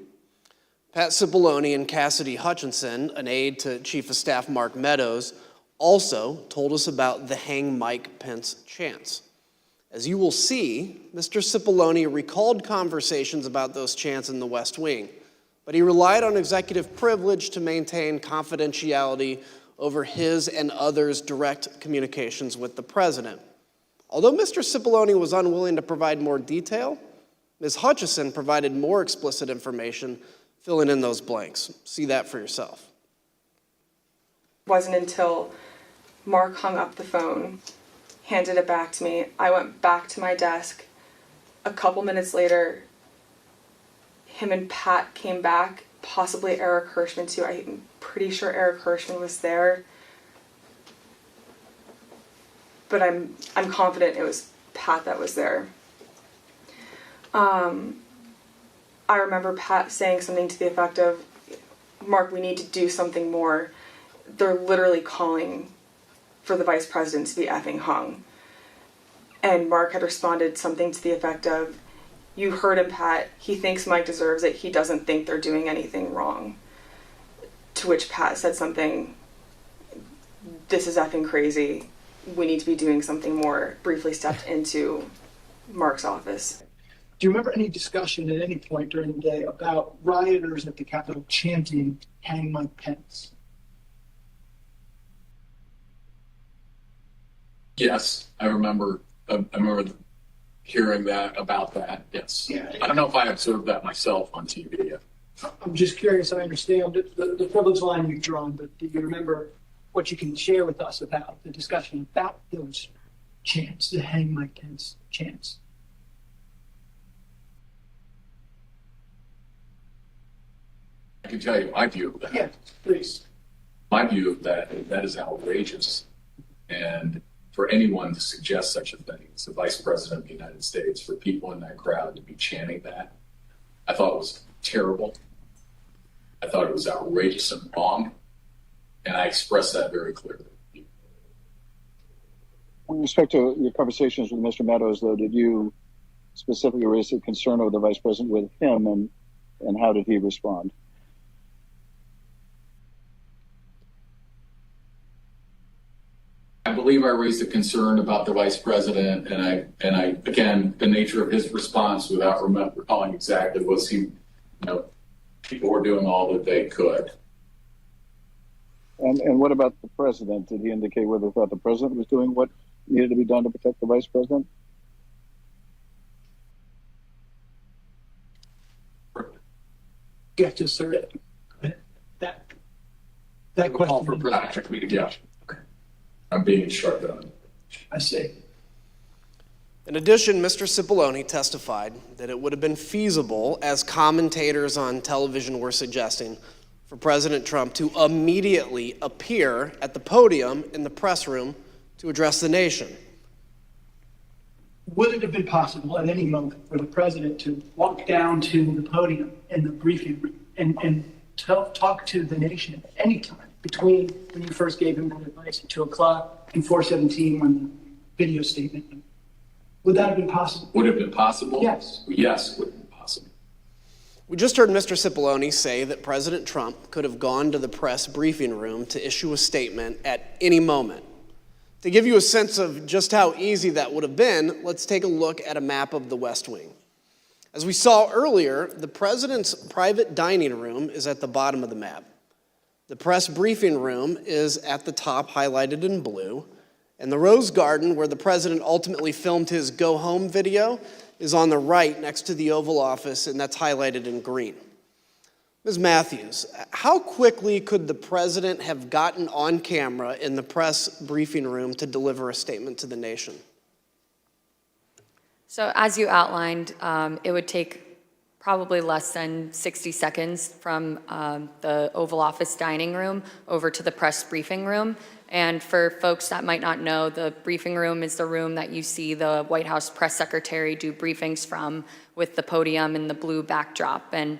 Pat Cipollone and Cassidy Hutchinson, an aide to Chief of Staff Mark Meadows, also told us about the Hang Mike Pence chants. As you will see, Mr. Cipollone recalled conversations about those chants in the West Wing, but he relied on executive privilege to maintain confidentiality over his and others' direct communications with the president. Although Mr. Cipollone was unwilling to provide more detail, Ms. Hutchison provided more explicit information, filling in those blanks. See that for yourself. It wasn't until Mark hung up the phone, handed it back to me. I went back to my desk. A couple minutes later, him and Pat came back, possibly Eric Hershman too. I'm pretty sure Eric Hershman was there. But I'm confident it was Pat that was there. I remember Pat saying something to the effect of, Mark, we need to do something more. They're literally calling for the vice president to be effing hung. And Mark had responded something to the effect of, you heard him, Pat. He thinks Mike deserves it. He doesn't think they're doing anything wrong. To which Pat said something, this is effing crazy. We need to be doing something more. Briefly stepped into Mark's office. Do you remember any discussion at any point during the day about rioters at the Capitol chanting, hang Mike Pence? Yes, I remember hearing about that. Yes. Yeah. I don't know if I observed that myself on TV. I'm just curious. I understand the privilege line you've drawn, but do you remember what you can share with us about the discussion about those chants, the hang Mike Pence chants. I can tell you my view of that. Yeah, please. My view of that is outrageous. And for anyone to suggest such a thing as the Vice President of the United States, for people in that crowd to be chanting that, I thought it was terrible. I thought it was outrageous and wrong. And I expressed that very clearly. With respect to your conversations with Mr. Meadows, though, did you specifically raise a concern of the Vice President with him, and how did he respond? I believe I raised a concern about the Vice President, and I again, the nature of his response, without recalling exactly, was he, people were doing all that they could. And what about the President? Did he indicate whether he thought the President was doing what needed to be done to protect the Vice President? Yeah, just sir. That question. Call for production. Yeah. Okay. I'm being instructed on it. I see. In addition, Mr. Cipollone testified that it would have been feasible, as commentators on television were suggesting, for President Trump to immediately appear at the podium in the press room to address the nation. Would it have been possible at any moment for the president to walk down to the podium in the briefing room and talk to the nation at any time between when you first gave him that advice at 2 o'clock and 4:17 when the video statement? Would that have been possible? Would it have been possible? Yes. Yes, it would have been possible. We just heard Mr. Cipollone say that President Trump could have gone to the press briefing room to issue a statement at any moment. To give you a sense of just how easy that would have been, let's take a look at a map of the West Wing. As we saw earlier, the president's private dining room is at the bottom of the map. The press briefing room is at the top, highlighted in blue. And the Rose Garden, where the president ultimately filmed his go home video, is on the right next to the Oval Office, and that's highlighted in green. Ms. Matthews, how quickly could the president have gotten on camera in the press briefing room to deliver a statement to the nation? So as you outlined, it would take probably less than 60 seconds from the Oval Office dining room over to the press briefing room. And for folks that might not know, the briefing room is the room that you see the White House press secretary do briefings from, with the podium and the blue backdrop. And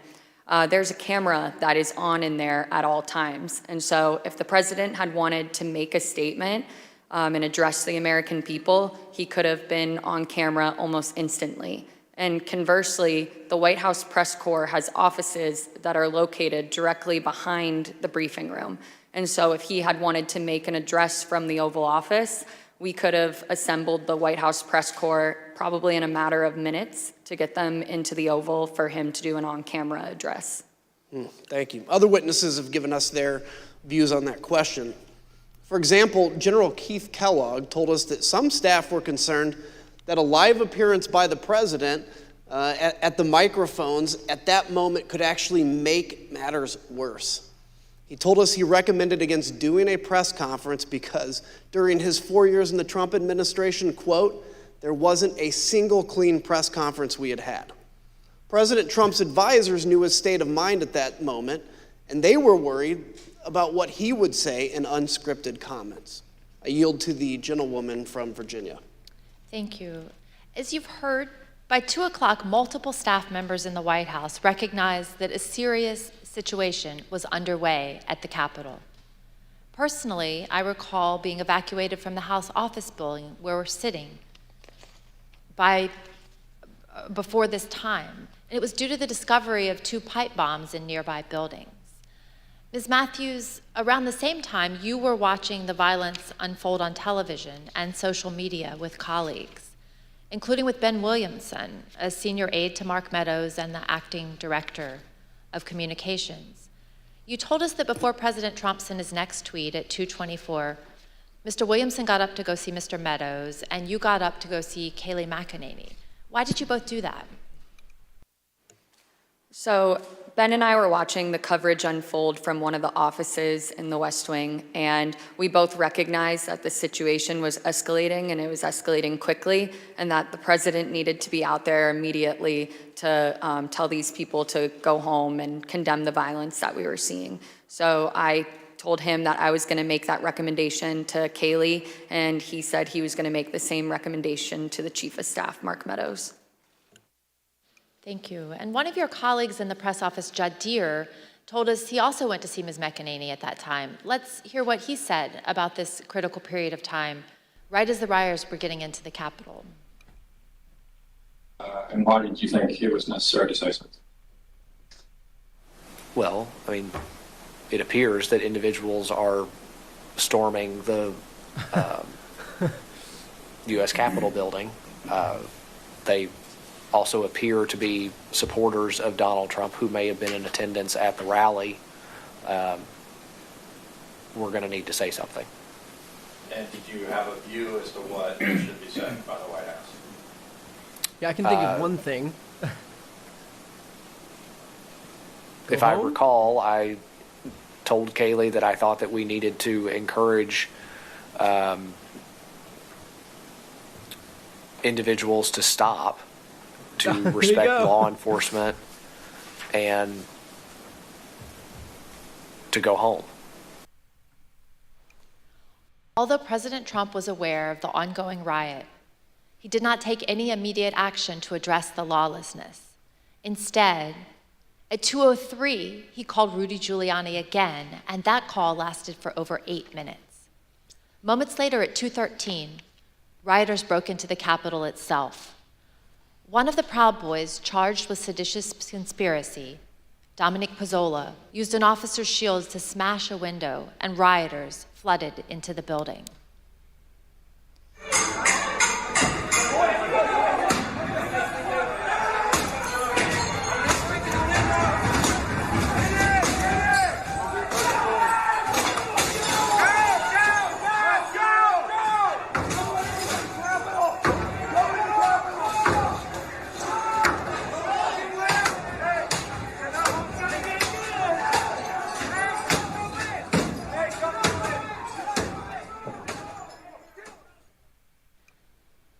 there's a camera that is on in there at all times. And so if the president had wanted to make a statement and address the American people, he could have been on camera almost instantly. And conversely, the White House press corps has offices that are located directly behind the briefing room. And so if he had wanted to make an address from the Oval Office, we could have assembled the White House press corps probably in a matter of minutes to get them into the Oval for him to do an on-camera address. Thank you. Other witnesses have given us their views on that question. For example, General Keith Kellogg told us that some staff were concerned that a live appearance by the president at the microphones at that moment could actually make matters worse. He told us he recommended against doing a press conference because during his 4 years in the Trump administration, quote, there wasn't a single clean press conference we had had. President Trump's advisors knew his state of mind at that moment, and they were worried about what he would say in unscripted comments. I yield to the gentlewoman from Virginia. Thank you. As you've heard, by 2 o'clock, multiple staff members in the White House recognized that a serious situation was underway at the Capitol. Personally, I recall being evacuated from the House office building where we're sitting before this time. And it was due to the discovery of 2 pipe bombs in nearby buildings. Ms. Matthews, around the same time, you were watching the violence unfold on television and social media with colleagues, including with Ben Williamson, a senior aide to Mark Meadows and the acting director of communications. You told us that before President Trump sent his next tweet at 2:24, Mr. Williamson got up to go see Mr. Meadows, and you got up to go see Kayleigh McEnany. Why did you both do that? So Ben and I were watching the coverage unfold from one of the offices in the West Wing, and we both recognized that the situation was escalating, and it was escalating quickly, and that the president needed to be out there immediately to tell these people to go home and condemn the violence that we were seeing. So I told him that I was going to make that recommendation to Kaylee, and he said he was going to make the same recommendation to the Chief of Staff, Mark Meadows. Thank you. And one of your colleagues in the press office, Judd Deere, told us he also went to see Ms. McEnany at that time. Let's hear what he said about this critical period of time, right as the rioters were getting into the Capitol. And why did you think it was necessary to say something? Well, I mean, it appears that individuals are storming the U.S. Capitol building. They also appear to be supporters of Donald Trump who may have been in attendance at the rally. We're going to need to say something. And did you have a view as to what should be said by the White House? Yeah, I can think of one thing. If I recall, I told Kaylee that I thought that we needed to encourage individuals to stop, to respect law enforcement, and to go home. Although President Trump was aware of the ongoing riot, he did not take any immediate action to address the lawlessness. Instead, at 2:03, he called Rudy Giuliani again, and that call lasted for over 8 minutes. Moments later, at 2:13, rioters broke into the Capitol itself. One of the Proud Boys charged with seditious conspiracy, Dominic Pizzola, used an officer's shield to smash a window, and rioters flooded into the building.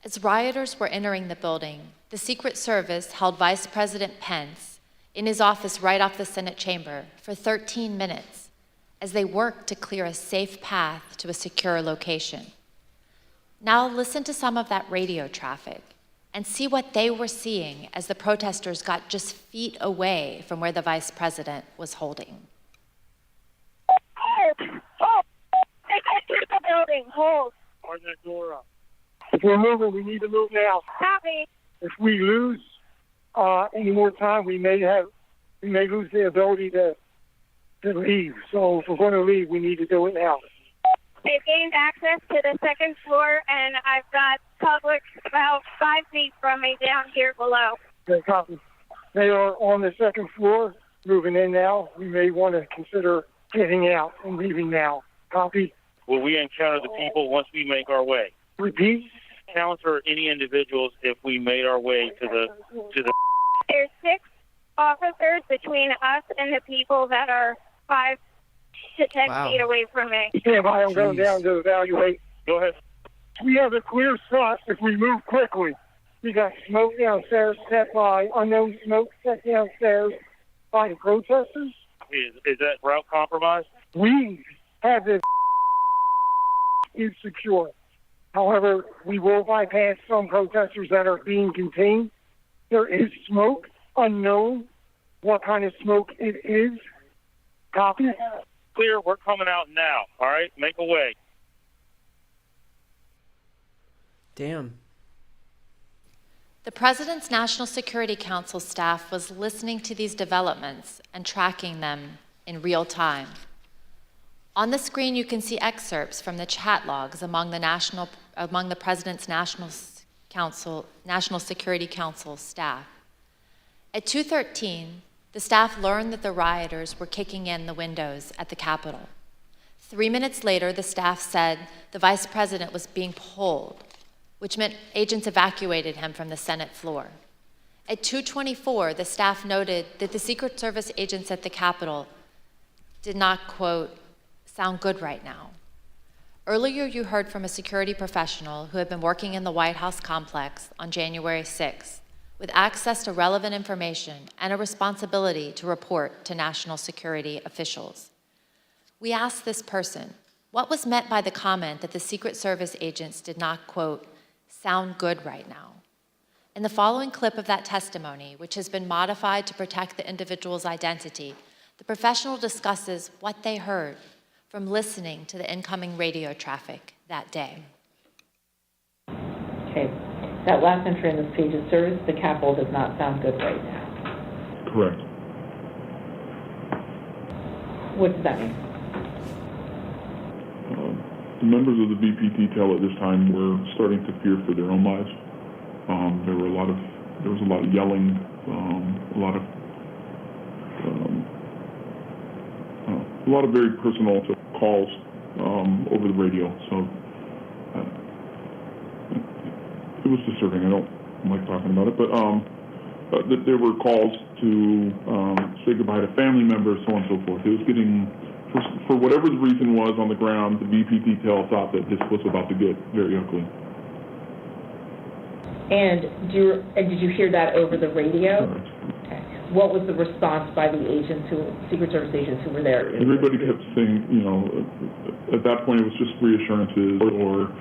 As rioters were entering the building, the Secret Service held Vice President Pence in his office right off the Senate chamber for 13 minutes as they worked to clear a safe path to a secure location. Now listen to some of that radio traffic and see what they were seeing as the protesters got just feet away from where the Vice President was holding. Hold! Hold! They can't keep the building! Hold! Where's that door up? If we're moving, we need to move now. Copy. If we lose any more time, we may lose the ability to leave. So if we're going to leave, we need to do it now. They've gained access to the second floor, and I've got public about 5 feet from me down here below. Okay, copy. They are on the second floor, moving in now. We may want to consider getting out and leaving now. Copy. Will we encounter the people once we make our way? Repeat. Encounter any individuals if we made our way to the. There's 6 officers between us and the people that are 5 to 10 feet away from me. Stand by. I'm going down to evaluate. Go ahead. We have a clear shot if we move quickly. We got smoke downstairs set by unknown smoke set downstairs by the protesters. Is that route compromised? We have this is secure. However, we will bypass some protesters that are being contained. There is smoke, unknown what kind of smoke it is. Copy. Clear, we're coming out now, all right? Make a way. Damn. The President's National Security Council staff was listening to these developments and tracking them in real time. On the screen, you can see excerpts from the chat logs among the President's National Security Council staff. At 2:13, the staff learned that the rioters were kicking in the windows at the Capitol. 3 minutes later, the staff said the Vice President was being pulled, which meant agents evacuated him from the Senate floor. At 2:24, the staff noted that the Secret Service agents at the Capitol did not, quote, sound good right now. Earlier, you heard from a security professional who had been working in the White House complex on January 6th with access to relevant information and a responsibility to report to national security officials. We asked this person, what was meant by the comment that the Secret Service agents did not, quote, sound good right now? In the following clip of that testimony, which has been modified to protect the individual's identity, the professional discusses what they heard from listening to the incoming radio traffic that day. Okay, that last entry on this page is service to the Capitol does not sound good right now. Correct. What does that mean? The members of the VP detail at this time were starting to fear for their own lives. There was a lot of yelling, a lot of very personal calls over the radio. So it was disturbing. I don't like talking about it, but there were calls to say goodbye to family members, so on and so forth. It was getting, for whatever the reason was on the ground, the VP detail thought that this was about to get very ugly. And did you hear that over the radio? Okay. What was the response by the agents, Secret Service agents who were there? Everybody kept saying, at that point it was just reassurances, or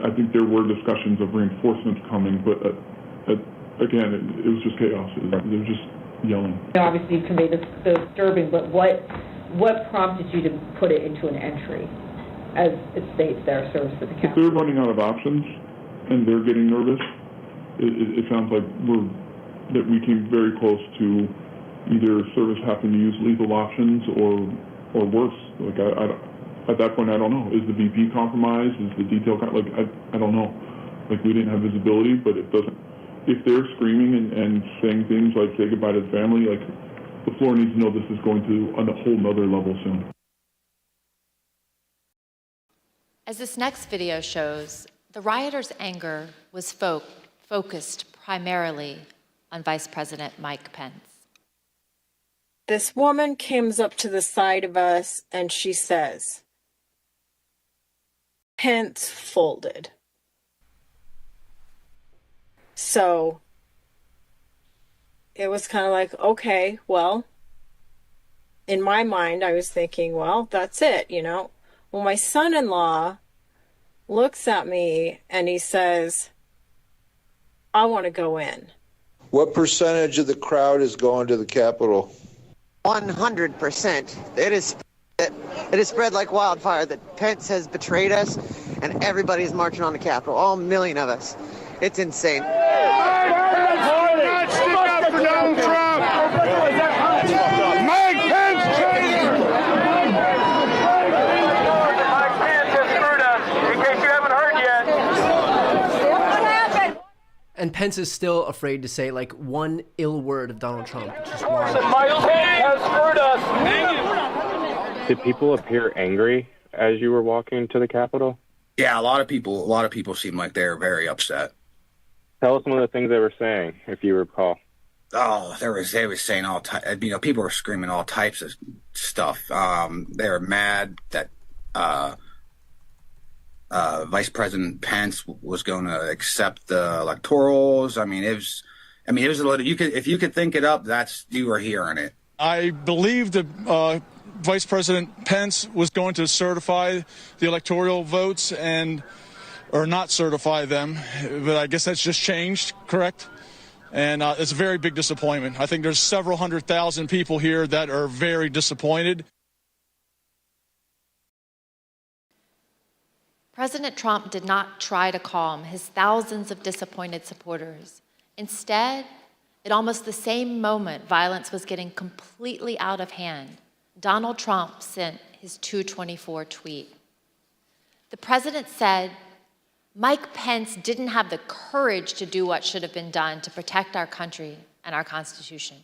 I think there were discussions of reinforcements coming, but again, it was just chaos. They were just yelling. Obviously, you conveyed this so disturbing, but what prompted you to put it into an entry, as it states there, service for the Capitol? If they're running out of options and they're getting nervous, it sounds like that we came very close to either service having to use lethal options or worse. Like at that point, I don't know. Is the VP compromised? Is the detail I don't know. Like, we didn't have visibility, but it doesn't. If they're screaming and saying things like say goodbye to the family, like, the floor needs to know this is going to a whole nother level soon. As this next video shows, the rioters' anger was focused primarily on Vice President Mike Pence. This woman comes up to the side of us and she says, Pence folded. So it was kind of like, okay, well, in my mind, I was thinking, well, that's it, Well, my son-in-law looks at me and he says, I want to go in. What percentage of the crowd is going to the Capitol? 100%. It is spread like wildfire that Pence has betrayed us and everybody's marching on the Capitol, all million of us. It's insane. Not stick up for Donald Trump. Mike Pence Mike Pence has screwed us, in case you haven't heard yet. And Pence is still afraid to say like one ill word of Donald Trump. Which is wild. Mike Pence has screwed us. Did people appear angry as you were walking to the Capitol? Yeah, a lot of people seem like they're very upset. Tell us some of the things they were saying, if you recall. Oh, they were saying all types. People were screaming all types of stuff. They were mad that Vice President Pence was going to accept the electorals. It was a little. If you could think it up, you were hearing it. I believe that Vice President Pence was going to certify the electoral votes or not certify them, but I guess that's just changed, correct? And it's a very big disappointment. I think there's several 100,000 people here that are very disappointed. President Trump did not try to calm his thousands of disappointed supporters. Instead, at almost the same moment violence was getting completely out of hand, Donald Trump sent his 2:24 tweet. The president said, Mike Pence didn't have the courage to do what should have been done to protect our country and our Constitution.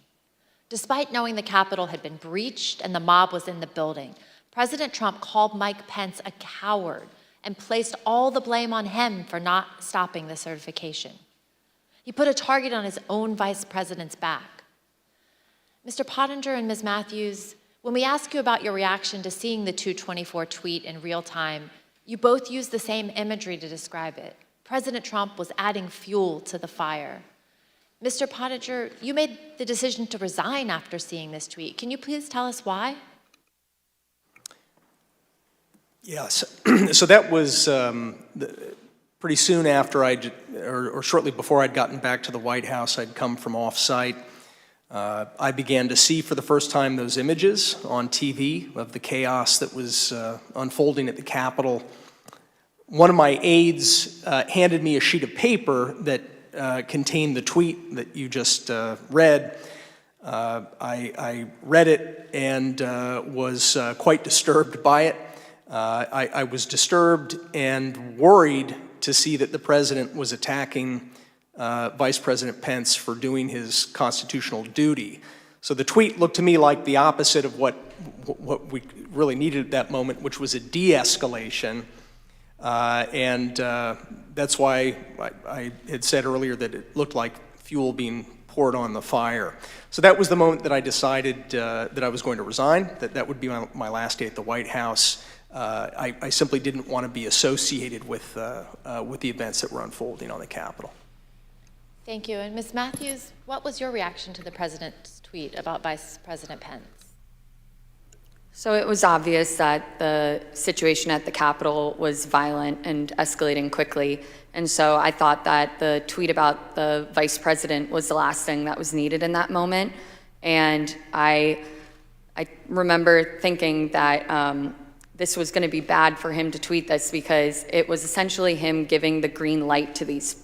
Despite knowing the Capitol had been breached and the mob was in the building, President Trump called Mike Pence a coward and placed all the blame on him for not stopping the certification. He put a target on his own vice president's back. Mr. Pottinger and Ms. Matthews, when we ask you about your reaction to seeing the 224 tweet in real time, you both used the same imagery to describe it. President Trump was adding fuel to the fire. Mr. Pottinger, you made the decision to resign after seeing this tweet. Can you please tell us why? Yes. So that was pretty soon after or shortly before I'd gotten back to the White House. I'd come from off-site. I began to see for the first time those images on TV of the chaos that was unfolding at the Capitol. One of my aides handed me a sheet of paper that contained the tweet that you just read. I read it and was quite disturbed by it. I was disturbed and worried to see that the president was attacking Vice President Pence for doing his constitutional duty. So the tweet looked to me like the opposite of what we really needed at that moment, which was a de-escalation. And that's why I had said earlier that it looked like fuel being poured on the fire. So that was the moment that I decided that I was going to resign, that would be my last day at the White House. I simply didn't want to be associated with the events that were unfolding on the Capitol. Thank you. And Ms. Matthews, what was your reaction to the president's tweet about Vice President Pence? So it was obvious that the situation at the Capitol was violent and escalating quickly. And so I thought that the tweet about the vice president was the last thing that was needed in that moment. And I remember thinking that this was going to be bad for him to tweet this because it was essentially him giving the green light to these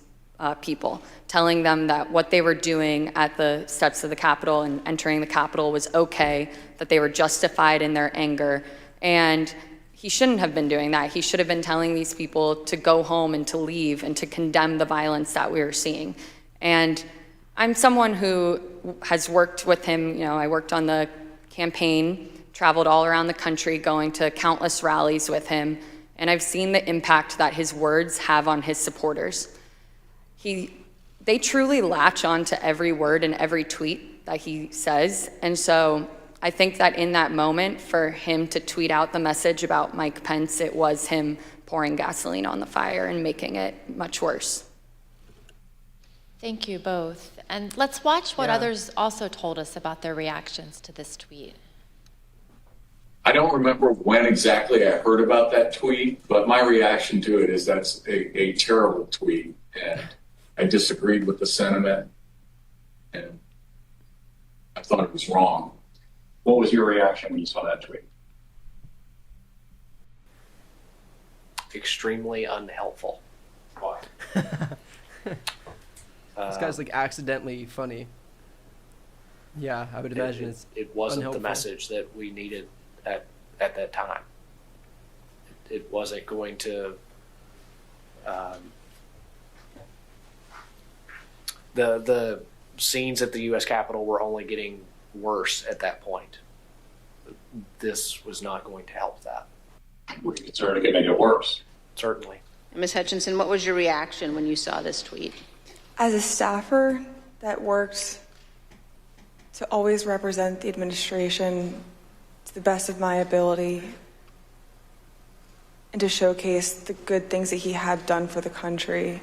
people, telling them that what they were doing at the steps of the Capitol and entering the Capitol was okay, that they were justified in their anger. And he shouldn't have been doing that. He should have been telling these people to go home and to leave and to condemn the violence that we were seeing. And I'm someone who has worked with him. You know, I worked on the campaign, traveled all around the country, going to countless rallies with him, and I've seen the impact that his words have on his supporters. They truly latch on to every word and every tweet that he says, and so I think that in that moment, for him to tweet out the message about Mike Pence, it was him pouring gasoline on the fire and making it much worse. Thank you both. And let's watch what others also told us about their reactions to this tweet. I don't remember when exactly I heard about that tweet, but my reaction to it is that's a terrible tweet, and I disagreed with the sentiment, and I thought it was wrong. What was your reaction when you saw that tweet? Extremely unhelpful. Why? This guy's like accidentally funny. Yeah, I would imagine it wasn't unhelpful. The message that we needed at that time. It wasn't going to the scenes at the U.S. Capitol were only getting worse at that point. This was not going to help that. Were you concerned it could make it worse? Certainly. Ms. Hutchinson, what was your reaction when you saw this tweet? As a staffer that worked to always represent the administration to the best of my ability and to showcase the good things that he had done for the country,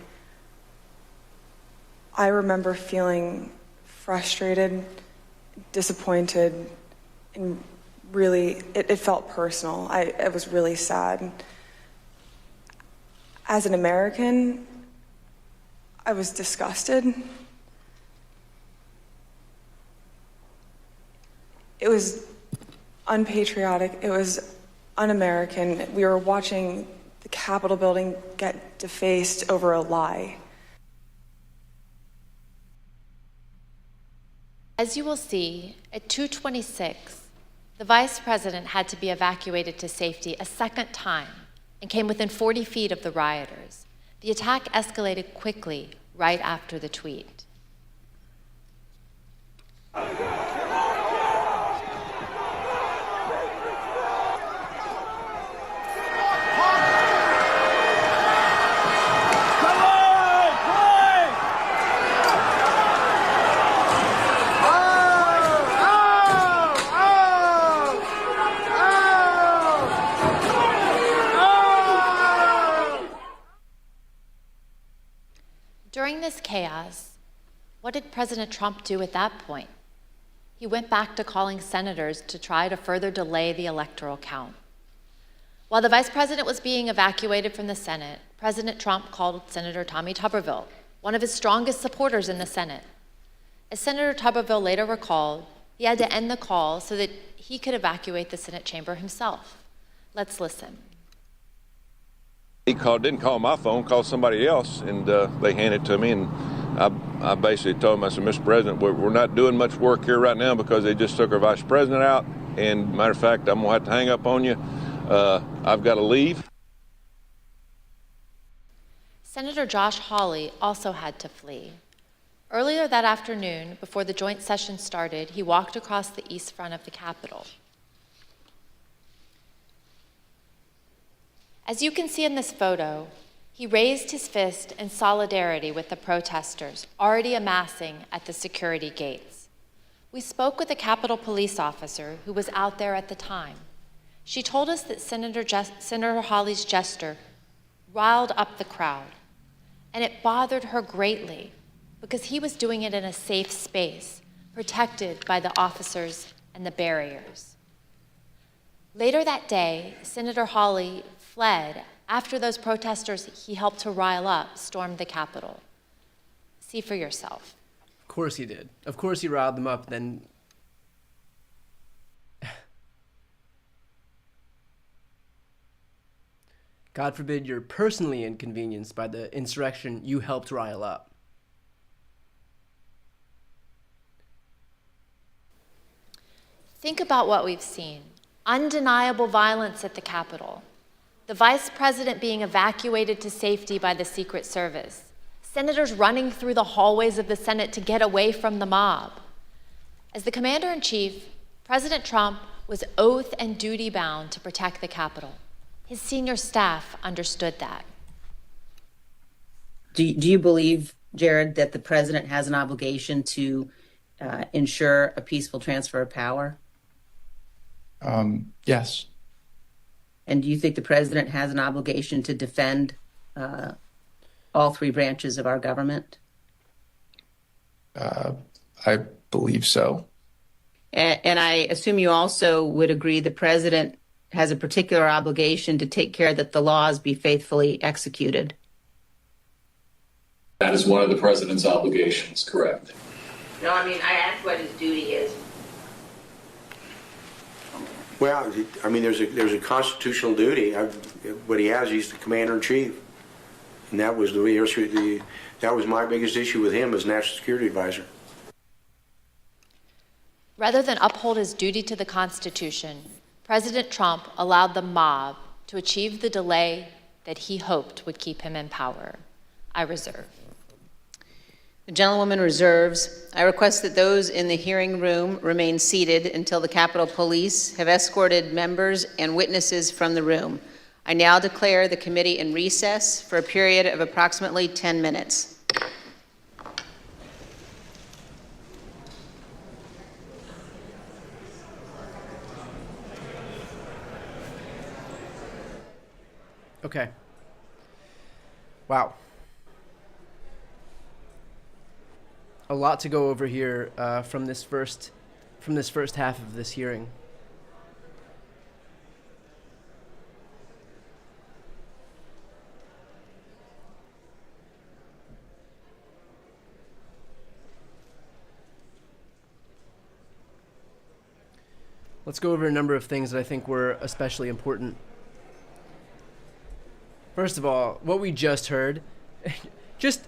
I remember feeling frustrated, disappointed, and really, it felt personal. I was really sad. As an American, I was disgusted. It was unpatriotic. It was un-American. We were watching the Capitol building get defaced over a lie. As you will see, at 2:26, the vice president had to be evacuated to safety a second time and came within 40 feet of the rioters. The attack escalated quickly right after the tweet. this chaos, what did President Trump do at that point? He went back to calling senators to try to further delay the electoral count. While the vice president was being evacuated from the Senate, President Trump called Senator Tommy Tuberville, one of his strongest supporters in the Senate. As Senator Tuberville later recalled, he had to end the call so that he could evacuate the Senate chamber himself. Let's listen. He didn't call my phone, called somebody else, and they handed it to me. And I basically told him, I said, Mr. President, we're not doing much work here right now because they just took our vice president out. And matter of fact, I'm going to have to hang up on you. I've got to leave. Senator Josh Hawley also had to flee. Earlier that afternoon, before the joint session started, he walked across the east front of the Capitol. As you can see in this photo, he raised his fist in solidarity with the protesters already amassing at the security gates. We spoke with a Capitol police officer who was out there at the time. She told us that Senator Hawley's gesture riled up the crowd, and it bothered her greatly because he was doing it in a safe space, protected by the officers and the barriers. Later that day, Senator Hawley fled after those protesters he helped to rile up stormed the Capitol. See for yourself. Of course he did. Of course he riled them up, then... God forbid you're personally inconvenienced by the insurrection you helped rile up. Think about what we've seen. Undeniable violence at the Capitol. The vice president being evacuated to safety by the Secret Service. Senators running through the hallways of the Senate to get away from the mob. As the commander-in-chief, President Trump was oath and duty bound to protect the Capitol. His senior staff understood that. Do you believe, Jared, that the president has an obligation to ensure a peaceful transfer of power? Yes. And do you think the president has an obligation to defend all three branches of our government? I believe so. And I assume you also would agree the president has a particular obligation to take care that the laws be faithfully executed. That is one of the president's obligations, correct? No, I mean, I asked what his duty is. Well, I mean, there's a constitutional duty. What he has, he's the commander-in-chief. And that was that was my biggest issue with him as national security advisor. Rather than uphold his duty to the Constitution, President Trump allowed the mob to achieve the delay that he hoped would keep him in power. I reserve. The gentlewoman reserves. I request that those in the hearing room remain seated until the Capitol Police have escorted members and witnesses from the room. I now declare the committee in recess for a period of approximately 10 minutes. Okay. Wow. A lot to go over here from this first half of this hearing. Let's go over a number of things that I think were especially important. First of all, what we just heard, just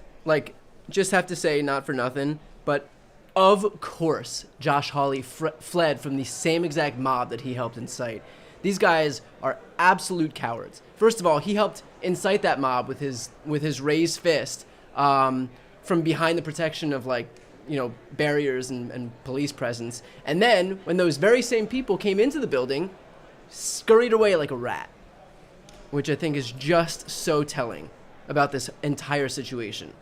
have to say, not for nothing, but of course Josh Hawley fled from the same exact mob that he helped incite. These guys are absolute cowards. First of all, he helped incite that mob with his raised fist from behind the protection of barriers and police presence. And then when those very same people came into the building, scurried away like a rat. Which I think is just so telling about this entire situation.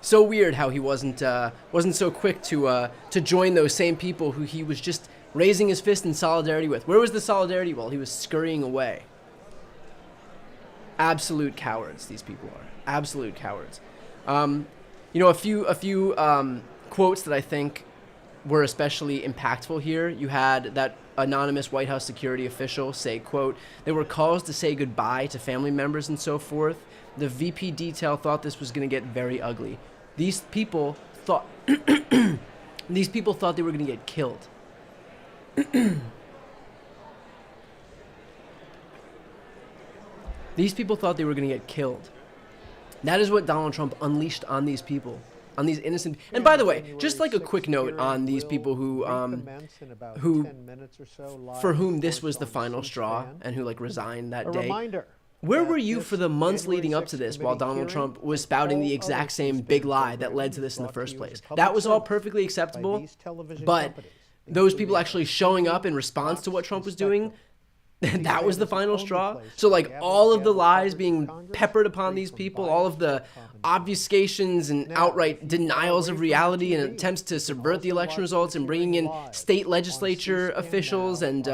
So weird how he wasn't so quick to join those same people who he was just raising his fist in solidarity with. Where was the solidarity while he was scurrying away? Absolute cowards, these people are. Absolute cowards. A few quotes that I think were especially impactful here. You had that anonymous White House security official say, quote, "There were calls to say goodbye to family members and so forth. The VP detail thought this was going to get very ugly. These people thought these people thought they were going to get killed." These people thought they were going to get killed. That is what Donald Trump unleashed on these people, on these innocent. And by the way, just like a quick note on these people who for whom this was the final straw and who resigned that day. Where were you for the months leading up to this while Donald Trump was spouting the exact same big lie that led to this in the first place? That was all perfectly acceptable, but those people actually showing up in response to what Trump was doing, that was the final straw. So all of the lies being peppered upon these people, all of the obfuscations and outright denials of reality and attempts to subvert the election results and bringing in state legislature officials and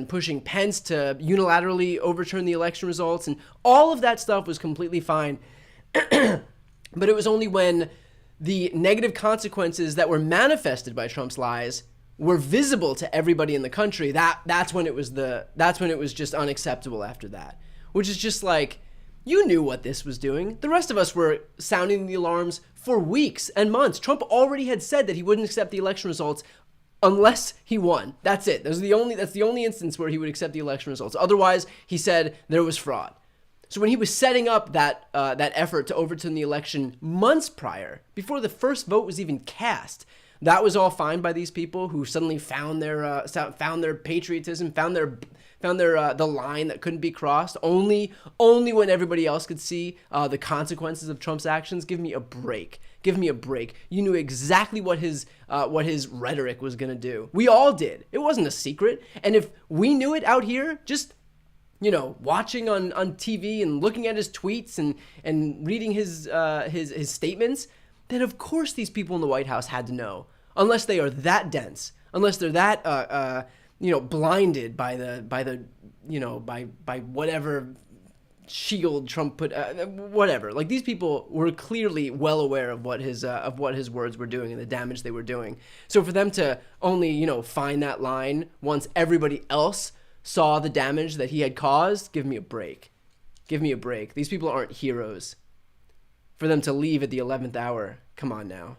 pushing Pence to unilaterally overturn the election results, and all of that stuff was completely fine. But it was only when the negative consequences that were manifested by Trump's lies were visible to everybody in the country, that's when it was just unacceptable after that. Which is just you knew what this was doing. The rest of us were sounding the alarms for weeks and months. Trump already had said that he wouldn't accept the election results unless he won. That's it. That's the only instance where he would accept the election results. Otherwise, he said there was fraud. So when he was setting up that effort to overturn the election months prior, before the first vote was even cast, that was all fine by these people who suddenly found their patriotism, found the line that couldn't be crossed. Only when everybody else could see the consequences of Trump's actions. Give me a break. Give me a break. You knew exactly what his rhetoric was going to do. We all did. It wasn't a secret. And if we knew it out here, just watching on TV and looking at his tweets and reading his statements, then of course these people in the White House had to know. Unless they are that dense, unless they're that blinded by whatever shield Trump put, whatever. These people were clearly well aware of what his words were doing and the damage they were doing. So for them to only find that line once everybody else saw the damage that he had caused, give me a break. Give me a break. These people aren't heroes. For them to leave at the 11th hour, come on now.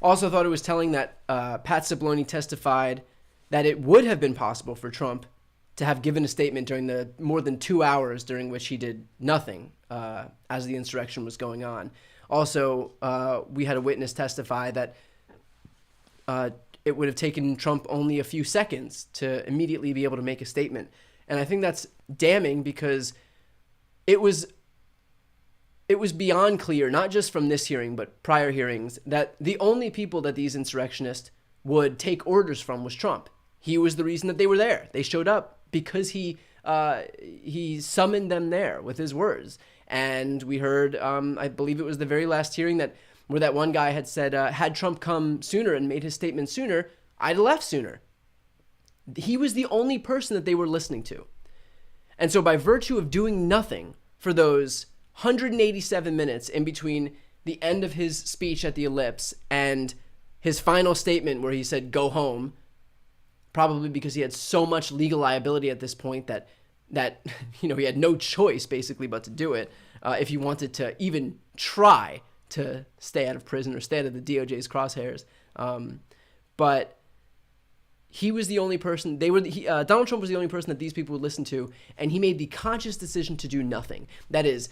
Also thought it was telling that Pat Cipollone testified that it would have been possible for Trump to have given a statement during the more than 2 hours during which he did nothing as the insurrection was going on. Also, we had a witness testify that it would have taken Trump only a few seconds to immediately be able to make a statement. And I think that's damning because it was beyond clear, not just from this hearing, but prior hearings, that the only people that these insurrectionists would take orders from was Trump. He was the reason that they were there. They showed up because he summoned them there with his words. And we heard, I believe it was the very last hearing where that one guy had said, had Trump come sooner and made his statement sooner, I'd have left sooner. He was the only person that they were listening to. And so by virtue of doing nothing for those 187 minutes in between the end of his speech at the Ellipse and his final statement where he said, go home, probably because he had so much legal liability at this point that he had no choice basically but to do it if he wanted to even try to stay out of prison or stay out of the DOJ's crosshairs. But he was the only person, Donald Trump was the only person that these people would listen to, and he made the conscious decision to do nothing. That is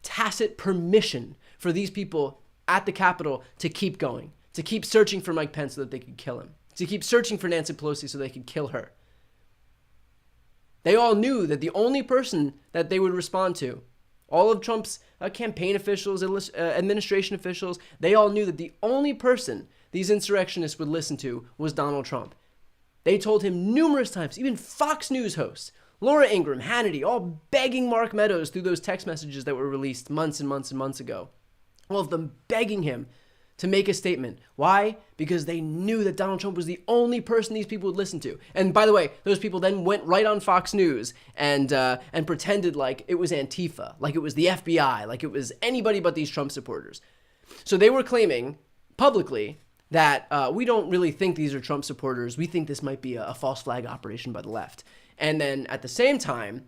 tacit permission for these people at the Capitol to keep going, to keep searching for Mike Pence so that they could kill him, to keep searching for Nancy Pelosi so they could kill her. They all knew that the only person that they would respond to, all of Trump's campaign officials, administration officials, they all knew that the only person these insurrectionists would listen to was Donald Trump. They told him numerous times, even Fox News hosts, Laura Ingraham, Hannity, all begging Mark Meadows through those text messages that were released months and months and months ago. All of them begging him to make a statement. Why? Because they knew that Donald Trump was the only person these people would listen to. And by the way, those people then went right on Fox News and pretended like it was Antifa, like it was the FBI, like it was anybody but these Trump supporters. So they were claiming publicly that we don't really think these are Trump supporters. We think this might be a false flag operation by the left. And then at the same time,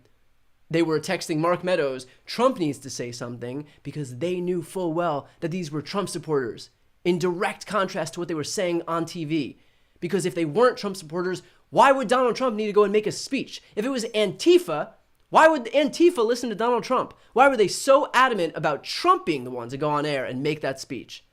they were texting Mark Meadows, Trump needs to say something, because they knew full well that these were Trump supporters, in direct contrast to what they were saying on TV. Because if they weren't Trump supporters, why would Donald Trump need to go and make a speech? If it was Antifa, why would Antifa listen to Donald Trump? Why were they so adamant about Trump being the one to go on air and make that speech?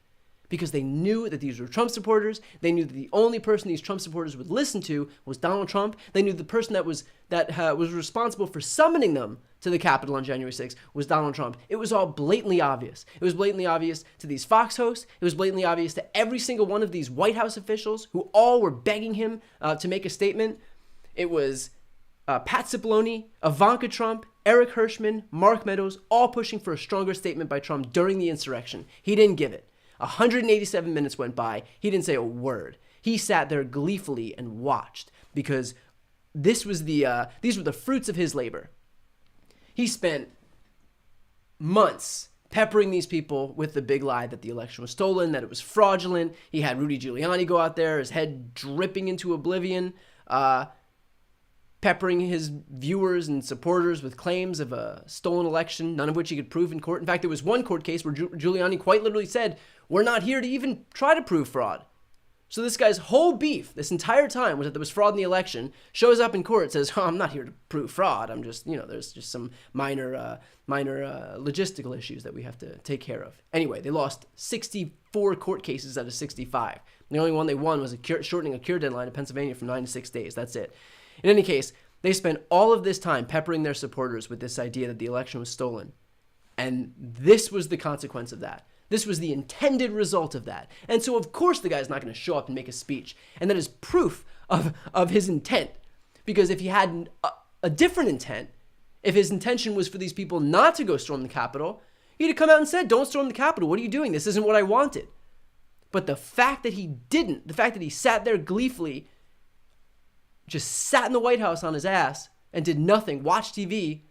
Because they knew that these were Trump supporters. They knew that the only person these Trump supporters would listen to was Donald Trump. They knew the person that was responsible for summoning them to the Capitol on January 6th was Donald Trump. It was all blatantly obvious. It was blatantly obvious to these Fox hosts. It was blatantly obvious to every single one of these White House officials who all were begging him to make a statement. It was Pat Cipollone, Ivanka Trump, Eric Hirschman, Mark Meadows, all pushing for a stronger statement by Trump during the insurrection. He didn't give it. 187 minutes went by. He didn't say a word. He sat there gleefully and watched, because these were the fruits of his labor. He spent months peppering these people with the big lie that the election was stolen, that it was fraudulent. He had Rudy Giuliani go out there, his head dripping into oblivion, peppering his viewers and supporters with claims of a stolen election, none of which he could prove in court. In fact, there was one court case where Giuliani quite literally said, "We're not here to even try to prove fraud." So this guy's whole beef this entire time was that there was fraud in the election. Shows up in court, says, "Oh, I'm not here to prove fraud. I'm just, there's just some minor logistical issues that we have to take care of." Anyway, they lost 64 court cases out of 65. The only one they won was shortening a cure deadline in Pennsylvania from 9 to 6 days. That's it. In any case, they spent all of this time peppering their supporters with this idea that the election was stolen. And this was the consequence of that. This was the intended result of that. And so, of course, the guy's not going to show up and make a speech. And that is proof of his intent. Because if he had a different intent, if his intention was for these people not to go storm the Capitol, he'd have come out and said, "Don't storm the Capitol. What are you doing? This isn't what I wanted." But the fact that he didn't, the fact that he sat there gleefully, just sat in the White House on his ass and did nothing, watched TV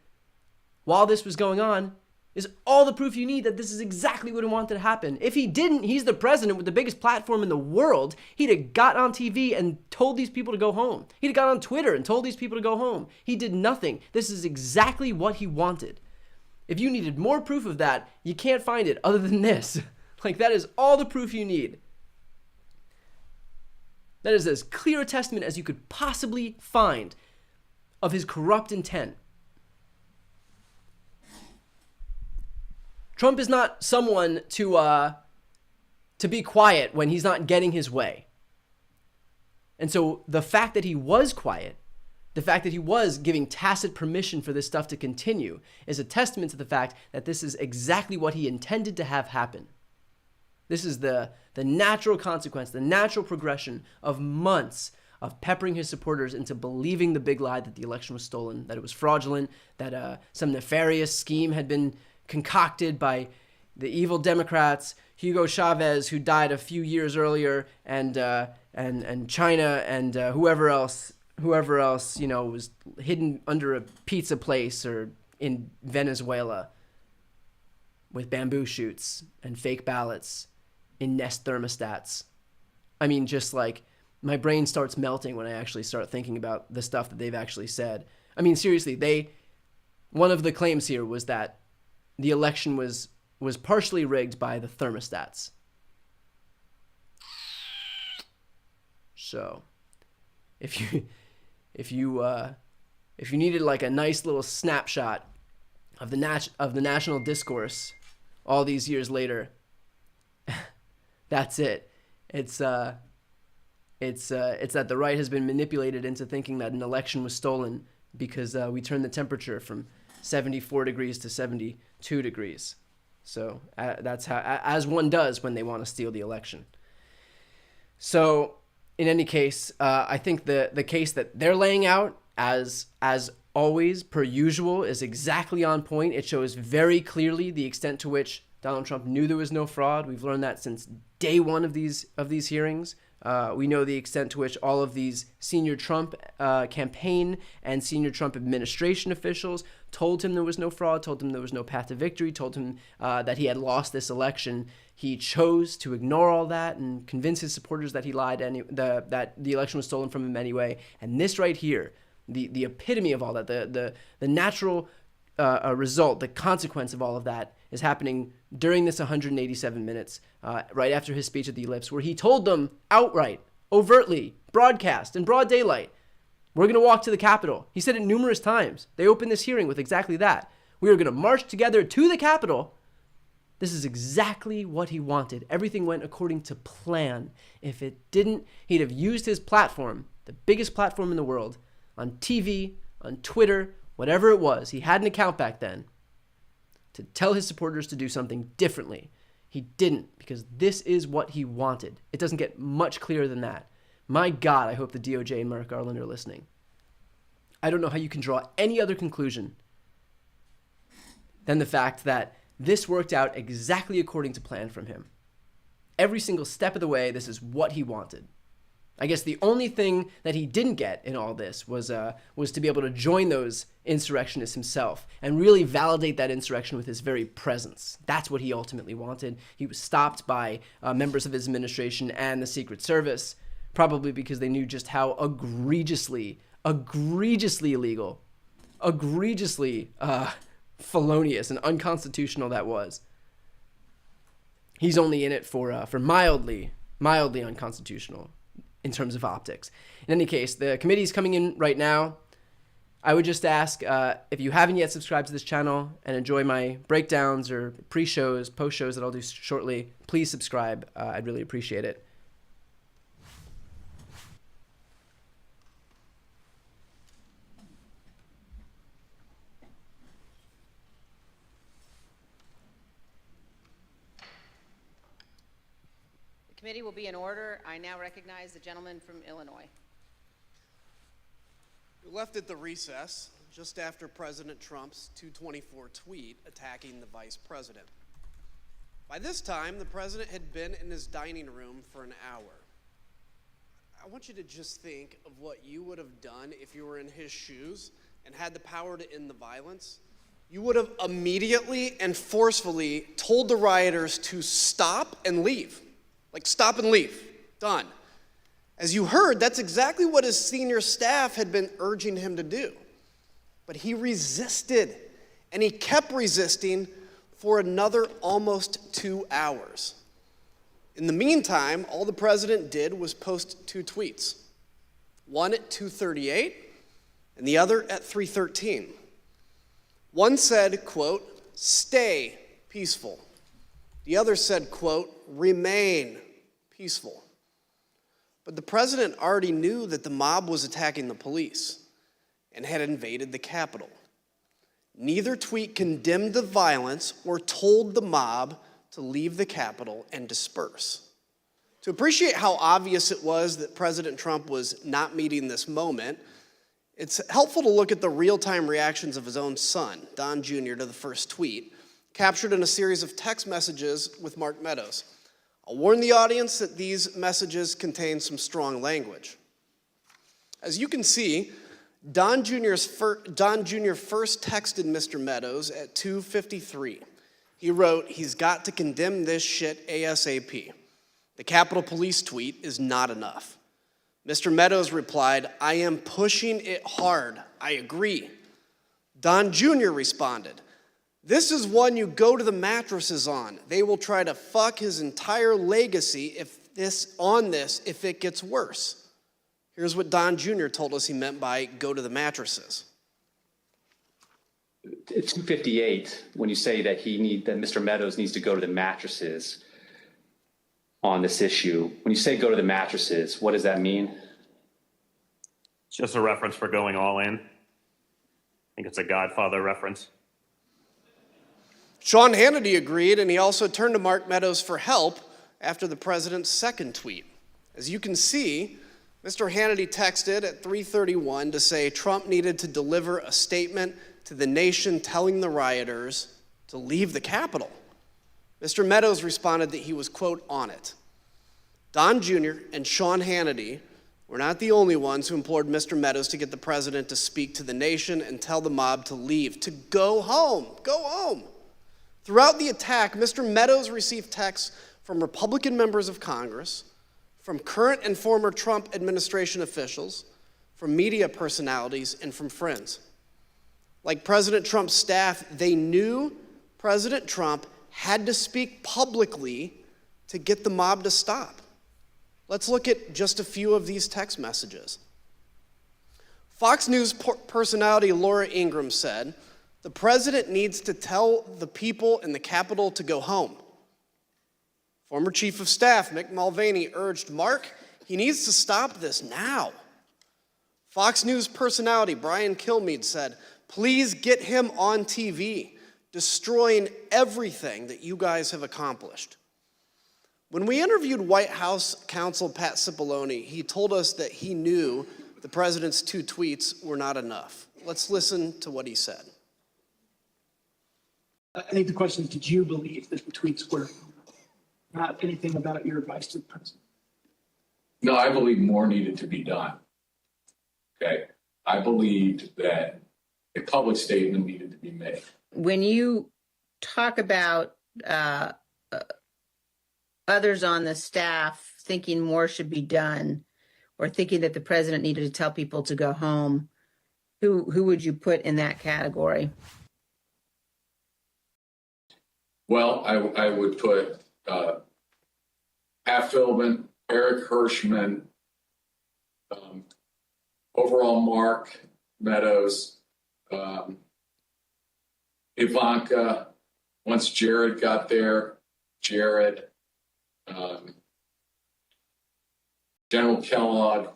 while this was going on, is all the proof you need that this is exactly what he wanted to happen. If he didn't, he's the president with the biggest platform in the world. He'd have got on TV and told these people to go home. He'd have got on Twitter and told these people to go home. He did nothing. This is exactly what he wanted. If you needed more proof of that, you can't find it other than this. Like, that is all the proof you need. That is as clear a testament as you could possibly find of his corrupt intent. Trump is not someone to be quiet when he's not getting his way. And so the fact that he was quiet, the fact that he was giving tacit permission for this stuff to continue, is a testament to the fact that this is exactly what he intended to have happen. This is the natural consequence, the natural progression of months of peppering his supporters into believing the big lie that the election was stolen, that it was fraudulent, that some nefarious scheme had been concocted by the evil Democrats, Hugo Chavez, who died a few years earlier, and China, and whoever else, was hidden under a pizza place or in Venezuela with bamboo shoots and fake ballots in Nest thermostats. I mean, just like, my brain starts melting when I actually start thinking about the stuff that they've actually said. I mean, seriously, one of the claims here was that the election was partially rigged by the thermostats. So, if you needed like a nice little snapshot of the national discourse all these years later, that's it. It's that the right has been manipulated into thinking that an election was stolen because we turned the temperature from 74 degrees to 72 degrees. So that's how, as one does when they want to steal the election. So in any case, I think the case that they're laying out, as always, per usual, is exactly on point. It shows very clearly the extent to which Donald Trump knew there was no fraud. We've learned that since day one of these hearings. We know the extent to which all of these senior Trump campaign and senior Trump administration officials told him there was no fraud, told him there was no path to victory, told him that he had lost this election. He chose to ignore all that and convince his supporters that he lied, that the election was stolen from him anyway. And this right here, the epitome of all that, the natural result, the consequence of all of that is happening during this 187 minutes, right after his speech at the Ellipse, where he told them outright, overtly, broadcast, in broad daylight, we're going to walk to the Capitol. He said it numerous times. They opened this hearing with exactly that. We are going to march together to the Capitol. This is exactly what he wanted. Everything went according to plan. If it didn't, he'd have used his platform, the biggest platform in the world, on TV, on Twitter, whatever it was. He had an account back then, to tell his supporters to do something differently. He didn't, because this is what he wanted. It doesn't get much clearer than that. My God, I hope the DOJ and Merrick Garland are listening. I don't know how you can draw any other conclusion than the fact that this worked out exactly according to plan from him. Every single step of the way, this is what he wanted. I guess the only thing that he didn't get in all this was to be able to join those insurrectionists himself and really validate that insurrection with his very presence. That's what he ultimately wanted. He was stopped by members of his administration and the Secret Service, probably because they knew just how egregiously illegal, egregiously felonious and unconstitutional that was. He's only in it for mildly unconstitutional in terms of optics. In any case, the committee's coming in right now. I would just ask, if you haven't yet subscribed to this channel and enjoy my breakdowns or pre-shows, post-shows that I'll do shortly, please subscribe. I'd really appreciate it. The committee will be in order. I now recognize the gentleman from Illinois. We left at the recess just after President Trump's 224 tweet attacking the vice president. By this time, the president had been in his dining room for an hour. I want you to just think of what you would have done if you were in his shoes and had the power to end the violence. You would have immediately and forcefully told the rioters to stop and leave. Like, stop and leave. Done. As you heard, that's exactly what his senior staff had been urging him to do. But he resisted, and he kept resisting for another almost 2 hours. In the meantime, all the president did was post 2 tweets. One at 2:38 and the other at 3:13. One said, quote, "Stay peaceful." The other said, quote, "Remain peaceful." But the president already knew that the mob was attacking the police and had invaded the Capitol. Neither tweet condemned the violence or told the mob to leave the Capitol and disperse. To appreciate how obvious it was that President Trump was not meeting this moment, it's helpful to look at the real-time reactions of his own son, Don Jr., to the first tweet, captured in a series of text messages with Mark Meadows. I'll warn the audience that these messages contain some strong language. As you can see, Don Jr. first texted Mr. Meadows at 2:53. He wrote, "He's got to condemn this shit ASAP. The Capitol Police tweet is not enough." Mr. Meadows replied, "I am pushing it hard. I agree." Don Jr. responded, "This is one you go to the mattresses on. They will try to fuck his entire legacy if it gets worse." Here's what Don Jr. told us he meant by go to the mattresses. At 2:58, when you say that that Mr. Meadows needs to go to the mattresses on this issue, when you say go to the mattresses, what does that mean? It's just a reference for going all in. I think it's a Godfather reference. Sean Hannity agreed, and he also turned to Mark Meadows for help after the president's second tweet. As you can see, Mr. Hannity texted at 3:31 to say Trump needed to deliver a statement to the nation telling the rioters to leave the Capitol. Mr. Meadows responded that he was, quote, on it. Don Jr. and Sean Hannity were not the only ones who implored Mr. Meadows to get the president to speak to the nation and tell the mob to leave, to go home, go home. Throughout the attack, Mr. Meadows received texts from Republican members of Congress, from current and former Trump administration officials, from media personalities, and from friends. Like President Trump's staff, they knew President Trump had to speak publicly to get the mob to stop. Let's look at just a few of these text messages. Fox News personality Laura Ingraham said, "The president needs to tell the people in the Capitol to go home." Former Chief of Staff Mick Mulvaney urged Mark, he needs to stop this now. Fox News personality Brian Kilmeade said, "Please get him on TV, destroying everything that you guys have accomplished." When we interviewed White House counsel Pat Cipollone, he told us that he knew the president's 2 tweets were not enough. Let's listen to what he said. I think the question is, did you believe that the tweets were not anything about your advice to the president? No, I believe more needed to be done. Okay. I believed that a public statement needed to be made. When you talk about others on the staff thinking more should be done, or thinking that the president needed to tell people to go home, who would you put in that category? Well, I would put Pat Philbin, Eric Hirschman, overall Mark Meadows, Ivanka, once Jared got there, Jared, General Kellogg.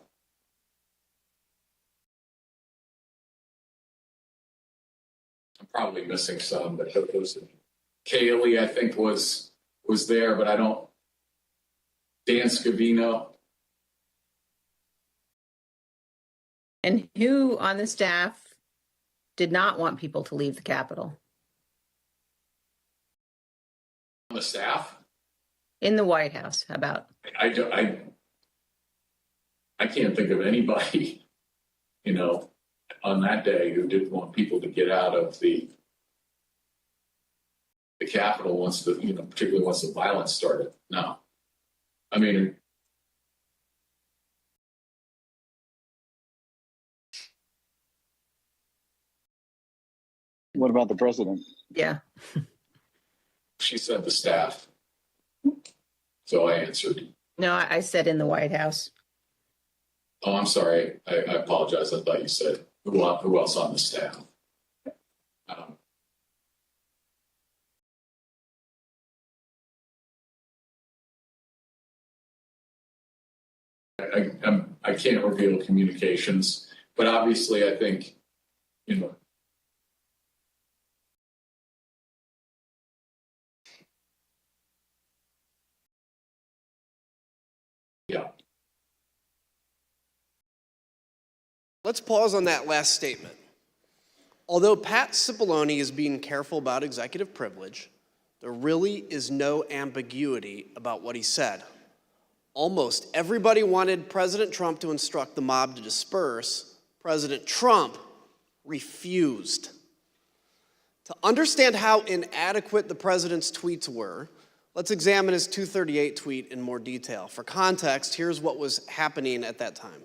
I'm probably missing some, but those. Kaylee, I think, was there, but I don't. Dan Scavino. And who on the staff did not want people to leave the Capitol? On the staff? In the White House, how about? I can't think of anybody, on that day who didn't want people to get out of the Capitol once particularly once the violence started. No. I mean, what about the president? Yeah. She said the staff. So I answered. No, I said in the White House. Oh, I'm sorry. I apologize. I thought you said who else on the staff. I can't reveal communications, but obviously I think, yeah. Let's pause on that last statement. Although Pat Cipollone is being careful about executive privilege, there really is no ambiguity about what he said. Almost everybody wanted President Trump to instruct the mob to disperse. President Trump refused. To understand how inadequate the president's tweets were, let's examine his 238 tweet in more detail. For context, here's what was happening at that time.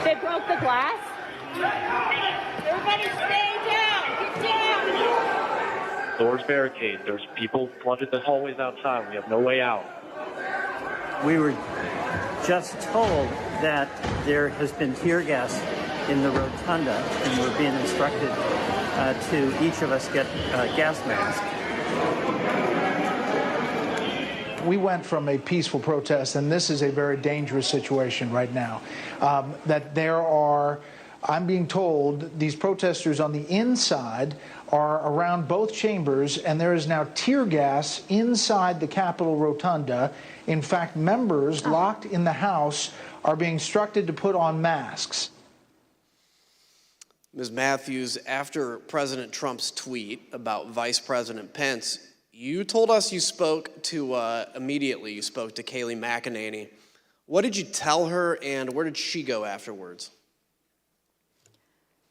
They broke the glass? Everybody stay down! Get down! Doors barricaded. There's people flooded the hallways outside. We have no way out. We were just told that there has been tear gas in the rotunda, and we're being instructed to each of us get a gas mask. We went from a peaceful protest, and this is a very dangerous situation right now. That there are, I'm being told, these protesters on the inside are around both chambers, and there is now tear gas inside the Capitol rotunda. In fact, members locked in the House are being instructed to put on masks. Ms. Matthews, after President Trump's tweet about Vice President Pence, you told us you spoke to, immediately, you spoke to Kayleigh McEnany. What did you tell her, and where did she go afterwards?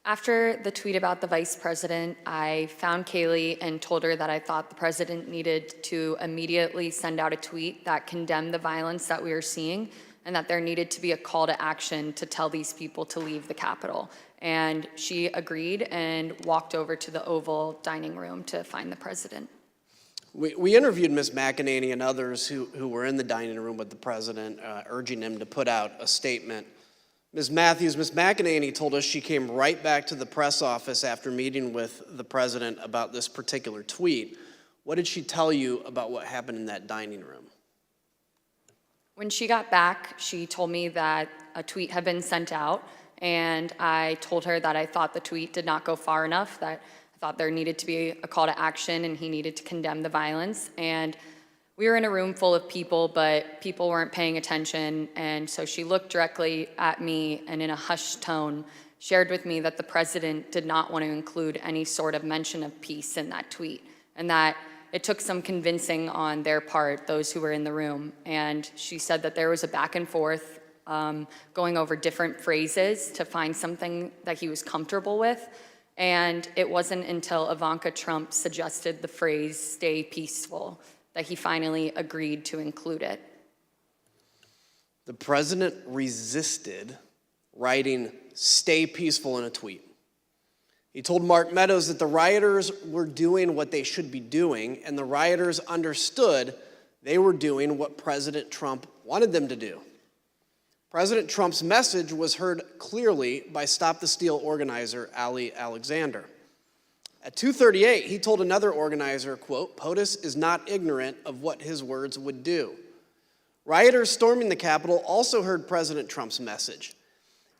After the tweet about the vice president, I found Kayleigh and told her that I thought the president needed to immediately send out a tweet that condemned the violence that we were seeing, and that there needed to be a call to action to tell these people to leave the Capitol. And she agreed and walked over to the Oval dining room to find the president. We interviewed Ms. McEnany and others who were in the dining room with the president, urging him to put out a statement. Ms. Matthews, Ms. McEnany told us she came right back to the press office after meeting with the president about this particular tweet. What did she tell you about what happened in that dining room? When she got back, she told me that a tweet had been sent out, and I told her that I thought the tweet did not go far enough, that I thought there needed to be a call to action and he needed to condemn the violence. And we were in a room full of people, but people weren't paying attention, and so she looked directly at me and in a hushed tone shared with me that the president did not want to include any sort of mention of peace in that tweet, and that it took some convincing on their part, those who were in the room. And she said that there was a back and forth going over different phrases to find something that he was comfortable with. And it wasn't until Ivanka Trump suggested the phrase, "stay peaceful," that he finally agreed to include it. The president resisted writing "stay peaceful" in a tweet. He told Mark Meadows that the rioters were doing what they should be doing, and the rioters understood they were doing what President Trump wanted them to do. President Trump's message was heard clearly by Stop the Steal organizer Ali Alexander. At 2:38, he told another organizer, quote, "POTUS is not ignorant of what his words would do." Rioters storming the Capitol also heard President Trump's message.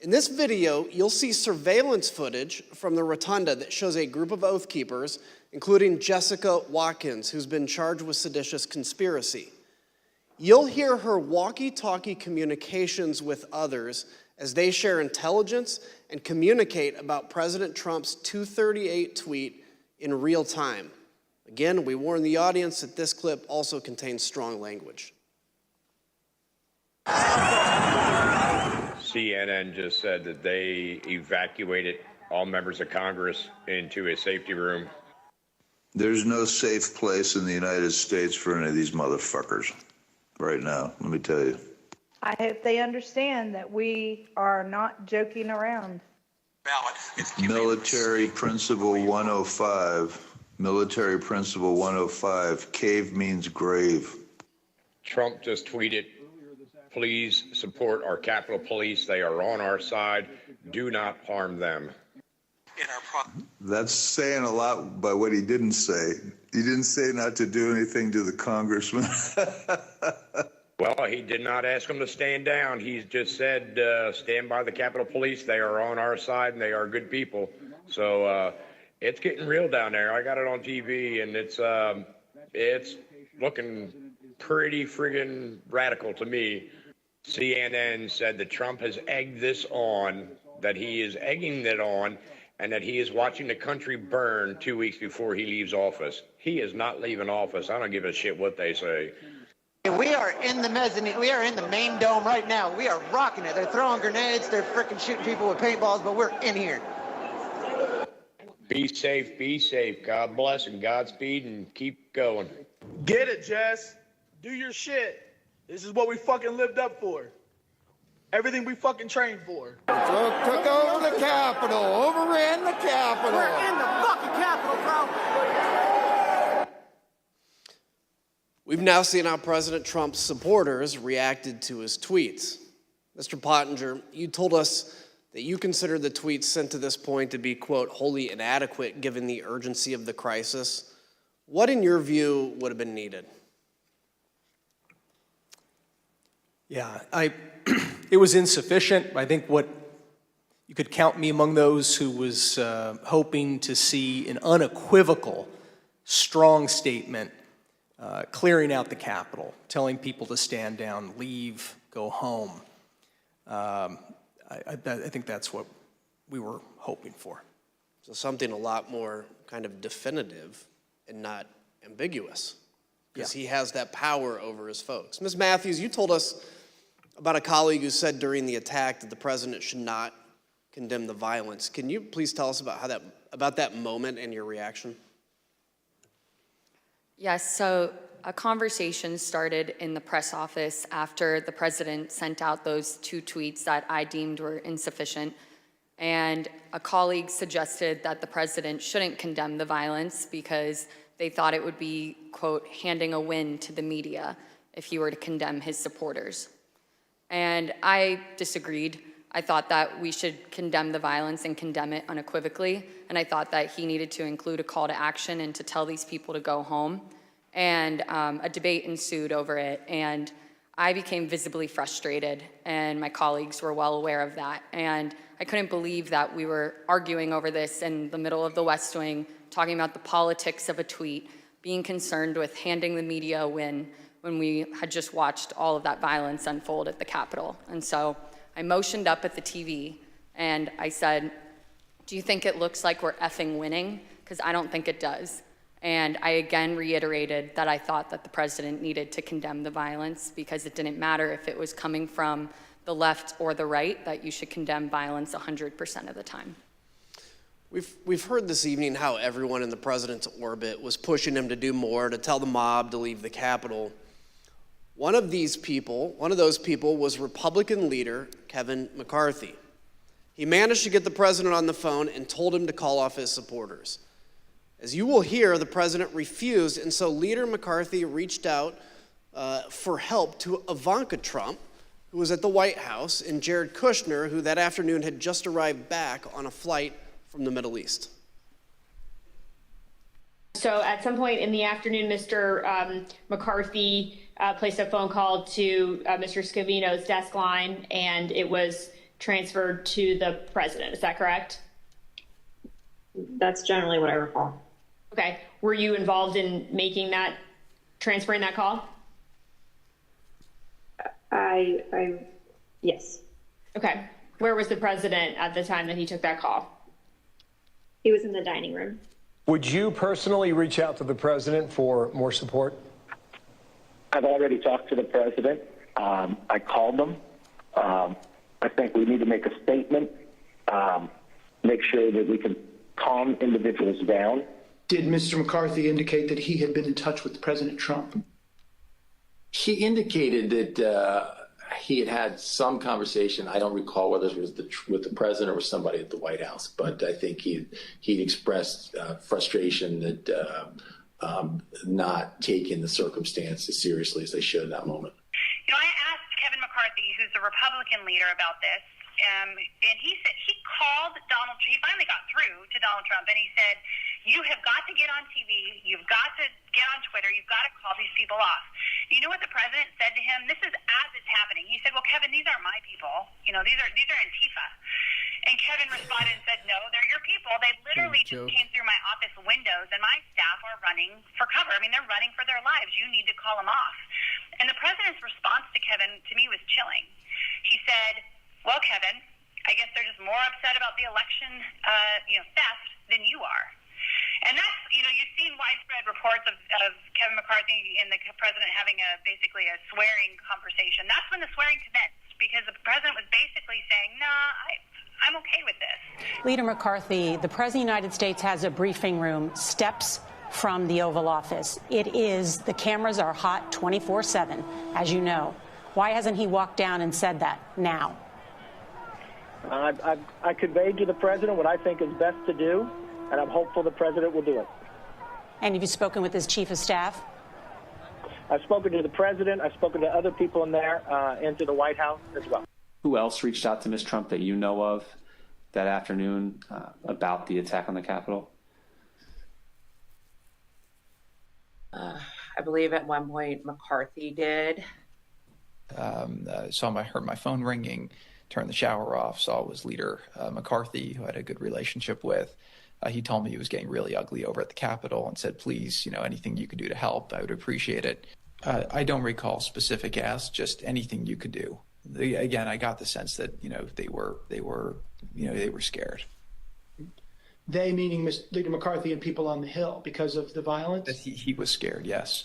In this video, you'll see surveillance footage from the rotunda that shows a group of Oath Keepers, including Jessica Watkins, who's been charged with seditious conspiracy. You'll hear her walkie-talkie communications with others as they share intelligence and communicate about President Trump's 2:38 tweet in real time. Again, we warn the audience that this clip also contains strong language. CNN just said that they evacuated all members of Congress into a safety room. There's no safe place in the United States for any of these motherfuckers right now, let me tell you. I hope they understand that we are not joking around. Military Principle 105. Military Principle 105. Cave means grave. Trump just tweeted, "Please support our Capitol Police. They are on our side. Do not harm them." That's saying a lot by what he didn't say. He didn't say not to do anything to the congressman. Well, he did not ask them to stand down. He just said, stand by the Capitol Police. They are on our side, and they are good people. So it's getting real down there. I got it on TV, and it's looking pretty friggin' radical to me. CNN said that Trump has egged this on, that he is egging it on, and that he is watching the country burn 2 weeks before he leaves office. He is not leaving office. I don't give a shit what they say. We are in the mezzanine. We are in the main dome right now. We are rocking it. They're throwing grenades. They're freaking shooting people with paintballs, but we're in here. Be safe, be safe. God bless and Godspeed, and keep going. Get it, Jess. Do your shit. This is what we fucking lived up for. Everything we fucking trained for. Took over the Capitol, overran the Capitol. We're in the fucking Capitol, bro. We've now seen how President Trump's supporters reacted to his tweets. Mr. Pottinger, you told us that you consider the tweets sent to this point to be, quote, wholly inadequate given the urgency of the crisis. What, in your view, would have been needed? Yeah, it was insufficient. I think what you could count me among those who was hoping to see an unequivocal, strong statement clearing out the Capitol, telling people to stand down, leave, go home. I think that's what we were hoping for. So something a lot more kind of definitive and not ambiguous, because he has that power over his folks. Ms. Matthews, you told us about a colleague who said during the attack that the president should not condemn the violence. Can you please tell us about that moment and your reaction? Yes, so a conversation started in the press office after the president sent out those 2 tweets that I deemed were insufficient. And a colleague suggested that the president shouldn't condemn the violence because they thought it would be, quote, handing a win to the media if he were to condemn his supporters. And I disagreed. I thought that we should condemn the violence and condemn it unequivocally. And I thought that he needed to include a call to action and to tell these people to go home. And a debate ensued over it. And I became visibly frustrated, and my colleagues were well aware of that. And I couldn't believe that we were arguing over this in the middle of the West Wing, talking about the politics of a tweet, being concerned with handing the media a win when we had just watched all of that violence unfold at the Capitol. And so I motioned up at the TV, and I said, "Do you think it looks like we're effing winning? Because I don't think it does." And I again reiterated that I thought that the president needed to condemn the violence because it didn't matter if it was coming from the left or the right, that you should condemn violence 100% of the time. We've heard this evening how everyone in the president's orbit was pushing him to do more, to tell the mob to leave the Capitol. One of those people was Republican leader Kevin McCarthy. He managed to get the president on the phone and told him to call off his supporters. As you will hear, the president refused, and so Leader McCarthy reached out for help to Ivanka Trump, who was at the White House, and Jared Kushner, who that afternoon had just arrived back on a flight from the Middle East. So at some point in the afternoon, Mr. McCarthy placed a phone call to Mr. Scavino's desk line, and it was transferred to the president. Is that correct? That's generally what I recall. Okay. Were you involved in transferring that call? Yes. Okay. Where was the president at the time that he took that call? He was in the dining room. Would you personally reach out to the president for more support? I've already talked to the president. I called him. I think we need to make a statement, make sure that we can calm individuals down. Did Mr. McCarthy indicate that he had been in touch with President Trump? He indicated that he had had some conversation. I don't recall whether it was with the president or with somebody at the White House, but I think he'd expressed frustration that not taking the circumstance as seriously as they should in that moment. You know, I asked Kevin McCarthy, who's the Republican leader, about this, and he said he called Donald Trump. He finally got through to Donald Trump, and he said, "You have got to get on TV. You've got to get on Twitter. You've got to call these people off." You know what the president said to him? This is as it's happening. He said, "Well, Kevin, these aren't my people. You know, these are Antifa." And Kevin responded and said, "No, they're your people. They literally just came through my office windows, and my staff are running for cover. I mean, they're running for their lives. You need to call them off." And the president's response to Kevin, to me, was chilling. He said, "Well, Kevin, I guess they're just more upset about the election, theft than you are." And that's, you've seen widespread reports of Kevin McCarthy and the president having basically a swearing conversation. That's when the swearing commenced, because the president was basically saying, I'm okay with this. Leader McCarthy, the President of the United States has a briefing room steps from the Oval Office. The cameras are hot 24/7, as you know. Why hasn't he walked down and said that now? I conveyed to the president what I think is best to do, and I'm hopeful the president will do it. And have you spoken with his chief of staff? I've spoken to the president. I've spoken to other people in there and to the White House as well. Who else reached out to Ms. Trump that you know of that afternoon about the attack on the Capitol? I believe at one point McCarthy did. I heard my phone ringing, turned the shower off, saw it was Leader McCarthy, who I had a good relationship with. He told me it was getting really ugly over at the Capitol and said, "Please, anything you could do to help, I would appreciate it." I don't recall specific asks, just anything you could do. Again, I got the sense that they were scared. They meaning Leader McCarthy and people on the Hill because of the violence? That he was scared, yes.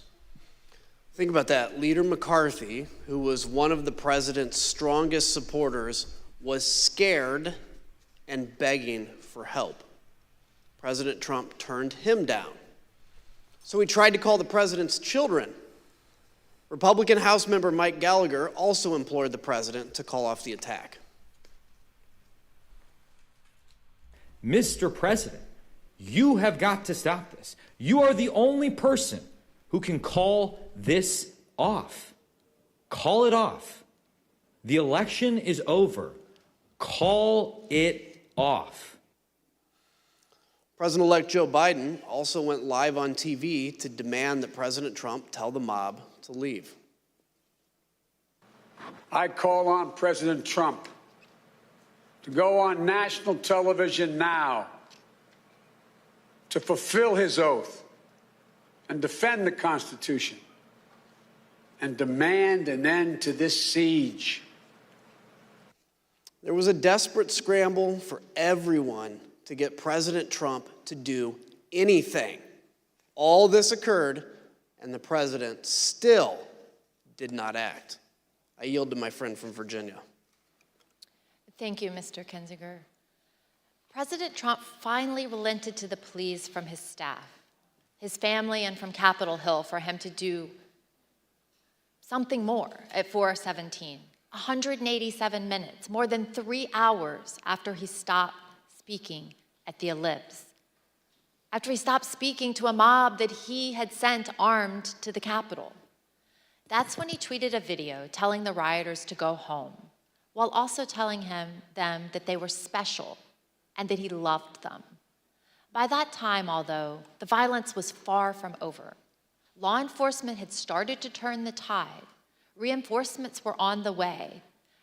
Think about that. Leader McCarthy, who was one of the president's strongest supporters, was scared and begging for help. President Trump turned him down. So he tried to call the president's children. Republican House member Mike Gallagher also implored the president to call off the attack. Mr. President, you have got to stop this. You are the only person who can call this off. Call it off. The election is over. Call it off. President-elect Joe Biden also went live on TV to demand that President Trump tell the mob to leave. I call on President Trump to go on national television now to fulfill his oath and defend the Constitution and demand an end to this siege. There was a desperate scramble for everyone to get President Trump to do anything. All this occurred, and the president still did not act. I yield to my friend from Virginia. Thank you, Mr. Kinzinger. President Trump finally relented to the pleas from his staff, his family, and from Capitol Hill for him to do something more at 4:17. 187 minutes, more than 3 hours after he stopped speaking at the Ellipse, after he stopped speaking to a mob that he had sent armed to the Capitol. That's when he tweeted a video telling the rioters to go home, while also telling them that they were special and that he loved them. By that time, although, the violence was far from over. Law enforcement had started to turn the tide. Reinforcements were on the way,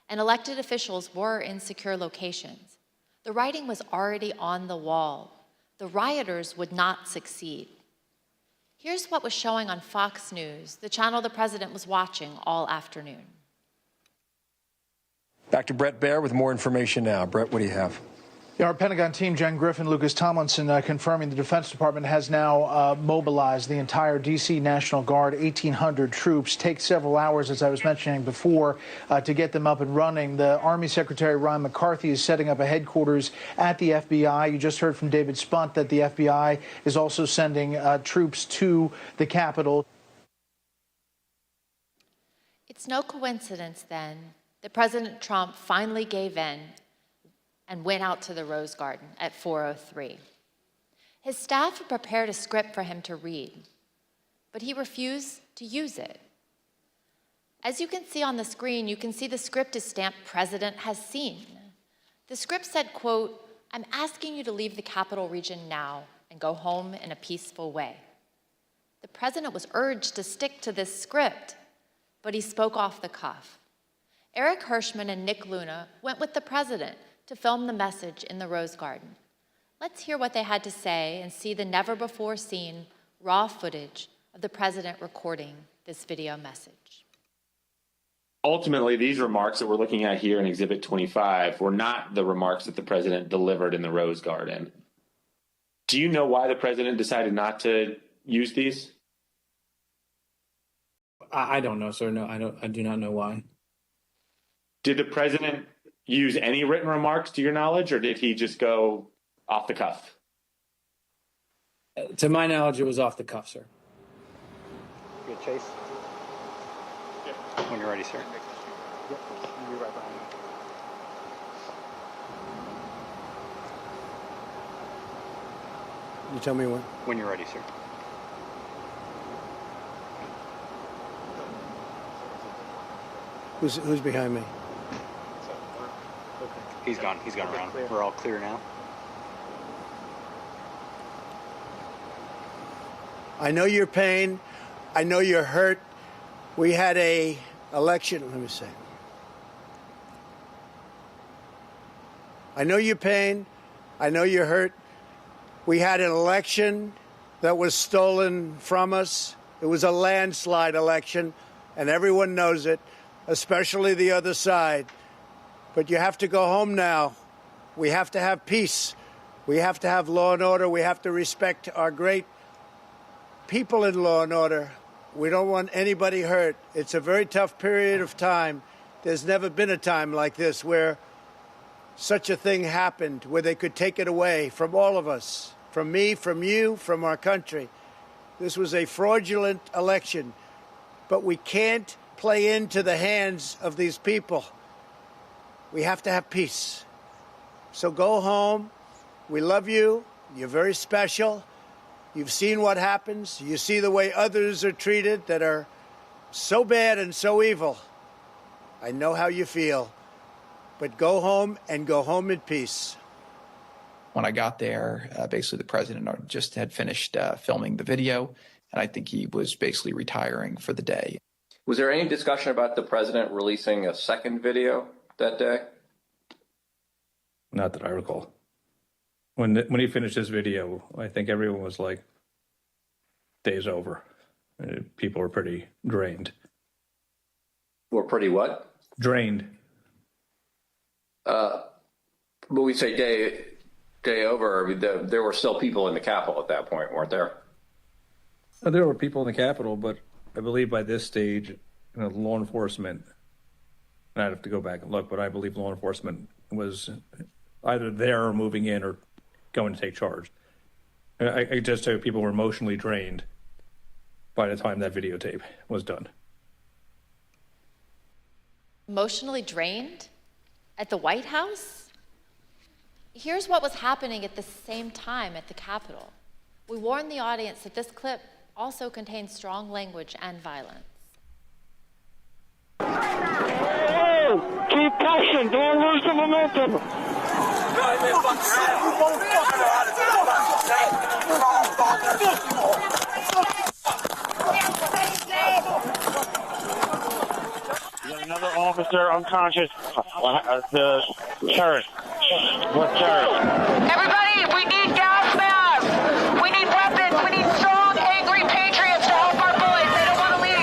and elected officials were in secure locations. The writing was already on the wall. The rioters would not succeed. Here's what was showing on Fox News, the channel the president was watching all afternoon. Back to Brett Baer with more information now. Brett, what do you have? Yeah, our Pentagon team, Jen Griffin, Lucas Tomlinson, confirming the Defense Department has now mobilized the entire D.C. National Guard, 1,800 troops. Takes several hours, as I was mentioning before, to get them up and running. The Army Secretary Ron McCarthy is setting up a headquarters at the FBI. You just heard from David Spunt that the FBI is also sending troops to the Capitol. It's no coincidence, then, that President Trump finally gave in and went out to the Rose Garden at 4:03. His staff had prepared a script for him to read, but he refused to use it. As you can see on the screen, you can see the script is stamped "President has seen." The script said, quote, "I'm asking you to leave the Capital Region now and go home in a peaceful way." The president was urged to stick to this script, but he spoke off the cuff. Eric Hirschman and Nick Luna went with the president to film the message in the Rose Garden. Let's hear what they had to say and see the never-before-seen raw footage of the president recording this video message. Ultimately, these remarks that we're looking at here in Exhibit 25 were not the remarks that the president delivered in the Rose Garden. Do you know why the president decided not to use these? I don't know, sir. No, I do not know why. Did the president use any written remarks to your knowledge, or did he just go off the cuff? To my knowledge, it was off the cuff, sir. Good, Chase. When you're ready, sir. Yep, you'll be right behind me. You tell me when you're ready, sir. Who's behind me? He's gone around. We're all clear now. I know your pain. I know you're hurt. We had a election. Let me see. I know your pain. I know you're hurt. We had an election that was stolen from us. It was a landslide election, and everyone knows it, especially the other side. But you have to go home now. We have to have peace. We have to have law and order. We have to respect our great people in law and order. We don't want anybody hurt. It's a very tough period of time. There's never been a time like this where such a thing happened, where they could take it away from all of us, from me, from you, from our country. This was a fraudulent election, but we can't play into the hands of these people. We have to have peace. So go home. We love you. You're very special. You've seen what happens. You see the way others are treated that are so bad and so evil. I know how you feel. But go home and go home in peace. When I got there, basically the president just had finished filming the video, and I think he was basically retiring for the day. Was there any discussion about the president releasing a second video that day? Not that I recall. When he finished his video, I think everyone was like, day's over. People were pretty drained. Were pretty what? Drained. But we say day over, I mean, there were still people in the Capitol at that point, weren't there? There were people in the Capitol, but I believe by this stage, law enforcement, and I'd have to go back and look, but I believe law enforcement was either there or moving in or going to take charge. I just tell you, people were emotionally drained by the time that videotape was done. Emotionally drained? At the White House? Here's what was happening at the same time at the Capitol. We warned the audience that this clip also contains strong language and violence. Hey, keep pushing, don't lose the momentum. Another officer unconscious. The terrorist. What terrorist? Everybody, we need gas masks. We need weapons. We need strong, angry patriots to help our boys. They don't want to leave.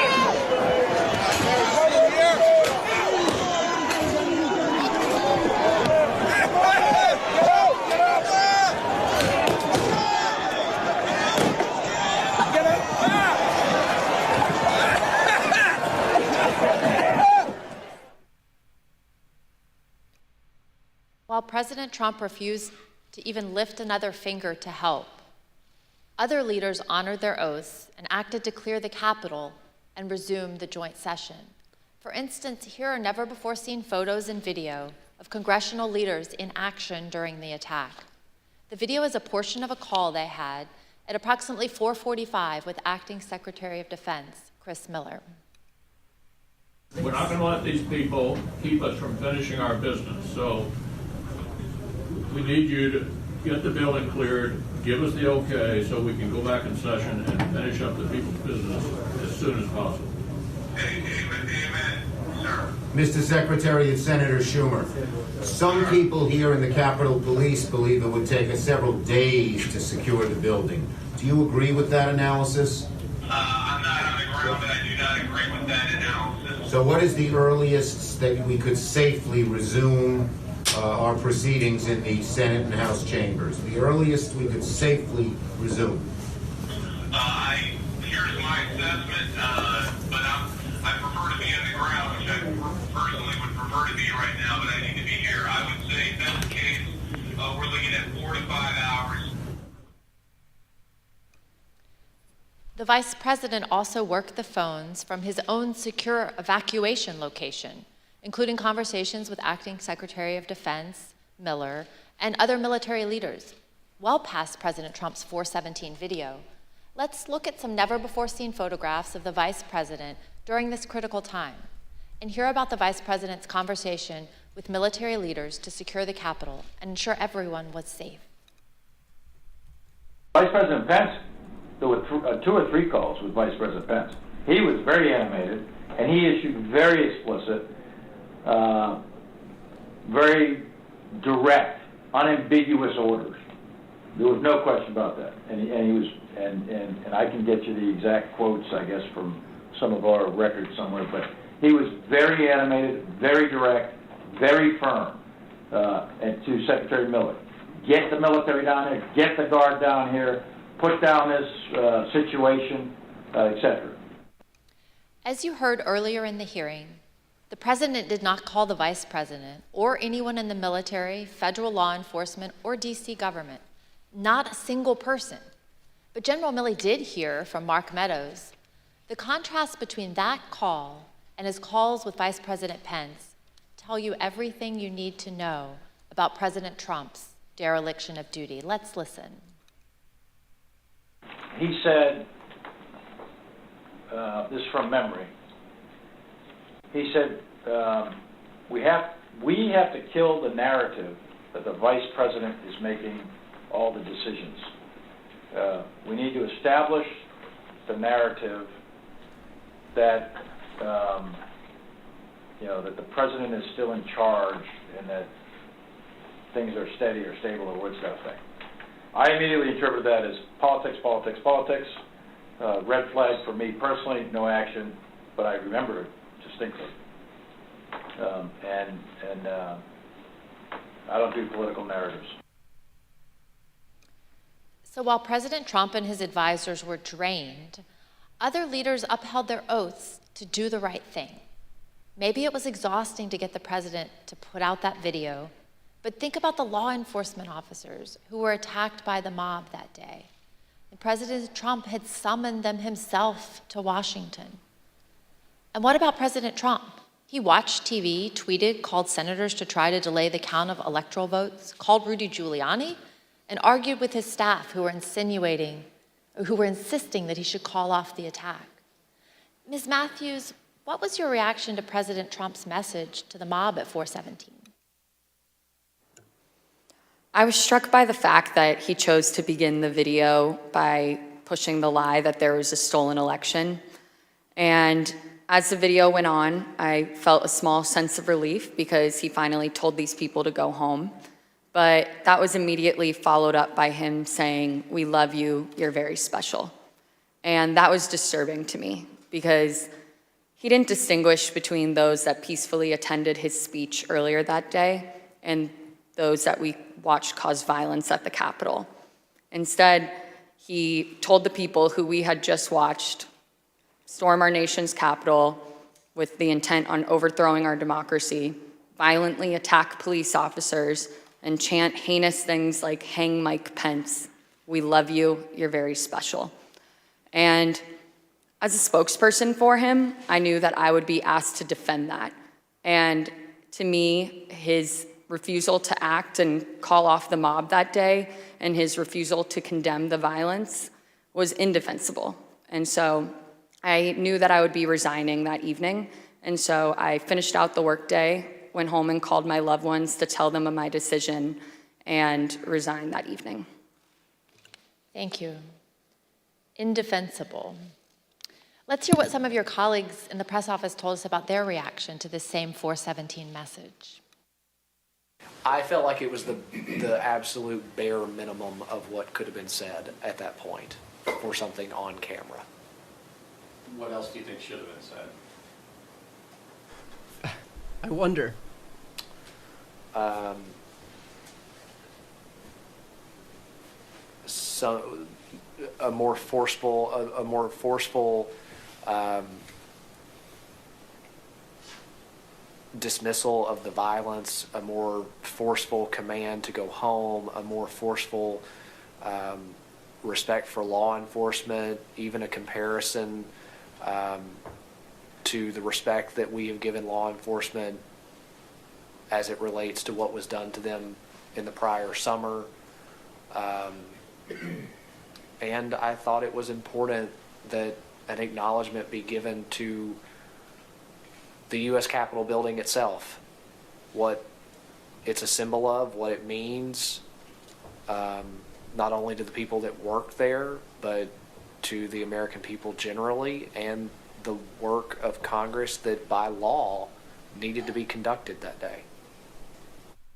While President Trump refused to even lift another finger to help, other leaders honored their oaths and acted to clear the Capitol and resume the joint session. For instance, here are never-before-seen photos and video of congressional leaders in action during the attack. The video is a portion of a call they had at approximately 4:45 with Acting Secretary of Defense, Chris Miller. We're not going to let these people keep us from finishing our business. So we need you to get the building cleared, give us the okay so we can go back in session and finish up the people's business as soon as possible. Mr. Secretary and Senator Schumer, some people here in the Capitol Police believe it would take us several days to secure the building. Do you agree with that analysis? I'm not on the ground, but I do not agree with that analysis. So what is the earliest that we could safely resume our proceedings in the Senate and House chambers? The earliest we could safely resume? Here's my assessment, but I prefer to be on the ground, which I personally would prefer to be right now, but I need to be here. I would say, best case, we're looking at 4 to 5 hours. The Vice President also worked the phones from his own secure evacuation location, including conversations with Acting Secretary of Defense, Miller, and other military leaders, well past President Trump's 417 video. Let's look at some never-before-seen photographs of the Vice President during this critical time, and hear about the Vice President's conversation with military leaders to secure the Capitol and ensure everyone was safe. Vice President Pence, there were 2 or 3 calls with Vice President Pence. He was very animated, and he issued very explicit, very direct, unambiguous orders. There was no question about that, and he was, and I can get you the exact quotes, I guess, from some of our records somewhere. But he was very animated, very direct, very firm, and to Secretary Miller. get the military down here, get the guard down here, put down this situation, etc. As you heard earlier in the hearing, the president did not call the vice president or anyone in the military, federal law enforcement, or DC government. Not a single person. But General Milley did hear from Mark Meadows. The contrast between that call and his calls with Vice President Pence tell you everything you need to know about President Trump's dereliction of duty. Let's listen. He said, this is from memory, he said, we have to kill the narrative that the vice president is making all the decisions. We need to establish the narrative that that the president is still in charge and that things are steady or stable or what's that thing. I immediately interpreted that as politics, politics, politics. Red flag for me personally, no action, but I remember it distinctly. I don't do political narratives. So while President Trump and his advisors were drained, other leaders upheld their oaths to do the right thing. Maybe it was exhausting to get the president to put out that video, but think about the law enforcement officers who were attacked by the mob that day. And President Trump had summoned them himself to Washington. And what about President Trump? He watched TV, tweeted, called senators to try to delay the count of electoral votes, called Rudy Giuliani, and argued with his staff who were insisting that he should call off the attack. Ms. Matthews, what was your reaction to President Trump's message to the mob at 417? I was struck by the fact that he chose to begin the video by pushing the lie that there was a stolen election. And as the video went on, I felt a small sense of relief because he finally told these people to go home. But that was immediately followed up by him saying, "We love you, you're very special." And that was disturbing to me because he didn't distinguish between those that peacefully attended his speech earlier that day and those that we watched cause violence at the Capitol. Instead, he told the people who we had just watched storm our nation's Capitol with the intent on overthrowing our democracy, violently attack police officers, and chant heinous things like "Hang Mike Pence, we love you, you're very special." And as a spokesperson for him, I knew that I would be asked to defend that. And to me, his refusal to act and call off the mob that day and his refusal to condemn the violence was indefensible. And so I knew that I would be resigning that evening. And so I finished out the workday, went home and called my loved ones to tell them of my decision, and resigned that evening. Thank you. Indefensible. Let's hear what some of your colleagues in the press office told us about their reaction to this same 417 message. I felt like it was the absolute bare minimum of what could have been said at that point for something on camera. What else do you think should have been said? I wonder. So a more forceful dismissal of the violence, a more forceful command to go home, a more forceful respect for law enforcement, even a comparison to the respect that we have given law enforcement as it relates to what was done to them in the prior summer. And I thought it was important that an acknowledgement be given to the U.S. Capitol building itself, what it's a symbol of, what it means, not only to the people that work there, but to the American people generally, and the work of Congress that by law needed to be conducted that day.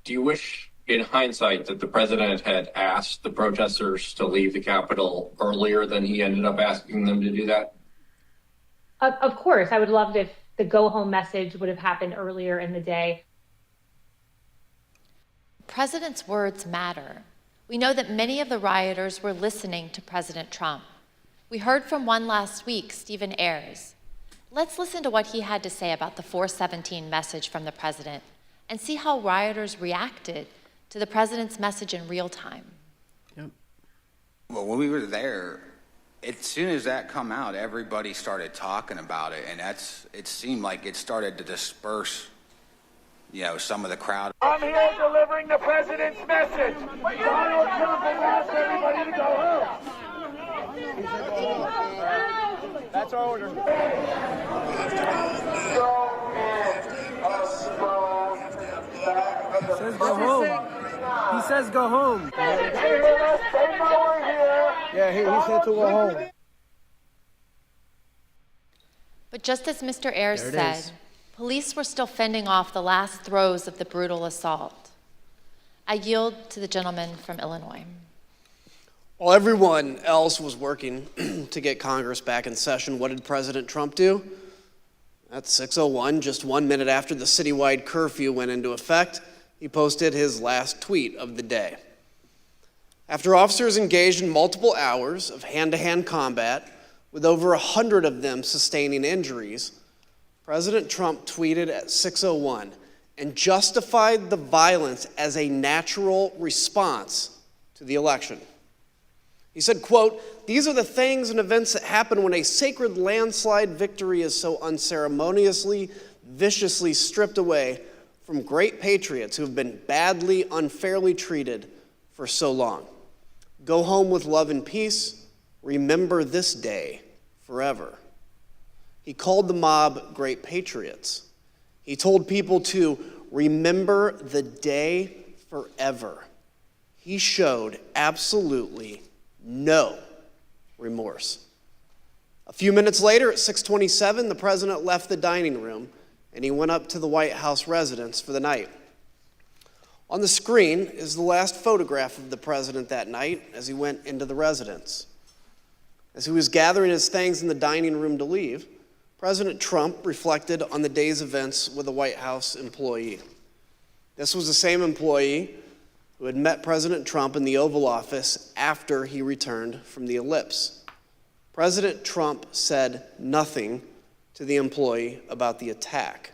Do you wish, in hindsight, that the president had asked the protesters to leave the Capitol earlier than he ended up asking them to do that? Of course, I would love if the go-home message would have happened earlier in the day. The president's words matter. We know that many of the rioters were listening to President Trump. We heard from one last week, Stephen Ayers. Let's listen to what he had to say about the 417 message from the president and see how rioters reacted to the president's message in real time. Well, when we were there, as soon as that come out, everybody started talking about it, and it seemed like it started to disperse, some of the crowd. I'm here delivering the president's message. Donald Trump has asked everybody to go home. That's our order. He says go home. He says go home. Yeah, he said to go home. But just as Mr. Ayers There it said, is. police were still fending off the last throes of the brutal assault. I yield to the gentleman from Illinois. While everyone else was working to get Congress back in session, what did President Trump do? At 6:01, just 1 minute after the citywide curfew went into effect, he posted his last tweet of the day. After officers engaged in multiple hours of hand-to-hand combat, with over 100 of them sustaining injuries, President Trump tweeted at 6:01 and justified the violence as a natural response to the election. He said, quote, "These are the things and events that happen when a sacred landslide victory is so unceremoniously, viciously stripped away from great patriots who have been badly, unfairly treated for so long. Go home with love and peace. Remember this day forever." He called the mob great patriots. He told people to remember the day forever. He showed absolutely no remorse. A few minutes later, at 6:27, the president left the dining room and he went up to the White House residence for the night. On the screen is the last photograph of the president that night as he went into the residence. As he was gathering his things in the dining room to leave, President Trump reflected on the day's events with a White House employee. This was the same employee who had met President Trump in the Oval Office after he returned from the ellipse. President Trump said nothing to the employee about the attack.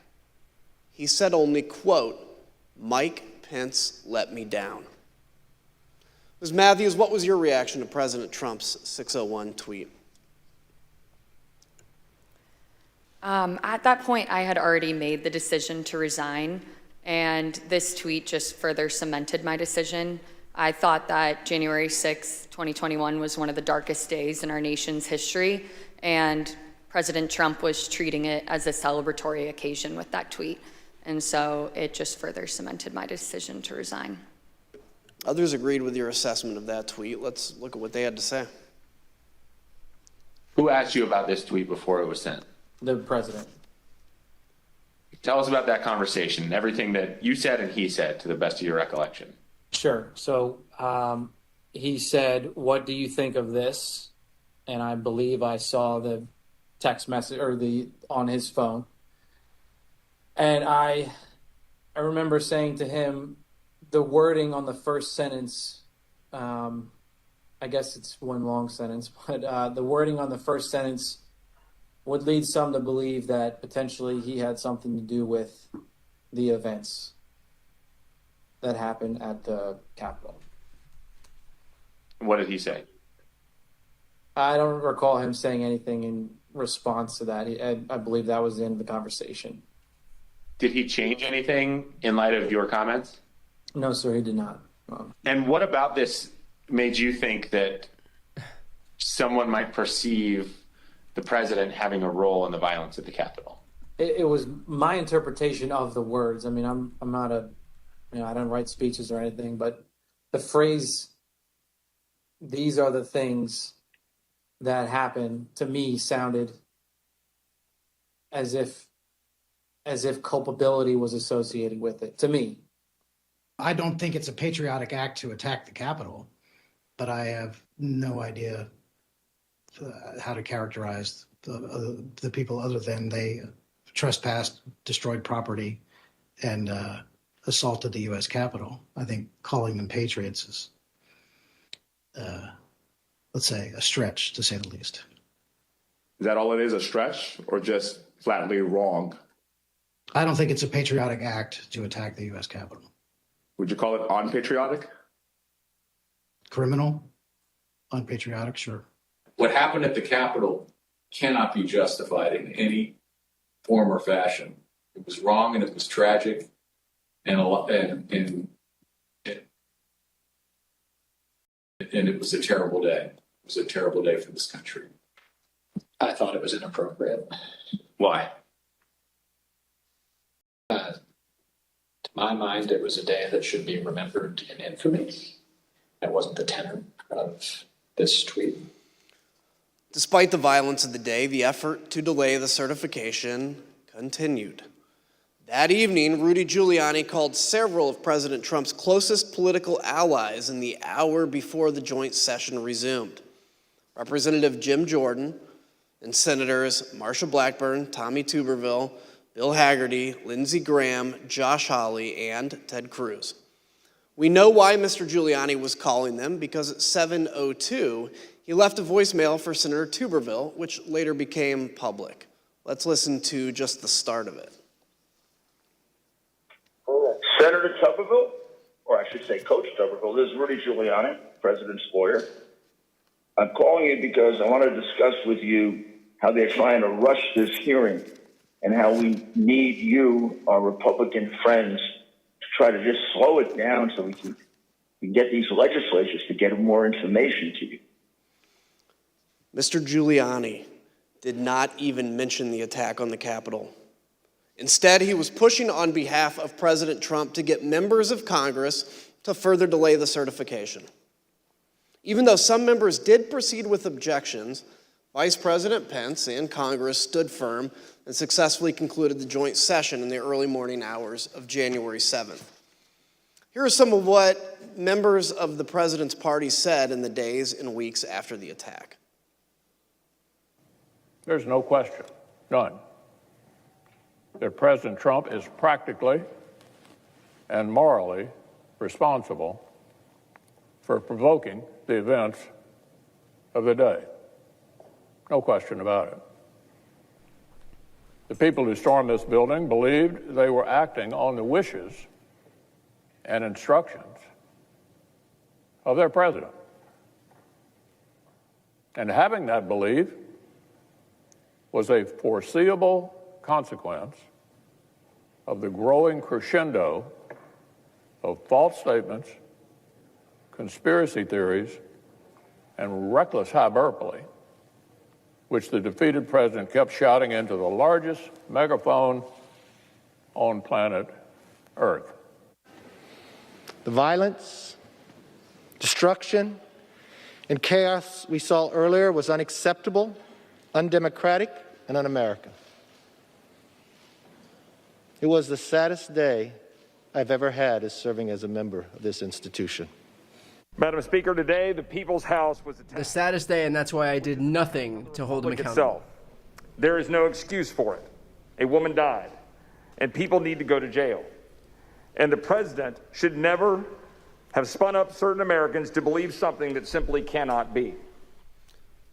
He said only, quote, "Mike Pence let me down." Ms. Matthews, what was your reaction to President Trump's 6:01 tweet? At that point, I had already made the decision to resign, and this tweet just further cemented my decision. I thought that January 6, 2021 was one of the darkest days in our nation's history, and President Trump was treating it as a celebratory occasion with that tweet. And so it just further cemented my decision to resign. Others agreed with your assessment of that tweet. Let's look at what they had to say. Who asked you about this tweet before it was sent? The president. Tell us about that conversation, everything that you said and he said, to the best of your recollection. Sure. So he said, "What do you think of this?" And I believe I saw the text message or on his phone. And I remember saying to him, the wording on the first sentence, I guess it's one long sentence, but the wording on the first sentence would lead some to believe that potentially he had something to do with the events that happened at the Capitol. What did he say? I don't recall him saying anything in response to that. I believe that was the end of the conversation. Did he change anything in light of your comments? No, sir, he did not. And what about this made you think that someone might perceive the president having a role in the violence at the Capitol? It was my interpretation of the words. I mean, I'm not I don't write speeches or anything, but the phrase, "these are the things that happened," to me sounded as if culpability was associated with it, to me. I don't think it's a patriotic act to attack the Capitol, but I have no idea how to characterize the people other than they trespassed, destroyed property, and assaulted the U.S. Capitol. I think calling them patriots let's say, a stretch, to say the least. Is that all it is, a stretch, or just flatly wrong? I don't think it's a patriotic act to attack the U.S. Capitol. Would you call it unpatriotic? Criminal? Unpatriotic? Sure. What happened at the Capitol cannot be justified in any form or fashion. It was wrong and it was tragic, and it was a terrible day. It was a terrible day for this country. I thought it was inappropriate. Why? To my mind, it was a day that should be remembered in infamy. That wasn't the tenor of this tweet. Despite the violence of the day, the effort to delay the certification continued. That evening, Rudy Giuliani called several of President Trump's closest political allies in the hour before the joint session resumed. Representative Jim Jordan and Senators Marsha Blackburn, Tommy Tuberville, Bill Hagerty, Lindsey Graham, Josh Hawley, and Ted Cruz. We know why Mr. Giuliani was calling them, because at 7:02, he left a voicemail for Senator Tuberville, which later became public. Let's listen to just the start of it. Senator Tuberville, or I should say Coach Tuberville, this is Rudy Giuliani, President's lawyer. I'm calling you because I want to discuss with you how they're trying to rush this hearing and how we need you, our Republican friends, to try to just slow it down so we can get these legislatures to get more information to you. Mr. Giuliani did not even mention the attack on the Capitol. Instead, he was pushing on behalf of President Trump to get members of Congress to further delay the certification. Even though some members did proceed with objections, Vice President Pence and Congress stood firm and successfully concluded the joint session in the early morning hours of January 7th. Here are some of what members of the president's party said in the days and weeks after the attack. There's no question, none, that President Trump is practically and morally responsible for provoking the events of the day. No question about it. The people who stormed this building believed they were acting on the wishes and instructions of their president. And having that belief was a foreseeable consequence of the growing crescendo of false statements, conspiracy theories, and reckless hyperbole, which the defeated president kept shouting into the largest megaphone on planet Earth. The violence, destruction, and chaos we saw earlier was unacceptable, undemocratic, and un-American. It was the saddest day I've ever had as serving as a member of this institution. Madam Speaker, today the People's House was attacked. The saddest day, and that's why I did nothing to hold him accountable. There is no excuse for it. A woman died, and people need to go to jail. And the president should never have spun up certain Americans to believe something that simply cannot be.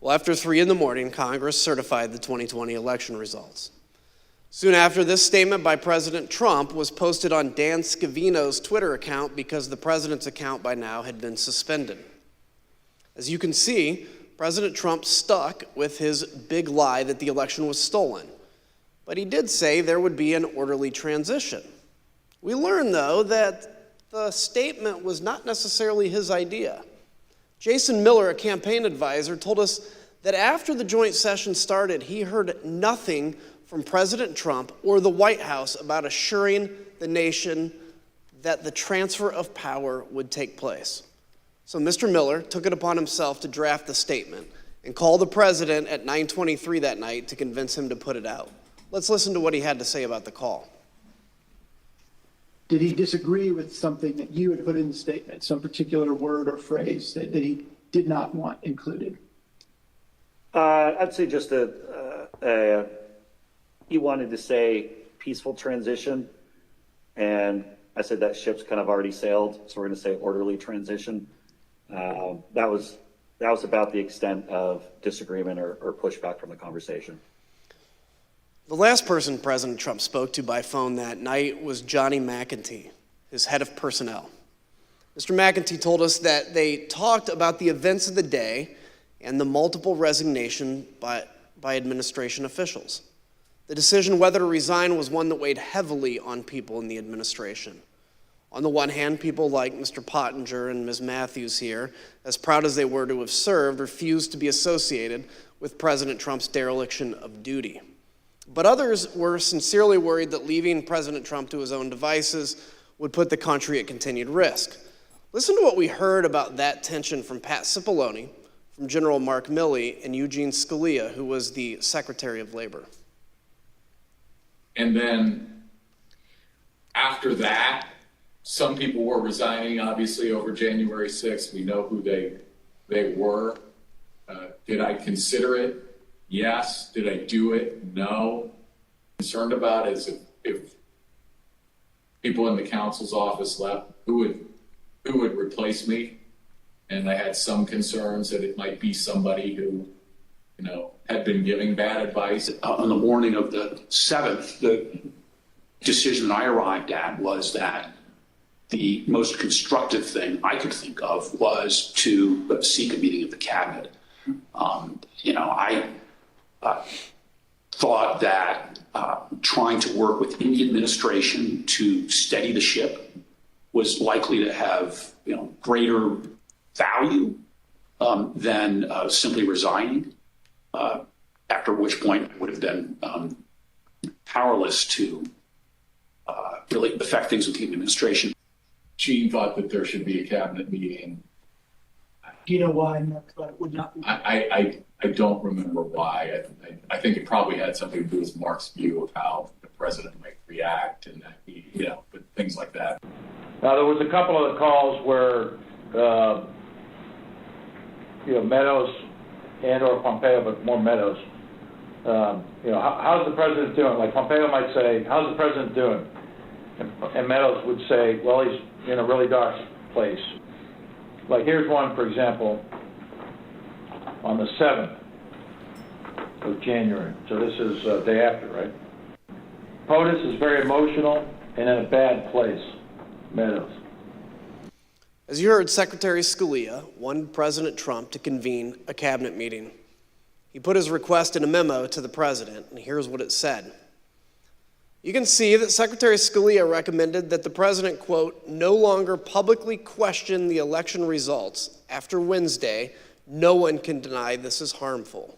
Well, after 3 a.m, Congress certified the 2020 election results. Soon after, this statement by President Trump was posted on Dan Scavino's Twitter account because the president's account by now had been suspended. As you can see, President Trump stuck with his big lie that the election was stolen. But he did say there would be an orderly transition. We learned, though, that the statement was not necessarily his idea. Jason Miller, a campaign advisor, told us that after the joint session started, he heard nothing from President Trump or the White House about assuring the nation that the transfer of power would take place. So Mr. Miller took it upon himself to draft the statement and call the president at 9:23 that night to convince him to put it out. Let's listen to what he had to say about the call. Did he disagree with something that you had put in the statement, some particular word or phrase that he did not want included? I'd say just he wanted to say peaceful transition, and I said that ship's kind of already sailed, so we're going to say orderly transition. That was about the extent of disagreement or pushback from the conversation. The last person President Trump spoke to by phone that night was Johnny McEntee, his head of personnel. Mr. McEntee told us that they talked about the events of the day and the multiple resignation by administration officials. The decision whether to resign was one that weighed heavily on people in the administration. On the one hand, people like Mr. Pottinger and Ms. Matthews here, as proud as they were to have served, refused to be associated with President Trump's dereliction of duty. But others were sincerely worried that leaving President Trump to his own devices would put the country at continued risk. Listen to what we heard about that tension from Pat Cipollone, from General Mark Milley, and Eugene Scalia, who was the Secretary of Labor. And then after that, some people were resigning, obviously, over January 6th. We know who they were. Did I consider it? Yes. Did I do it? No. Concerned about is if people in the counsel's office left, who would replace me? And I had some concerns that it might be somebody who, had been giving bad advice. On the morning of the 7th, the decision I arrived at was that the most constructive thing I could think of was to seek a meeting of the cabinet. I thought that trying to work within the administration to steady the ship was likely to have greater value than simply resigning. After which point I would have been powerless to really affect things within the administration. Gene thought that there should be a cabinet meeting. Do you know why Mark thought it would not be? I don't remember why. I think it probably had something to do with Mark's view of how the president might react and that but things like that. Now, there was a couple of calls where, Meadows and/or Pompeo, but more Meadows. How's the president doing? Like Pompeo might say, "How's the president doing?" And Meadows would say, "Well, he's in a really dark place." Like here's one, for example, on the 7th of January. So this is day after, right? POTUS is very emotional and in a bad place. Meadows. As you heard, Secretary Scalia wanted President Trump to convene a cabinet meeting. He put his request in a memo to the president, and here's what it said. You can see that Secretary Scalia recommended that the president, quote, no longer publicly question the election results after Wednesday. No one can deny this is harmful.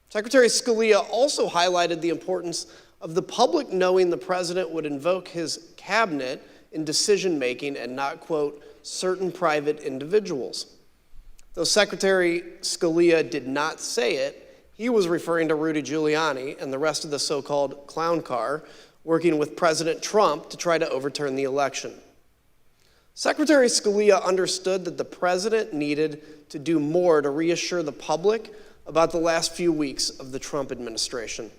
Secretary Scalia also highlighted the importance of the public knowing the president would invoke his cabinet in decision-making and not, quote, certain private individuals. Though Secretary Scalia did not say it, he was referring to Rudy Giuliani and the rest of the so-called clown car working with President Trump to try to overturn the election. Secretary Scalia understood that the president needed to do more to reassure the public about the last few weeks of the Trump administration.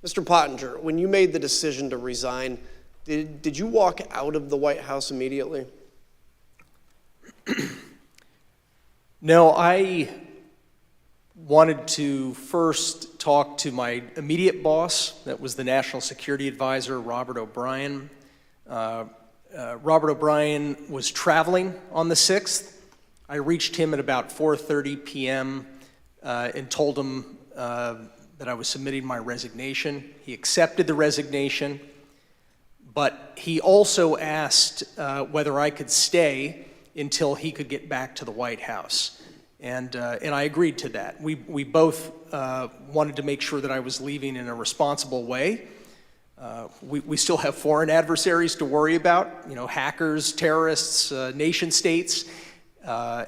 Mr. Pottinger, when you made the decision to resign, did you walk out of the White House immediately? No, I wanted to first talk to my immediate boss, that was the National Security Advisor, Robert O'Brien. Robert O'Brien was traveling on the 6th. I reached him at about 4:30 p.m. And told him that I was submitting my resignation. He accepted the resignation, but he also asked whether I could stay until he could get back to the White House. And I agreed to that. We both wanted to make sure that I was leaving in a responsible way. We still have foreign adversaries to worry about, hackers, terrorists, nation states. I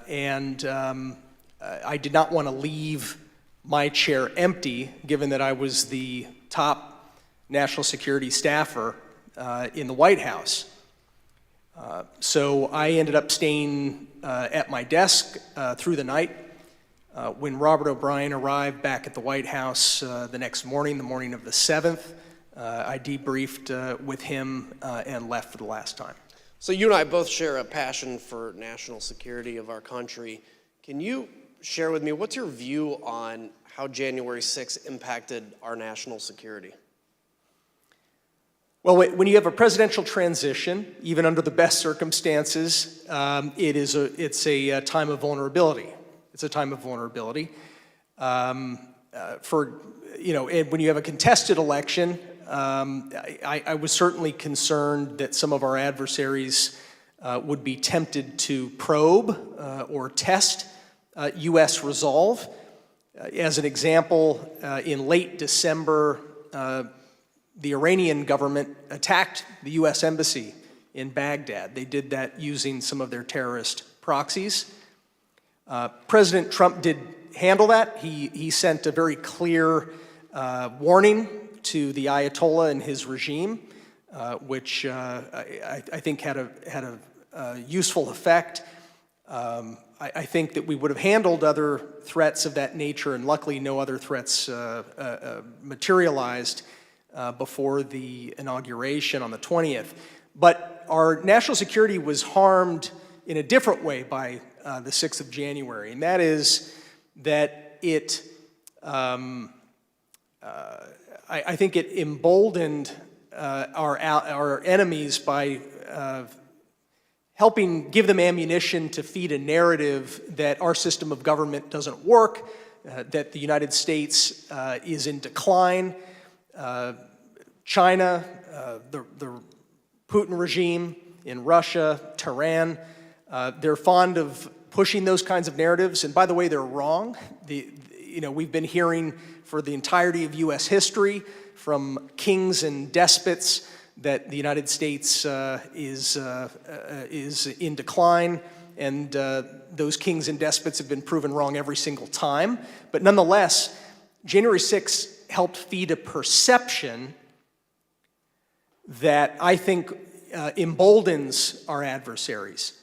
did not want to leave my chair empty, given that I was the top national security staffer in the White House. So I ended up staying at my desk through the night. When Robert O'Brien arrived back at the White House the next morning, the morning of the 7th, I debriefed with him and left for the last time. So you and I both share a passion for national security of our country. Can you share with me, what's your view on how January 6th impacted our national security? Well, when you have a presidential transition, even under the best circumstances, it's a time of vulnerability. It's a time of vulnerability. And when you have a contested election, I was certainly concerned that some of our adversaries would be tempted to probe or test U.S. resolve. As an example, in late December, the Iranian government attacked the U.S. embassy in Baghdad. They did that using some of their terrorist proxies. President Trump did handle that. He sent a very clear warning to the Ayatollah and his regime, which I think had a useful effect. I think that we would have handled other threats of that nature, and luckily no other threats materialized before the inauguration on the 20th. But our national security was harmed in a different way by the 6th of January, and that is that I think it emboldened our enemies by helping give them ammunition to feed a narrative that our system of government doesn't work, that the United States is in decline. China, the Putin regime in Russia, Tehran, they're fond of pushing those kinds of narratives. And by the way, they're wrong. We've been hearing for the entirety of U.S. history from kings and despots that the United States is in decline, and those kings and despots have been proven wrong every single time. But nonetheless, January 6th helped feed a perception that I think emboldens our adversaries.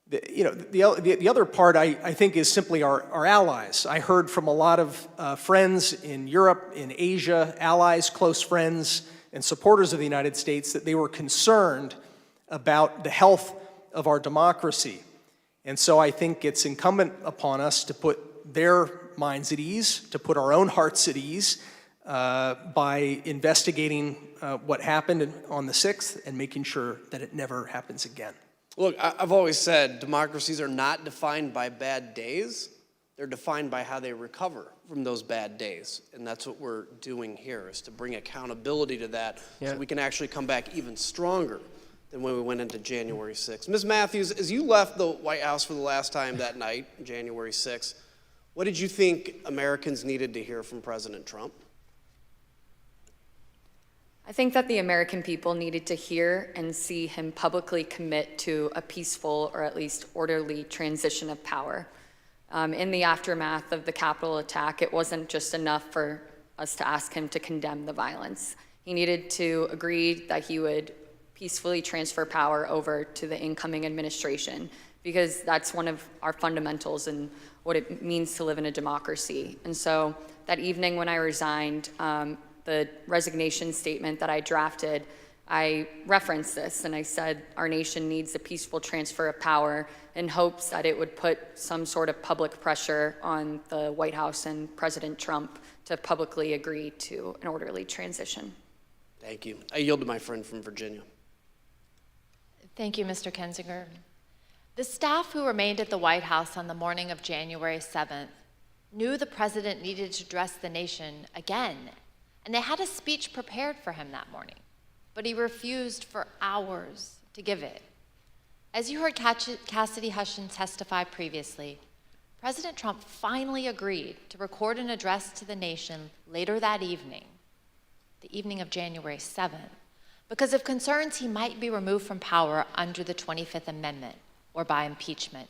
The other part I think is simply our allies. I heard from a lot of friends in Europe, in Asia, allies, close friends, and supporters of the United States that they were concerned about the health of our democracy. And so I think it's incumbent upon us to put their minds at ease, to put our own hearts at ease by investigating what happened on the 6th and making sure that it never happens again. Look, I've always said democracies are not defined by bad days. They're defined by how they recover from those bad days. And that's what we're doing here, is to bring accountability to that so we can actually come back even stronger than when we went into January 6th. Ms. Matthews, as you left the White House for the last time that night, January 6th, what did you think Americans needed to hear from President Trump? I think that the American people needed to hear and see him publicly commit to a peaceful or at least orderly transition of power. In the aftermath of the Capitol attack, it wasn't just enough for us to ask him to condemn the violence. He needed to agree that he would peacefully transfer power over to the incoming administration, because that's one of our fundamentals and what it means to live in a democracy. And so that evening when I resigned, the resignation statement that I drafted, I referenced this and I said our nation needs a peaceful transfer of power, in hopes that it would put some sort of public pressure on the White House and President Trump to publicly agree to an orderly transition. Thank you. I yield to my friend from Virginia. Thank you, Mr. Kinzinger. The staff who remained at the White House on the morning of January 7th knew the president needed to address the nation again, and they had a speech prepared for him that morning, but he refused for hours to give it. As you heard Cassidy Hutchins testify previously, President Trump finally agreed to record an address to the nation later that evening, the evening of January 7th, because of concerns he might be removed from power under the 25th Amendment or by impeachment.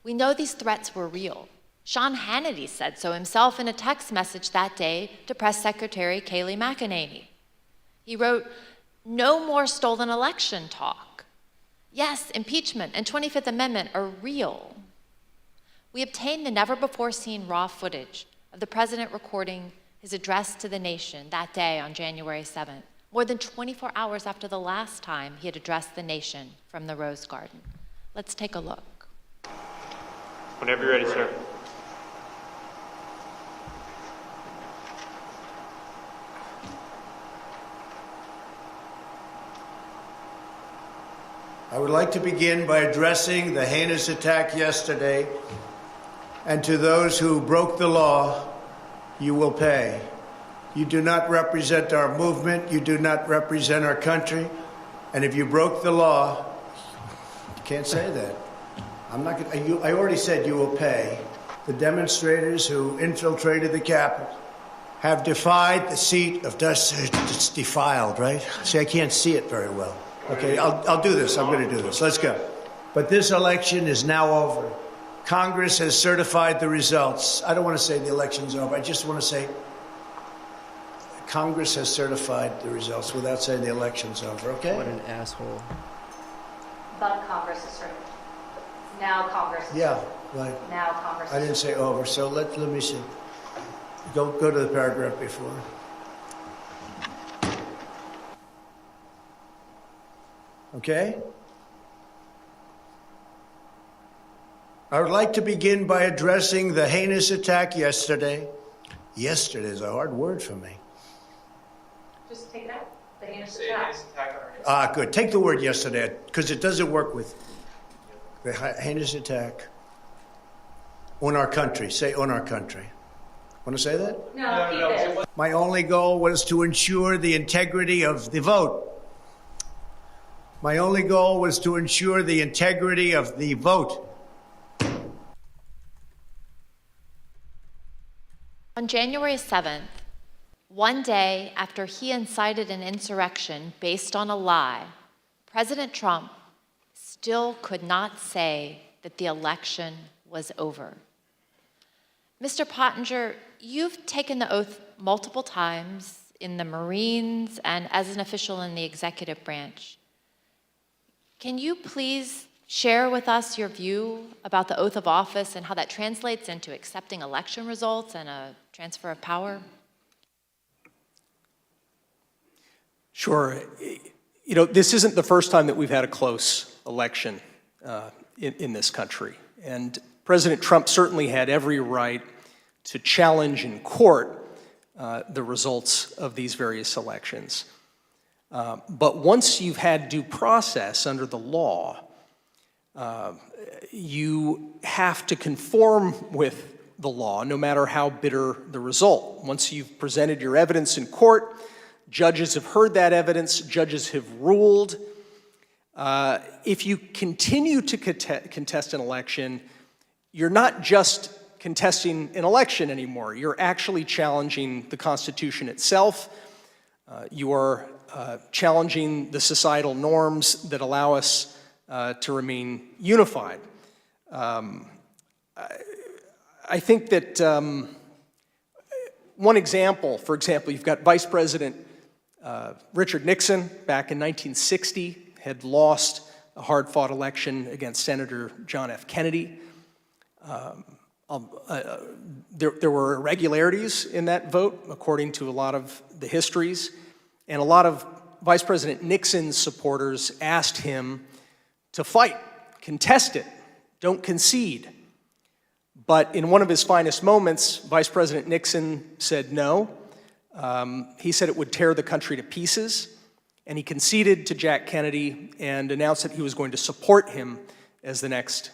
We know these threats were real. Sean Hannity said so himself in a text message that day to Press Secretary Kayleigh McEnany. He wrote, "No more stolen election talk. Yes, impeachment and 25th Amendment are real." We obtained the never-before-seen raw footage of the president recording his address to the nation that day on January 7th, more than 24 hours after the last time he had addressed the nation from the Rose Garden. Let's take a look. Whenever you're ready, sir. I would like to begin by addressing the heinous attack yesterday, and to those who broke the law, you will pay. You do not represent our movement, you do not represent our country, and if you broke the law, you can't say that. I already said you will pay. The demonstrators who infiltrated the Capitol have defied the seat of justice. It's defiled, right? See, I can't see it very well. Okay, I'll do this. I'm going to do this. Let's go. But this election is now over. Congress has certified the results. I don't want to say the election's over. I just want to say Congress has certified the results without saying the election's over, okay? What an asshole. But Congress is certified. Now Congress is Yeah, certified. right. Now Congress I didn't say over, so let me see. Go to the paragraph before. Okay? I would like to begin by addressing the heinous attack yesterday. Yesterday is a hard word for me. Just take it out. The heinous attack. Good. Take the word yesterday, because it doesn't work with the heinous attack on our country. Say on our country. Want to say that? No, keep it. My only goal was to ensure the integrity of the vote. My only goal was to ensure the integrity of the vote. On January 7th, one day after he incited an insurrection based on a lie, President Trump still could not say that the election was over. Mr. Pottinger, you've taken the oath multiple times in the Marines and as an official in the executive branch. Can you please share with us your view about the oath of office and how that translates into accepting election results and a transfer of power? Sure. You know, this isn't the first time that we've had a close election in this country. And President Trump certainly had every right to challenge in court the results of these various elections. But once you've had due process under the law, you have to conform with the law, no matter how bitter the result. Once you've presented your evidence in court, judges have heard that evidence, judges have ruled. If you continue to contest an election, you're not just contesting an election anymore. You're actually challenging the Constitution itself. You are challenging the societal norms that allow us to remain unified. I think that one example, for example, you've got Vice President Richard Nixon back in 1960 had lost a hard-fought election against Senator John F. Kennedy. There were irregularities in that vote, according to a lot of the histories, and a lot of Vice President Nixon's supporters asked him to fight, contest it, don't concede. But in one of his finest moments, Vice President Nixon said no. He said it would tear the country to pieces, and he conceded to Jack Kennedy and announced that he was going to support him as the next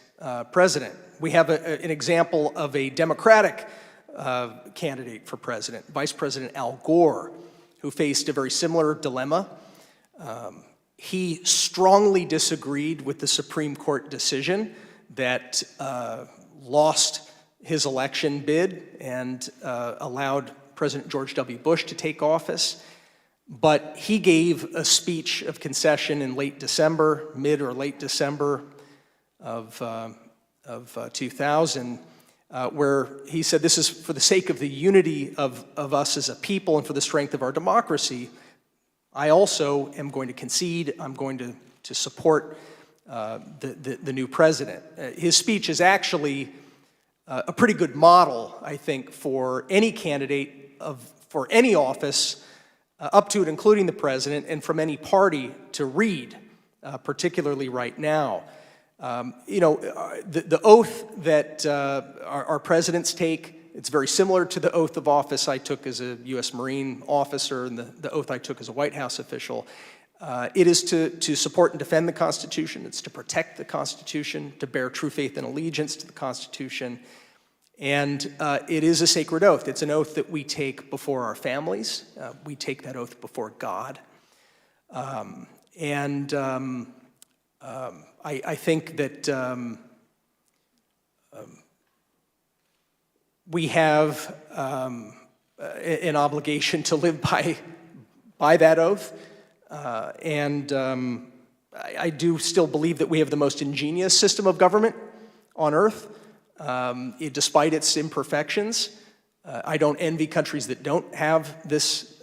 president. We have an example of a Democratic candidate for president, Vice President Al Gore, who faced a very similar dilemma. He strongly disagreed with the Supreme Court decision that lost his election bid and allowed President George W. Bush to take office. But he gave a speech of concession in late December, mid or late December of 2000, where he said, this is for the sake of the unity of us as a people and for the strength of our democracy. I also am going to concede. I'm going to support the new president. His speech is actually a pretty good model, I think, for any candidate for any office up to and including the president, and from any party to read, particularly right now. The oath that our presidents take, it's very similar to the oath of office I took as a U.S. Marine officer and the oath I took as a White House official. It is to support and defend the Constitution. It's to protect the Constitution, to bear true faith and allegiance to the Constitution. And it is a sacred oath. It's an oath that we take before our families. We take that oath before God. I think that we have an obligation to live by that oath. I do still believe that we have the most ingenious system of government on earth, despite its imperfections. I don't envy countries that don't have this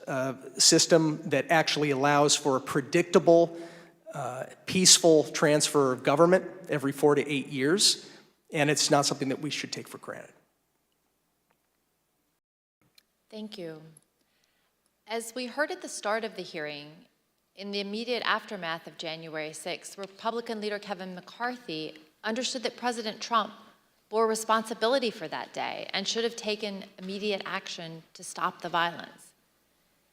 system that actually allows for a predictable, peaceful transfer of government every 4 to 8 years, and it's not something that we should take for granted. Thank you. As we heard at the start of the hearing, in the immediate aftermath of January 6th, Republican leader Kevin McCarthy understood that President Trump bore responsibility for that day and should have taken immediate action to stop the violence.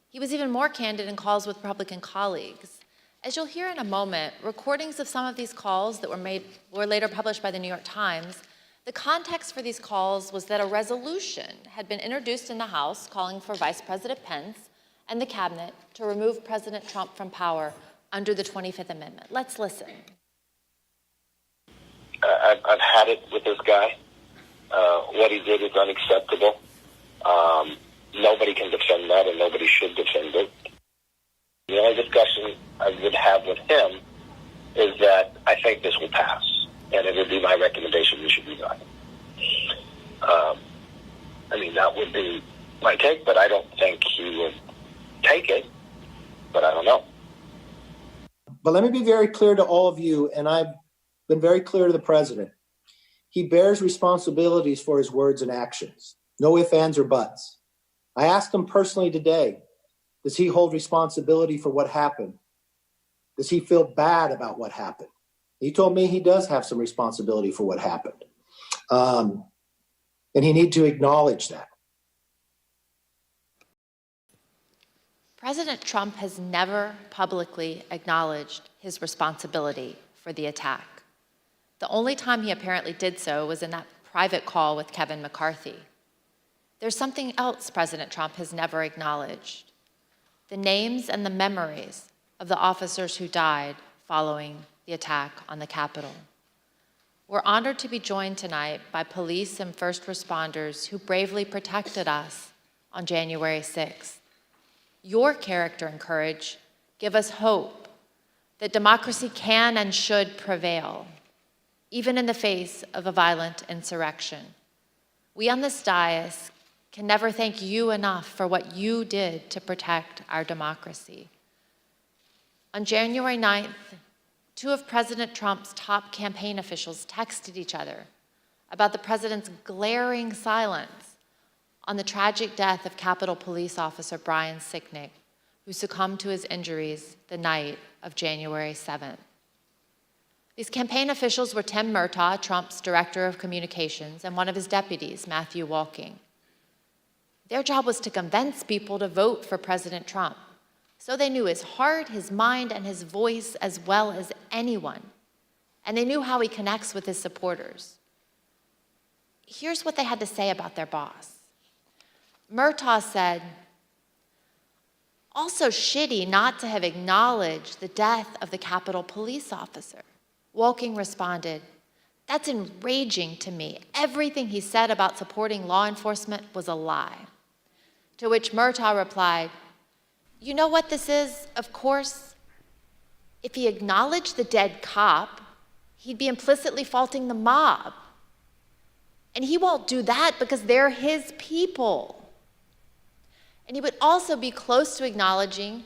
He was even more candid in calls with Republican colleagues. As you'll hear in a moment, recordings of some of these calls that were later published by the New York Times, the context for these calls was that a resolution had been introduced in the House calling for Vice President Pence and the cabinet to remove President Trump from power under the 25th Amendment. Let's listen. I've had it with this guy. What he did is unacceptable. Nobody can defend that, and nobody should defend it. The only discussion I would have with him is that I think this will pass, and it would be my recommendation we should resign. That would be my take, but I don't think he would take it, but I don't know. But let me be very clear to all of you, and I've been very clear to the president. He bears responsibilities for his words and actions. No ifs, ands, or buts. I asked him personally today, does he hold responsibility for what happened? Does he feel bad about what happened? He told me he does have some responsibility for what happened. And he needs to acknowledge that. President Trump has never publicly acknowledged his responsibility for the attack. The only time he apparently did so was in that private call with Kevin McCarthy. There's something else President Trump has never acknowledged: the names and the memories of the officers who died following the attack on the Capitol. We're honored to be joined tonight by police and first responders who bravely protected us on January 6th. Your character and courage give us hope that democracy can and should prevail, even in the face of a violent insurrection. We on this dais can never thank you enough for what you did to protect our democracy. On January 9th, 2 of President Trump's top campaign officials texted each other about the president's glaring silence on the tragic death of Capitol Police Officer Brian Sicknick, who succumbed to his injuries the night of January 7th. These campaign officials were Tim Murtaugh, Trump's director of communications, and one of his deputies, Matthew Walking. Their job was to convince people to vote for President Trump, so they knew his heart, his mind, and his voice as well as anyone, and they knew how he connects with his supporters. Here's what they had to say about their boss. Murtaugh said, "Also shitty not to have acknowledged the death of the Capitol police officer." Walking responded, "That's enraging to me. Everything he said about supporting law enforcement was a lie." To which Murtaugh replied, "You know what this is, of course? If he acknowledged the dead cop, he'd be implicitly faulting the mob. And he won't do that because they're his people. And he would also be close to acknowledging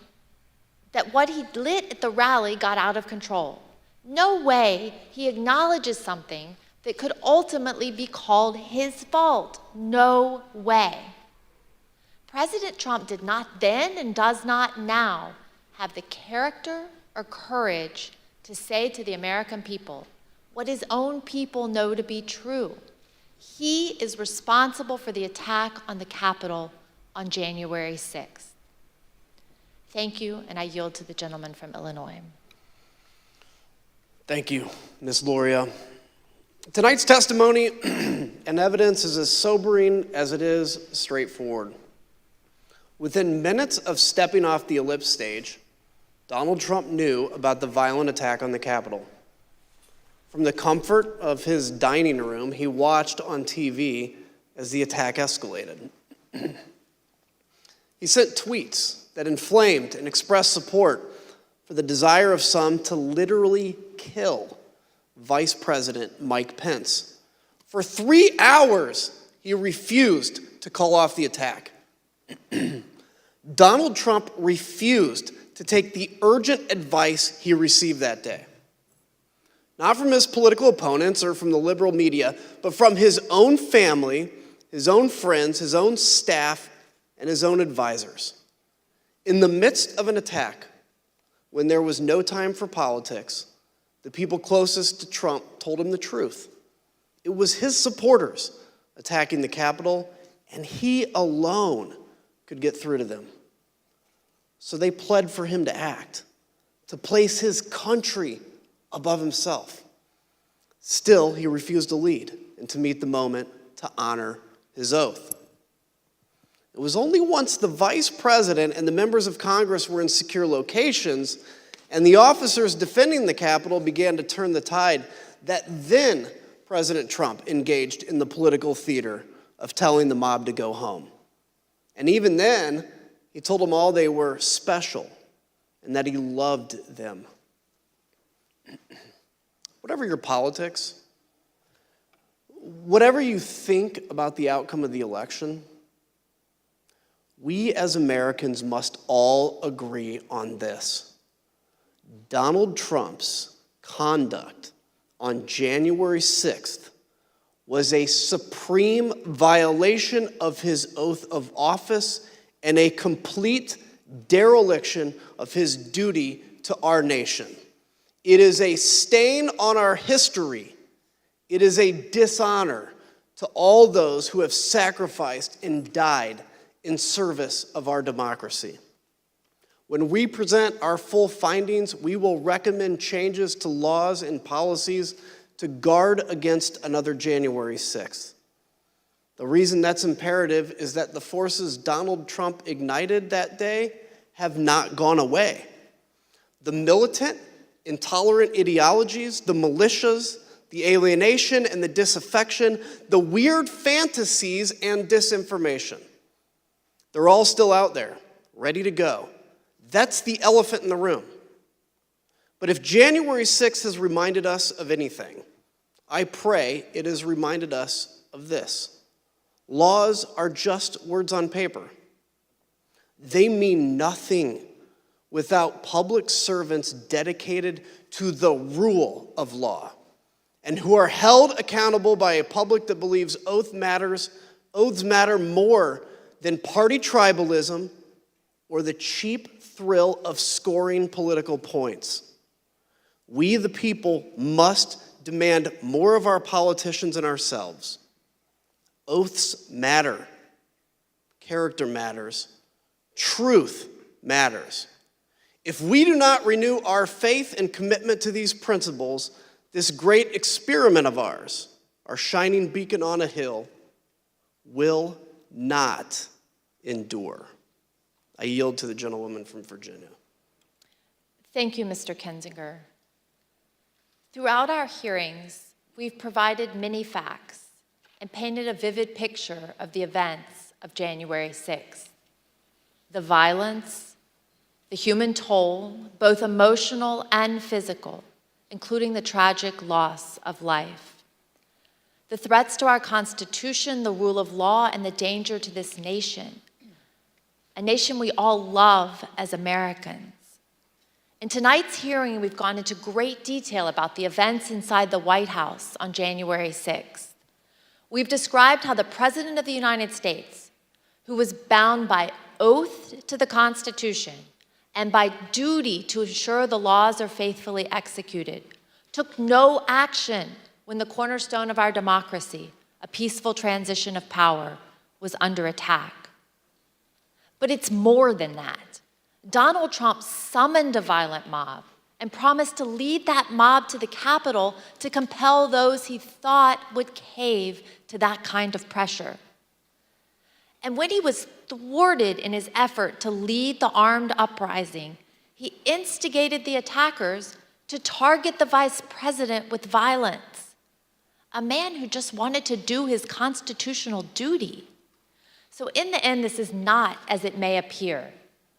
that what he lit at the rally got out of control. No way he acknowledges something that could ultimately be called his fault. No way." President Trump did not then and does not now have the character or courage to say to the American people what his own people know to be true. He is responsible for the attack on the Capitol on January 6th. Thank you, and I yield to the gentleman from Illinois. Thank you, Ms. Loria. Tonight's testimony and evidence is as sobering as it is straightforward. Within minutes of stepping off the ellipse stage, Donald Trump knew about the violent attack on the Capitol. From the comfort of his dining room, he watched on TV as the attack escalated. He sent tweets that inflamed and expressed support for the desire of some to literally kill Vice President Mike Pence. For 3 hours, he refused to call off the attack. Donald Trump refused to take the urgent advice he received that day. Not from his political opponents or from the liberal media, but from his own family, his own friends, his own staff, and his own advisors. In the midst of an attack, when there was no time for politics, the people closest to Trump told him the truth. It was his supporters attacking the Capitol, and he alone could get through to them. So they pled for him to act, to place his country above himself. Still, he refused to lead and to meet the moment to honor his oath. It was only once the vice president and the members of Congress were in secure locations and the officers defending the Capitol began to turn the tide that then President Trump engaged in the political theater of telling the mob to go home. And even then, he told them all they were special and that he loved them. Whatever your politics, whatever you think about the outcome of the election, we as Americans must all agree on this. Donald Trump's conduct on January 6th was a supreme violation of his oath of office and a complete dereliction of his duty to our nation. It is a stain on our history. It is a dishonor to all those who have sacrificed and died in service of our democracy. When we present our full findings, we will recommend changes to laws and policies to guard against another January 6th. The reason that's imperative is that the forces Donald Trump ignited that day have not gone away. The militant, intolerant ideologies, the militias, the alienation and the disaffection, the weird fantasies and disinformation. They're all still out there, ready to go. That's the elephant in the room. But if January 6th has reminded us of anything, I pray it has reminded us of this. Laws are just words on paper. They mean nothing without public servants dedicated to the rule of law and who are held accountable by a public that believes oaths matter more than party tribalism or the cheap thrill of scoring political points. We, the people, must demand more of our politicians and ourselves. Oaths matter. Character matters. Truth matters. If we do not renew our faith and commitment to these principles, this great experiment of ours, our shining beacon on a hill, will not endure. I yield to the gentlewoman from Virginia. Thank you, Mr. Kinzinger. Throughout our hearings, we've provided many facts and painted a vivid picture of the events of January 6th. The violence, the human toll, both emotional and physical, including the tragic loss of life. The threats to our Constitution, the rule of law, and the danger to this nation, a nation we all love as Americans. In tonight's hearing, we've gone into great detail about the events inside the White House on January 6th. We've described how the President of the United States, who was bound by oath to the Constitution and by duty to ensure the laws are faithfully executed, took no action when the cornerstone of our democracy, a peaceful transition of power, was under attack. But it's more than that. Donald Trump summoned a violent mob and promised to lead that mob to the Capitol to compel those he thought would cave to that kind of pressure. And when he was thwarted in his effort to lead the armed uprising, he instigated the attackers to target the vice president with violence, a man who just wanted to do his constitutional duty. So in the end, this is not, as it may appear,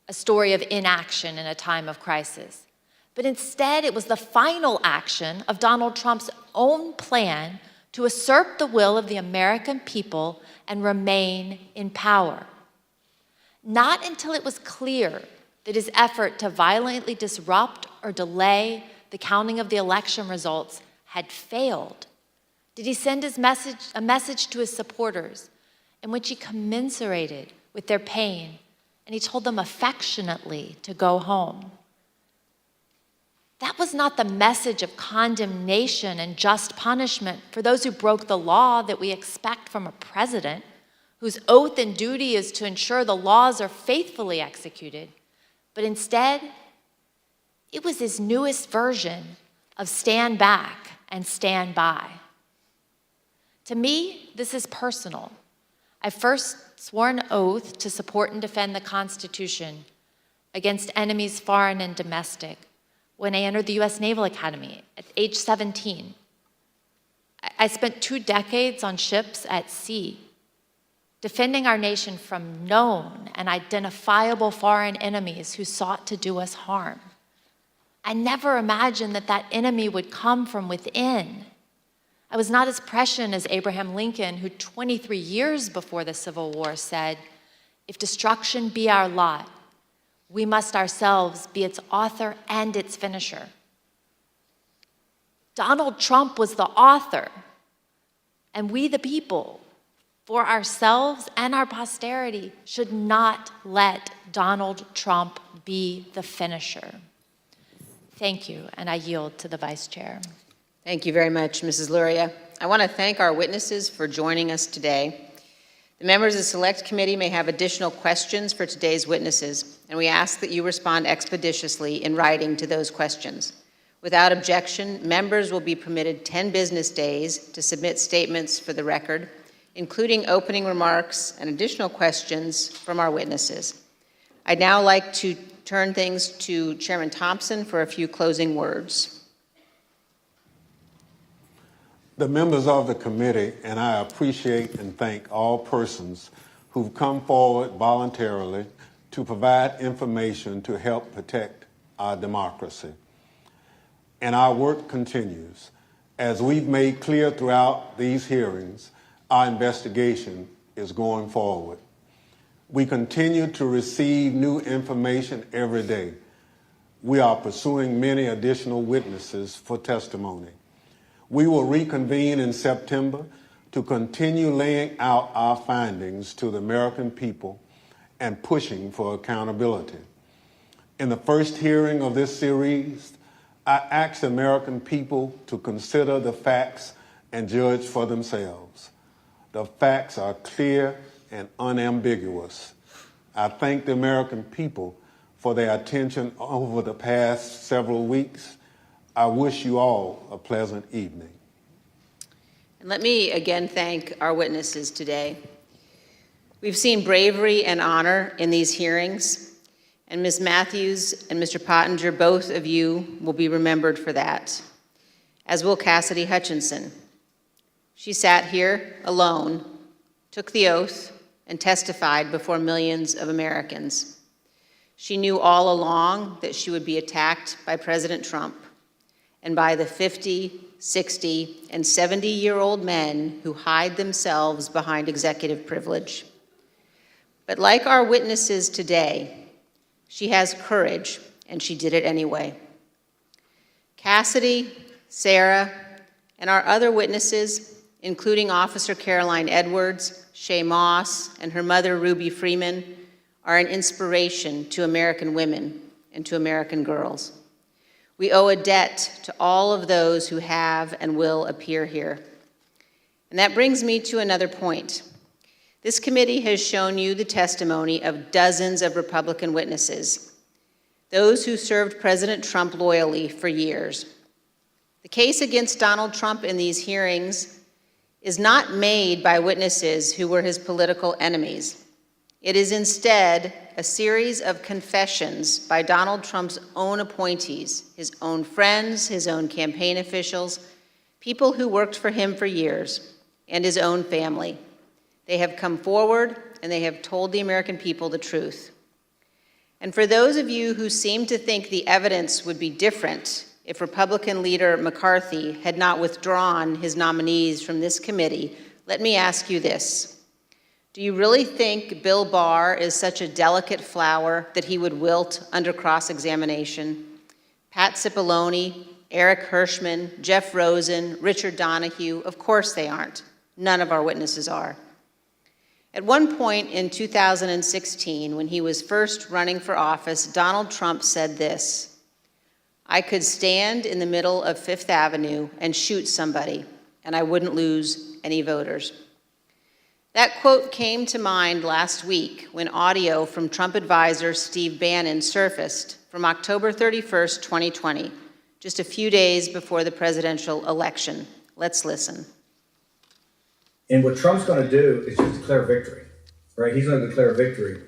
a story of inaction in a time of crisis. But instead, it was the final action of Donald Trump's own plan to assert the will of the American people and remain in power. Not until it was clear that his effort to violently disrupt or delay the counting of the election results had failed did he send a message to his supporters in which he commiserated with their pain and he told them affectionately to go home. That was not the message of condemnation and just punishment for those who broke the law that we expect from a president whose oath and duty is to ensure the laws are faithfully executed. But instead, it was his newest version of stand back and stand by. To me, this is personal. I first swore an oath to support and defend the Constitution against enemies foreign and domestic when I entered the U.S. Naval Academy at age 17. I spent 2 decades on ships at sea, defending our nation from known and identifiable foreign enemies who sought to do us harm. I never imagined that that enemy would come from within. I was not as prescient as Abraham Lincoln, who 23 years before the Civil War said, "If destruction be our lot, we must ourselves be its author and its finisher." Donald Trump was the author, and we the people, for ourselves and our posterity, should not let Donald Trump be the finisher. Thank you, and I yield to the Vice Chair. Thank you very much, Mrs. Luria. I want to thank our witnesses for joining us today. The members of the Select Committee may have additional questions for today's witnesses, and we ask that you respond expeditiously in writing to those questions. Without objection, members will be permitted 10 business days to submit statements for the record, including opening remarks and additional questions from our witnesses. I'd now like to turn things to Chairman Thompson for a few closing words. The members of the committee and I appreciate and thank all persons who've come forward voluntarily to provide information to help protect our democracy. And our work continues. As we've made clear throughout these hearings, our investigation is going forward. We continue to receive new information every day. We are pursuing many additional witnesses for testimony. We will reconvene in September to continue laying out our findings to the American people and pushing for accountability. In the first hearing of this series, I asked the American people to consider the facts and judge for themselves. The facts are clear and unambiguous. I thank the American people for their attention over the past several weeks. I wish you all a pleasant evening. And let me again thank our witnesses today. We've seen bravery and honor in these hearings, and Ms. Matthews and Mr. Pottinger, both of you will be remembered for that, as will Cassidy Hutchinson. She sat here alone, took the oath, and testified before millions of Americans. She knew all along that she would be attacked by President Trump and by the 50, 60, and 70-year-old men who hide themselves behind executive privilege. But like our witnesses today, she has courage, and she did it anyway. Cassidy, Sarah, and our other witnesses including Officer Caroline Edwards, Shay Moss, and her mother Ruby Freeman, are an inspiration to American women and to American girls. We owe a debt to all of those who have and will appear here. And that brings me to another point. This committee has shown you the testimony of dozens of Republican witnesses, those who served President Trump loyally for years. The case against Donald Trump in these hearings is not made by witnesses who were his political enemies. It is instead a series of confessions by Donald Trump's own appointees, his own friends, his own campaign officials, people who worked for him for years, and his own family. They have come forward and they have told the American people the truth. And for those of you who seem to think the evidence would be different if Republican leader McCarthy had not withdrawn his nominees from this committee, let me ask you this. Do you really think Bill Barr is such a delicate flower that he would wilt under cross-examination? Pat Cipollone, Eric Hirschman, Jeff Rosen, Richard Donahue, of course they aren't. None of our witnesses are. At one point in 2016, when he was first running for office, Donald Trump said this: "I could stand in the middle of Fifth Avenue and shoot somebody, and I wouldn't lose any voters." That quote came to mind last week when audio from Trump advisor Steve Bannon surfaced from October 31st, 2020, just a few days before the presidential election. Let's listen. And what Trump's going to do is just declare victory, right? He's going to declare victory.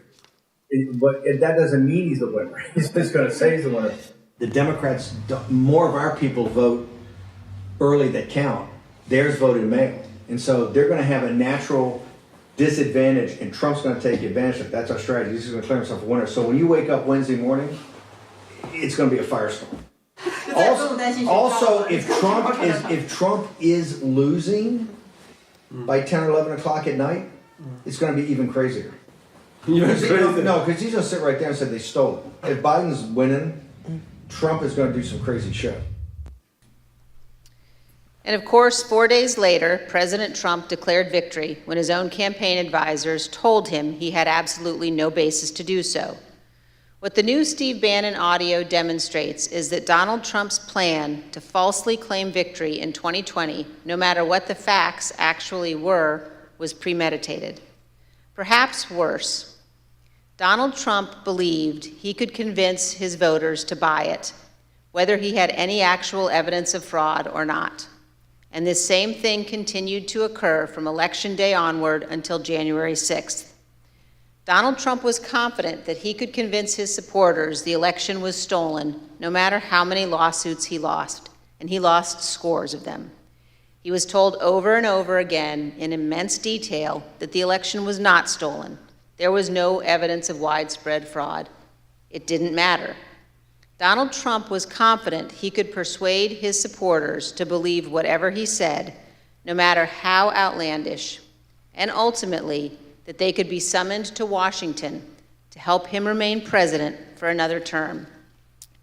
But that doesn't mean he's the winner. He's just going to say he's the winner. The Democrats, more of our people vote early that count. Theirs voted mail. And so they're going to have a natural disadvantage, and Trump's going to take advantage of it. That's our strategy. He's going to declare himself a winner. So when you wake up Wednesday morning, it's going to be a firestorm. Also, if Trump is losing by 10 or 11 o'clock at night, it's going to be even crazier. No, because he's going to sit right there and say they stole it. If Biden's winning, Trump is going to do some crazy shit. And of course, 4 days later, President Trump declared victory when his own campaign advisors told him he had absolutely no basis to do so. What the new Steve Bannon audio demonstrates is that Donald Trump's plan to falsely claim victory in 2020, no matter what the facts actually were, was premeditated. Perhaps worse, Donald Trump believed he could convince his voters to buy it, whether he had any actual evidence of fraud or not. And this same thing continued to occur from Election Day onward until January 6th. Donald Trump was confident that he could convince his supporters the election was stolen, no matter how many lawsuits he lost, and he lost scores of them. He was told over and over again in immense detail that the election was not stolen. There was no evidence of widespread fraud. It didn't matter. Donald Trump was confident he could persuade his supporters to believe whatever he said, no matter how outlandish, and ultimately that they could be summoned to Washington to help him remain president for another term.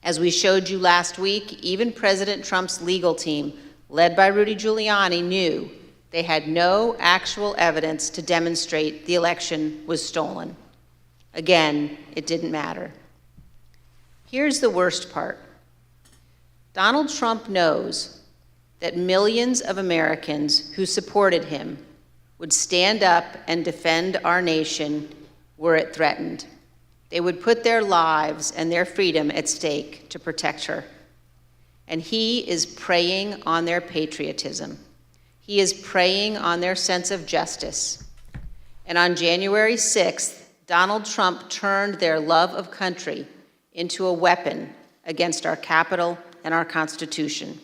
As we showed you last week, even President Trump's legal team, led by Rudy Giuliani, knew they had no actual evidence to demonstrate the election was stolen. Again, it didn't matter. Here's the worst part. Donald Trump knows that millions of Americans who supported him would stand up and defend our nation were it threatened. They would put their lives and their freedom at stake to protect her. And he is preying on their patriotism. He is preying on their sense of justice. And on January 6th, Donald Trump turned their love of country into a weapon against our Capitol and our Constitution.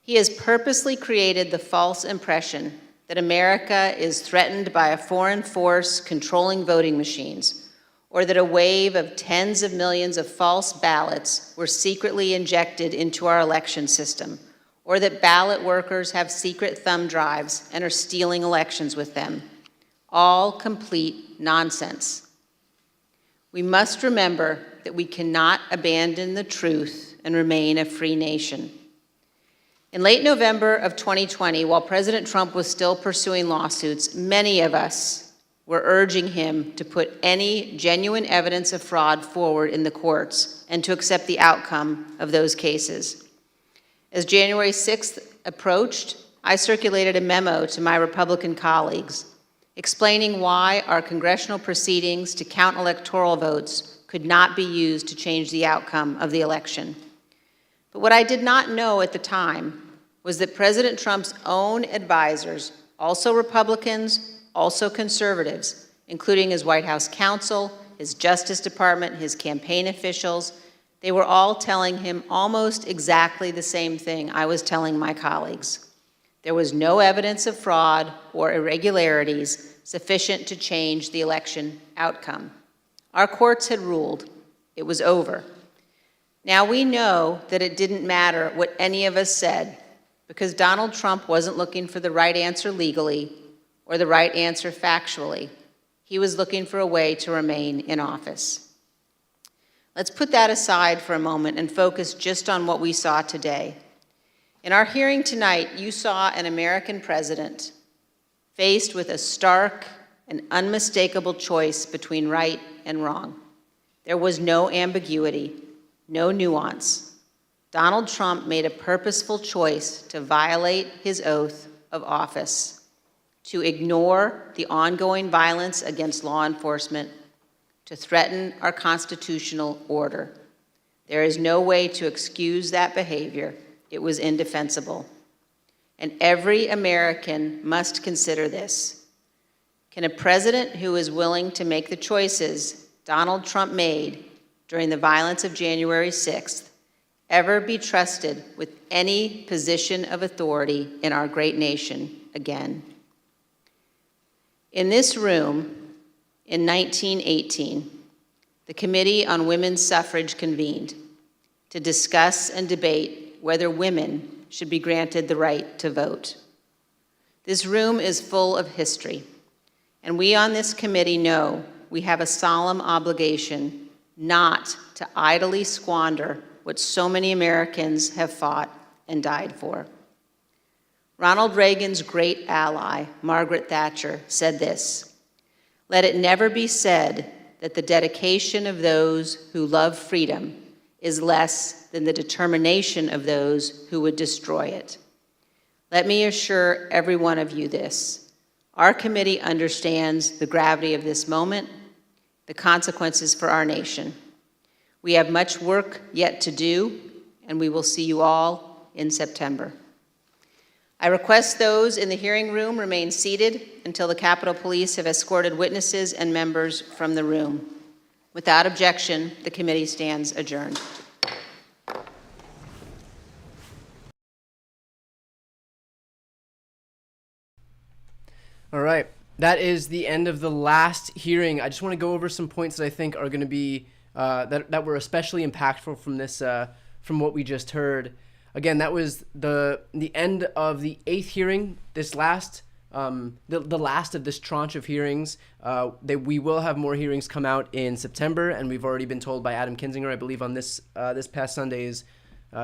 He has purposely created the false impression that America is threatened by a foreign force controlling voting machines, or that a wave of tens of millions of false ballots were secretly injected into our election system, or that ballot workers have secret thumb drives and are stealing elections with them. All complete nonsense. We must remember that we cannot abandon the truth and remain a free nation. In late November of 2020, while President Trump was still pursuing lawsuits, many of us were urging him to put any genuine evidence of fraud forward in the courts and to accept the outcome of those cases. As January 6th approached, I circulated a memo to my Republican colleagues explaining why our congressional proceedings to count electoral votes could not be used to change the outcome of the election. But what I did not know at the time was that President Trump's own advisors, also Republicans, also conservatives, including his White House counsel, his Justice Department, his campaign officials, they were all telling him almost exactly the same thing I was telling my colleagues. There was no evidence of fraud or irregularities sufficient to change the election outcome. Our courts had ruled. It was over. Now we know that it didn't matter what any of us said because Donald Trump wasn't looking for the right answer legally or the right answer factually. He was looking for a way to remain in office. Let's put that aside for a moment and focus just on what we saw today. In our hearing tonight, you saw an American president faced with a stark and unmistakable choice between right and wrong. There was no ambiguity, no nuance. Donald Trump made a purposeful choice to violate his oath of office, to ignore the ongoing violence against law enforcement, to threaten our constitutional order. There is no way to excuse that behavior. It was indefensible. And every American must consider this. Can a president who is willing to make the choices Donald Trump made during the violence of January 6th ever be trusted with any position of authority in our great nation again? In this room, in 1918, the Committee on Women's Suffrage convened to discuss and debate whether women should be granted the right to vote. This room is full of history, and we on this committee know we have a solemn obligation not to idly squander what so many Americans have fought and died for. Ronald Reagan's great ally, Margaret Thatcher, said this: "Let it never be said that the dedication of those who love freedom is less than the determination of those who would destroy it." Let me assure every one of you this. Our committee understands the gravity of this moment, the consequences for our nation. We have much work yet to do, and we will see you all in September. I request those in the hearing room remain seated until the Capitol Police have escorted witnesses and members from the room. Without objection, the committee stands adjourned. All right, that is the end of the last hearing. I just want to go over some points that I think are going to be that were especially impactful from this from what we just heard. Again, that was the end of the 8th hearing. This last the last of this tranche of hearings. We will have more hearings come out in September, and we've already been told by Adam Kinzinger, I believe, on this past Sunday's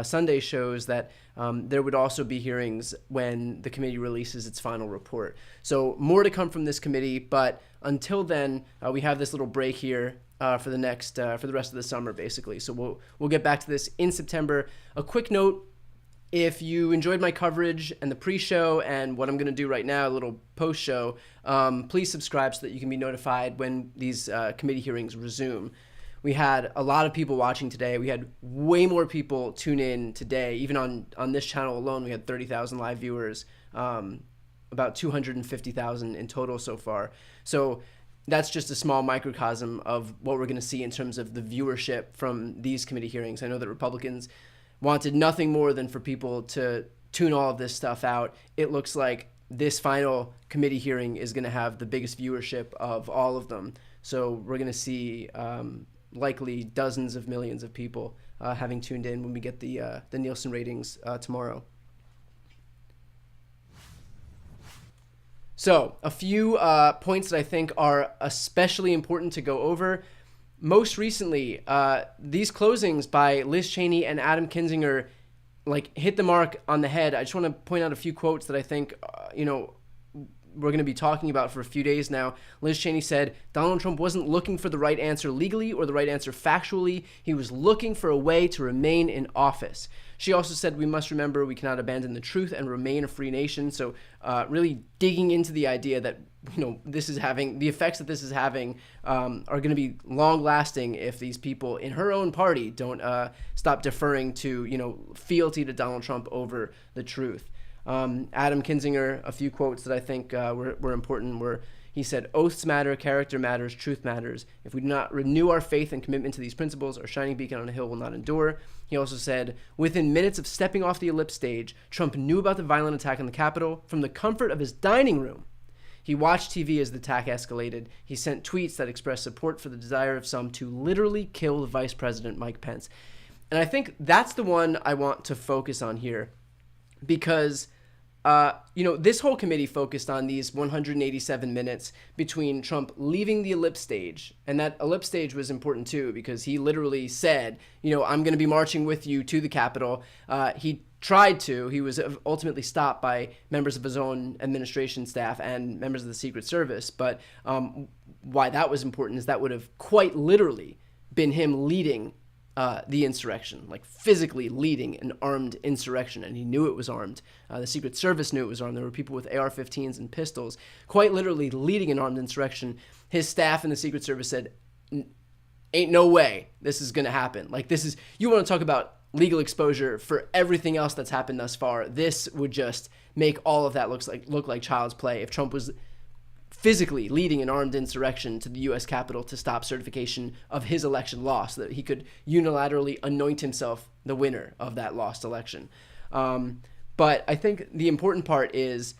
Sunday shows that there would also be hearings when the committee releases its final report. So more to come from this committee, but until then, we have this little break here for the rest of the summer, basically. So we'll get back to this in September. A quick note: if you enjoyed my coverage and the pre-show and what I'm going to do right now, a little post-show, please subscribe so that you can be notified when these committee hearings resume. We had a lot of people watching today. We had way more people tune in today. Even on this channel alone, we had 30,000 live viewers, about 250,000 in total so far. So that's just a small microcosm of what we're going to see in terms of the viewership from these committee hearings. I know that Republicans wanted nothing more than for people to tune all of this stuff out. It looks like this final committee hearing is going to have the biggest viewership of all of them. So we're going to see likely dozens of millions of people having tuned in when we get the Nielsen ratings tomorrow. So a few points that I think are especially important to go over. Most recently, these closings by Liz Cheney and Adam Kinzinger like hit the mark on the head. I just want to point out a few quotes that I think, we're going to be talking about for a few days now. Liz Cheney said, Donald Trump wasn't looking for the right answer legally or the right answer factually. He was looking for a way to remain in office. She also said, we must remember we cannot abandon the truth and remain a free nation. So really digging into the idea that, this is having, the effects that this is having are going to be long lasting if these people in her own party don't stop deferring to, fealty to Donald Trump over the truth. Adam Kinzinger, a few quotes that I think were important were, he said, oaths matter, character matters, truth matters. If we do not renew our faith and commitment to these principles, our shining beacon on a hill will not endure. He also said, within minutes of stepping off the ellipse stage, Trump knew about the violent attack on the Capitol from the comfort of his dining room. He watched TV as the attack escalated. He sent tweets that expressed support for the desire of some to literally kill the Vice President, Mike Pence. And I think that's the one I want to focus on here because this whole committee focused on these 187 minutes between Trump leaving the ellipse stage. And that ellipse stage was important too, because he literally said, I'm going to be marching with you to the Capitol. He tried to. He was ultimately stopped by members of his own administration staff and members of the Secret Service. But why that was important is that would have quite literally been him leading the insurrection, like physically leading an armed insurrection, and he knew it was armed. The Secret Service knew it was armed. There were people with AR-15s and pistols, quite literally leading an armed insurrection. His staff in the Secret Service said, ain't no way this is going to happen. Like, this is, you want to talk about legal exposure for everything else that's happened thus far. This would just make all of that look like child's play if Trump was physically leading an armed insurrection to the U.S. Capitol to stop certification of his election loss, so that he could unilaterally anoint himself the winner of that lost election. But I think the important part is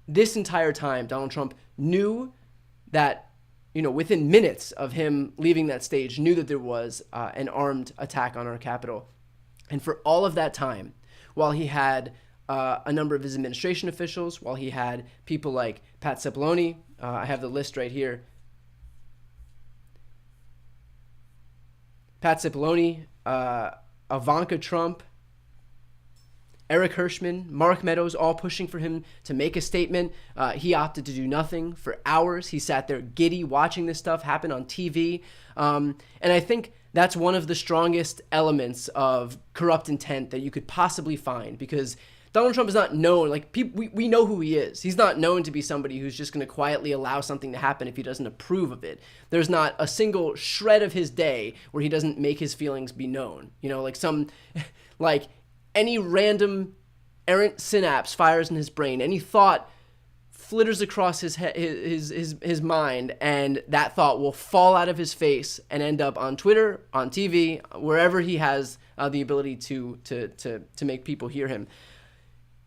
this entire time, Donald Trump knew that, within minutes of him leaving that stage, knew that there was an armed attack on our Capitol. And for all of that time, while he had a number of his administration officials, while he had people like Pat Cipollone, I have the list right here. Pat Cipollone, Ivanka Trump, Eric Hirschman, Mark Meadows, all pushing for him to make a statement. He opted to do nothing for hours. He sat there giddy watching this stuff happen on TV. And I think that's one of the strongest elements of corrupt intent that you could possibly find, because Donald Trump is not known, we know who he is. He's not known to be somebody who's just going to quietly allow something to happen if he doesn't approve of it. There's not a single shred of his day where he doesn't make his feelings be known. Any random errant synapse fires in his brain, any thought flitters across his mind, and that thought will fall out of his face and end up on Twitter, on TV, wherever he has the ability to make people hear him.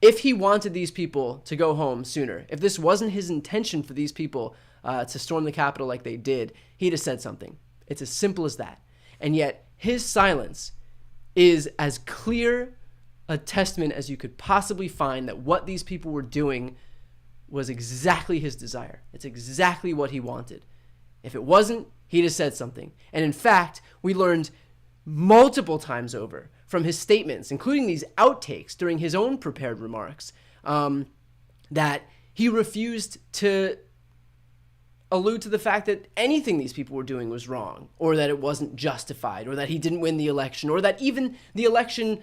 If he wanted these people to go home sooner, if this wasn't his intention for these people to storm the Capitol like they did, he'd have said something. It's as simple as that. And yet his silence is as clear a testament as you could possibly find that what these people were doing was exactly his desire. It's exactly what he wanted. If it wasn't, he'd have said something. And in fact, we learned multiple times over from his statements, including these outtakes during his own prepared remarks, that he refused to allude to the fact that anything these people were doing was wrong, or that it wasn't justified, or that he didn't win the election, or that even the election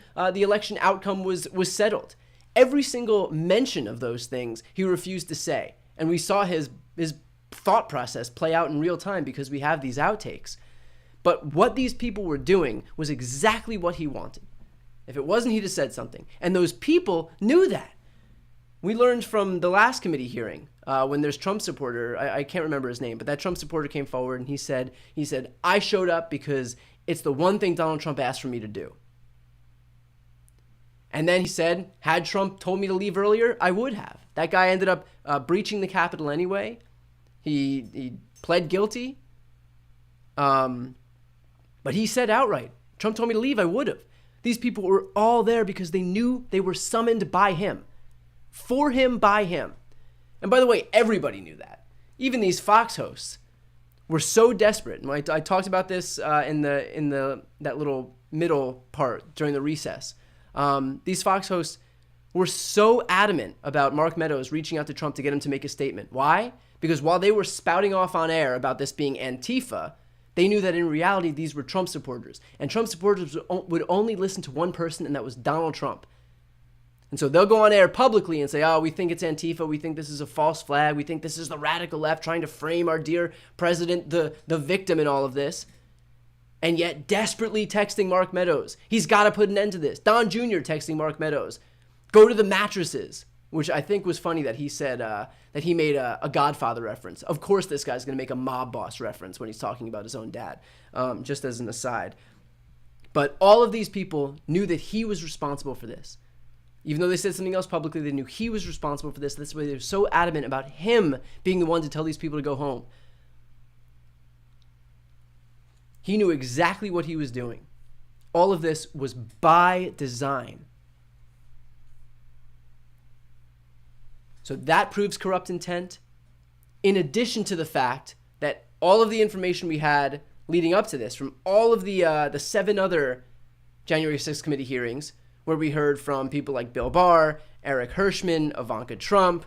outcome was settled. Every single mention of those things he refused to say. And we saw his thought process play out in real time because we have these outtakes. But what these people were doing was exactly what he wanted. If it wasn't, he'd have said something. And those people knew that. We learned from the last committee hearing when there's Trump supporter, I can't remember his name, but that Trump supporter came forward and he said, I showed up because it's the one thing Donald Trump asked for me to do. And then he said, had Trump told me to leave earlier, I would have. That guy ended up breaching the Capitol anyway. He pled guilty. But he said outright, Trump told me to leave, I would have. These people were all there because they knew they were summoned by him. For him, by him. And by the way, everybody knew that. Even these Fox hosts were so desperate. And I talked about this in that little middle part during the recess. These Fox hosts were so adamant about Mark Meadows reaching out to Trump to get him to make a statement. Why? Because while they were spouting off on air about this being Antifa, they knew that in reality, these were Trump supporters. And Trump supporters would only listen to one person, and that was Donald Trump. And so they'll go on air publicly and say, oh, we think it's Antifa. We think this is a false flag. We think this is the radical left trying to frame our dear president, the victim in all of this. And yet desperately texting Mark Meadows. He's got to put an end to this. Don Jr. texting Mark Meadows. Go to the mattresses, which I think was funny that he said that he made a Godfather reference. Of course this guy's going to make a mob boss reference when he's talking about his own dad, just as an aside. But all of these people knew that he was responsible for this. Even though they said something else publicly, they knew he was responsible for this. That's why they were so adamant about him being the one to tell these people to go home. He knew exactly what he was doing. All of this was by design. So that proves corrupt intent, in addition to the fact that all of the information we had leading up to this, from all of the 7 other January 6th committee hearings, where we heard from people like Bill Barr, Eric Hirschman, Ivanka Trump,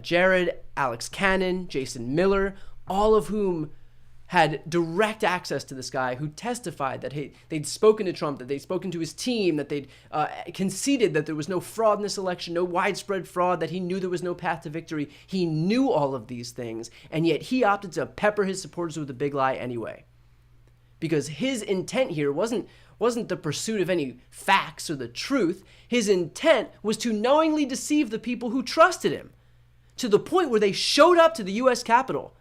Jared, Alex Cannon, Jason Miller, all of whom had direct access to this guy, who testified that they'd spoken to Trump, that they'd spoken to his team, that they'd conceded that there was no fraud in this election, no widespread fraud, that he knew there was no path to victory. He knew all of these things, and yet he opted to pepper his supporters with a big lie anyway. Because his intent here wasn't the pursuit of any facts or the truth. His intent was to knowingly deceive the people who trusted him, to the point where they showed up to the U.S. Capitol,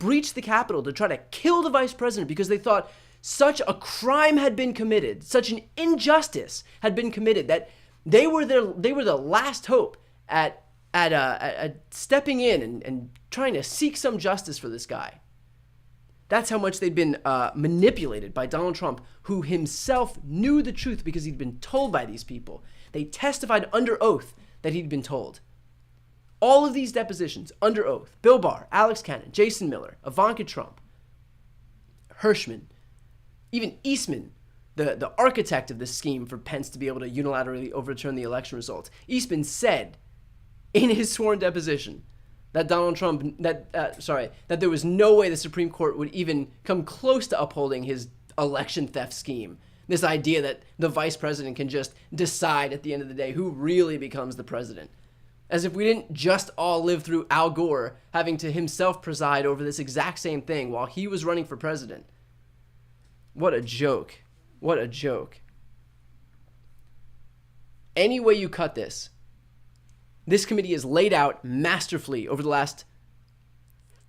breached the Capitol to try to kill the vice president because they thought such a crime had been committed, such an injustice had been committed, that they were the last hope at stepping in and trying to seek some justice for this guy. That's how much they'd been manipulated by Donald Trump, who himself knew the truth because he'd been told by these people. They testified under oath that he'd been told. All of these depositions under oath: Bill Barr, Alex Cannon, Jason Miller, Ivanka Trump, Hirschman, even Eastman, the architect of this scheme for Pence to be able to unilaterally overturn the election results. Eastman said in his sworn deposition that that there was no way the Supreme Court would even come close to upholding his election theft scheme. This idea that the vice president can just decide at the end of the day who really becomes the president. As if we didn't just all live through Al Gore having to himself preside over this exact same thing while he was running for president. What a joke. What a joke. Any way you cut this committee is laid out masterfully over the last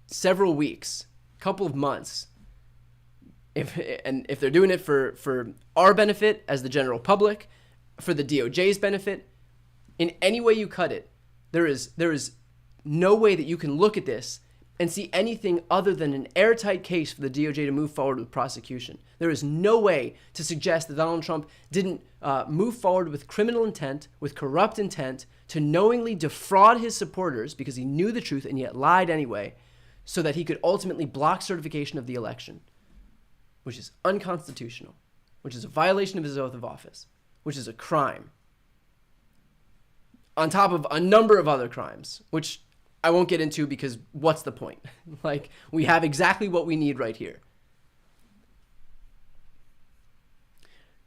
several weeks, couple of months. If they're doing it for our benefit as the general public, for the DOJ's benefit, in any way you cut it, there is no way that you can look at this and see anything other than an airtight case for the DOJ to move forward with prosecution. There is no way to suggest that Donald Trump didn't move forward with criminal intent, with corrupt intent, to knowingly defraud his supporters because he knew the truth and yet lied anyway, so that he could ultimately block certification of the election, which is unconstitutional, which is a violation of his oath of office, which is a crime, on top of a number of other crimes, which I won't get into because what's the point? Like, we have exactly what we need right here.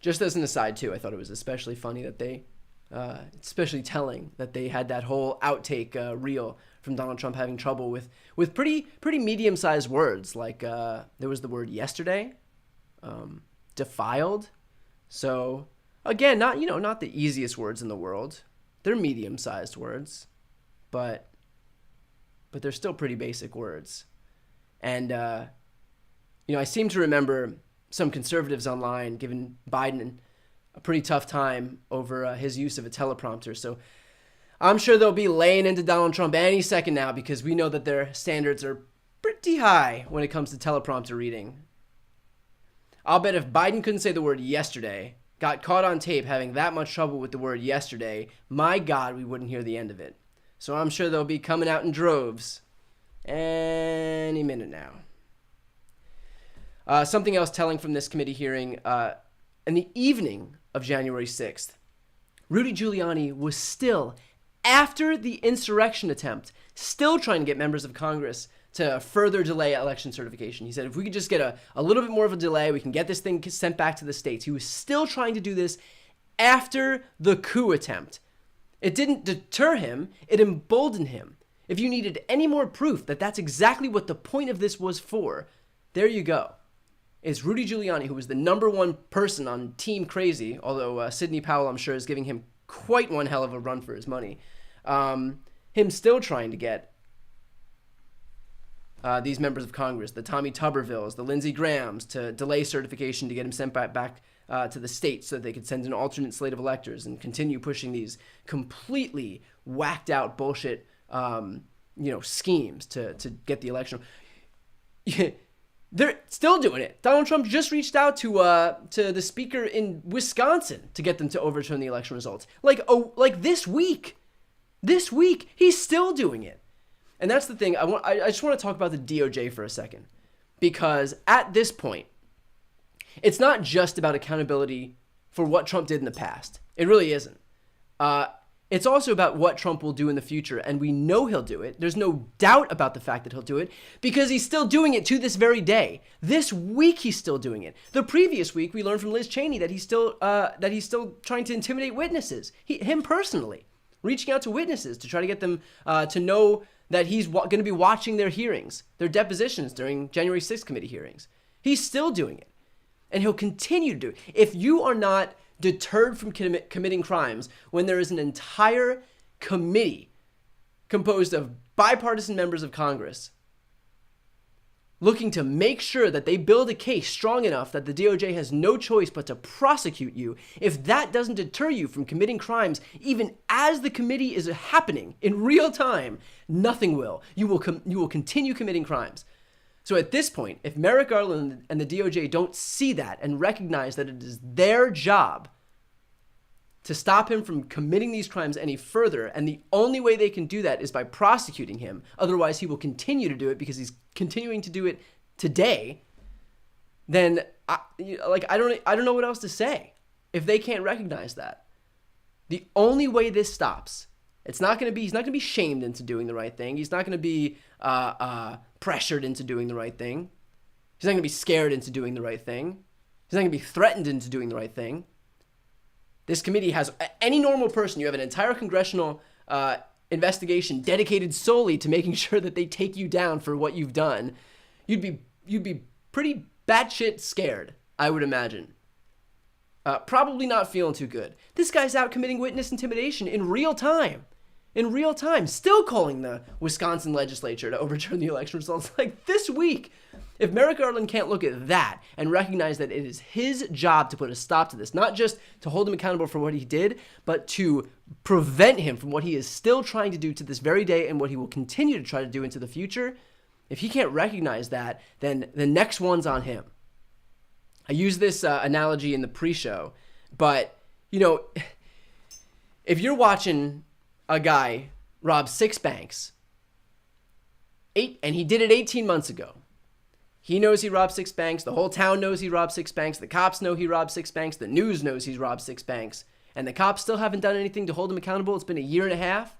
Just as an aside, too, I thought it was especially funny that especially telling that they had that whole outtake reel from Donald Trump having trouble with pretty medium-sized words. Like, there was the word yesterday, defiled. So, again, not the easiest words in the world. They're medium-sized words, but they're still pretty basic words. And, I seem to remember some conservatives online giving Biden a pretty tough time over his use of a teleprompter. So I'm sure they'll be laying into Donald Trump any second now, because we know that their standards are pretty high when it comes to teleprompter reading. I'll bet if Biden couldn't say the word yesterday, got caught on tape having that much trouble with the word yesterday, my God, we wouldn't hear the end of it. So I'm sure they'll be coming out in droves any minute now. Something else telling from this committee hearing, in the evening of January 6th, Rudy Giuliani was still, after the insurrection attempt, still trying to get members of Congress to further delay election certification. He said, if we could just get a little bit more of a delay, we can get this thing sent back to the states. He was still trying to do this after the coup attempt. It didn't deter him, it emboldened him. If you needed any more proof that that's exactly what the point of this was for, there you go. It's Rudy Giuliani, who was the #1 person on Team Crazy, although Sidney Powell, I'm sure, is giving him quite one hell of a run for his money. Him still trying to get these members of Congress, the Tommy Tubervilles, the Lindsey Grahams, to delay certification to get him sent back to the states so that they could send an alternate slate of electors and continue pushing these completely whacked out bullshit schemes to get the election. They're still doing it. Donald Trump just reached out to the speaker in Wisconsin to get them to overturn the election results. Like this week. This week, he's still doing it. And that's the thing. I just want to talk about the DOJ for a second. Because at this point, it's not just about accountability for what Trump did in the past. It really isn't. It's also about what Trump will do in the future, and we know he'll do it. There's no doubt about the fact that he'll do it because he's still doing it to this very day. This week, he's still doing it. The previous week, we learned from Liz Cheney that he's still trying to intimidate witnesses, him personally, reaching out to witnesses to try to get them to know that he's going to be watching their hearings, their depositions during January 6th committee hearings. He's still doing it, and he'll continue to do it. If you are not deterred from committing crimes when there is an entire committee composed of bipartisan members of Congress looking to make sure that they build a case strong enough that the DOJ has no choice but to prosecute you, if that doesn't deter you from committing crimes, even as the committee is happening in real time, nothing will. You will continue committing crimes. So at this point, if Merrick Garland and the DOJ don't see that and recognize that it is their job to stop him from committing these crimes any further, and the only way they can do that is by prosecuting him, otherwise he will continue to do it because he's continuing to do it today, then I don't know what else to say if they can't recognize that. The only way this stops, he's not going to be shamed into doing the right thing. He's not going to be pressured into doing the right thing. He's not going to be scared into doing the right thing. He's not going to be threatened into doing the right thing. This committee has any normal person. You have an entire congressional investigation dedicated solely to making sure that they take you down for what you've done. You'd be pretty batshit scared, I would imagine. Probably not feeling too good. This guy's out committing witness intimidation in real time. Still calling the Wisconsin legislature to overturn the election results like this week. If Merrick Garland can't look at that and recognize that it is his job to put a stop to this, not just to hold him accountable for what he did, but to prevent him from what he is still trying to do to this very day and what he will continue to try to do into the future, if he can't recognize that, then the next one's on him. I use this analogy in the pre-show, but, if you're watching a guy rob 6 banks, and he did it 18 months ago, he knows he robbed 6 banks, the whole town knows he robbed 6 banks, the cops know he robbed 6 banks, the news knows he's robbed 6 banks, and the cops still haven't done anything to hold him accountable. It's been a year and a half,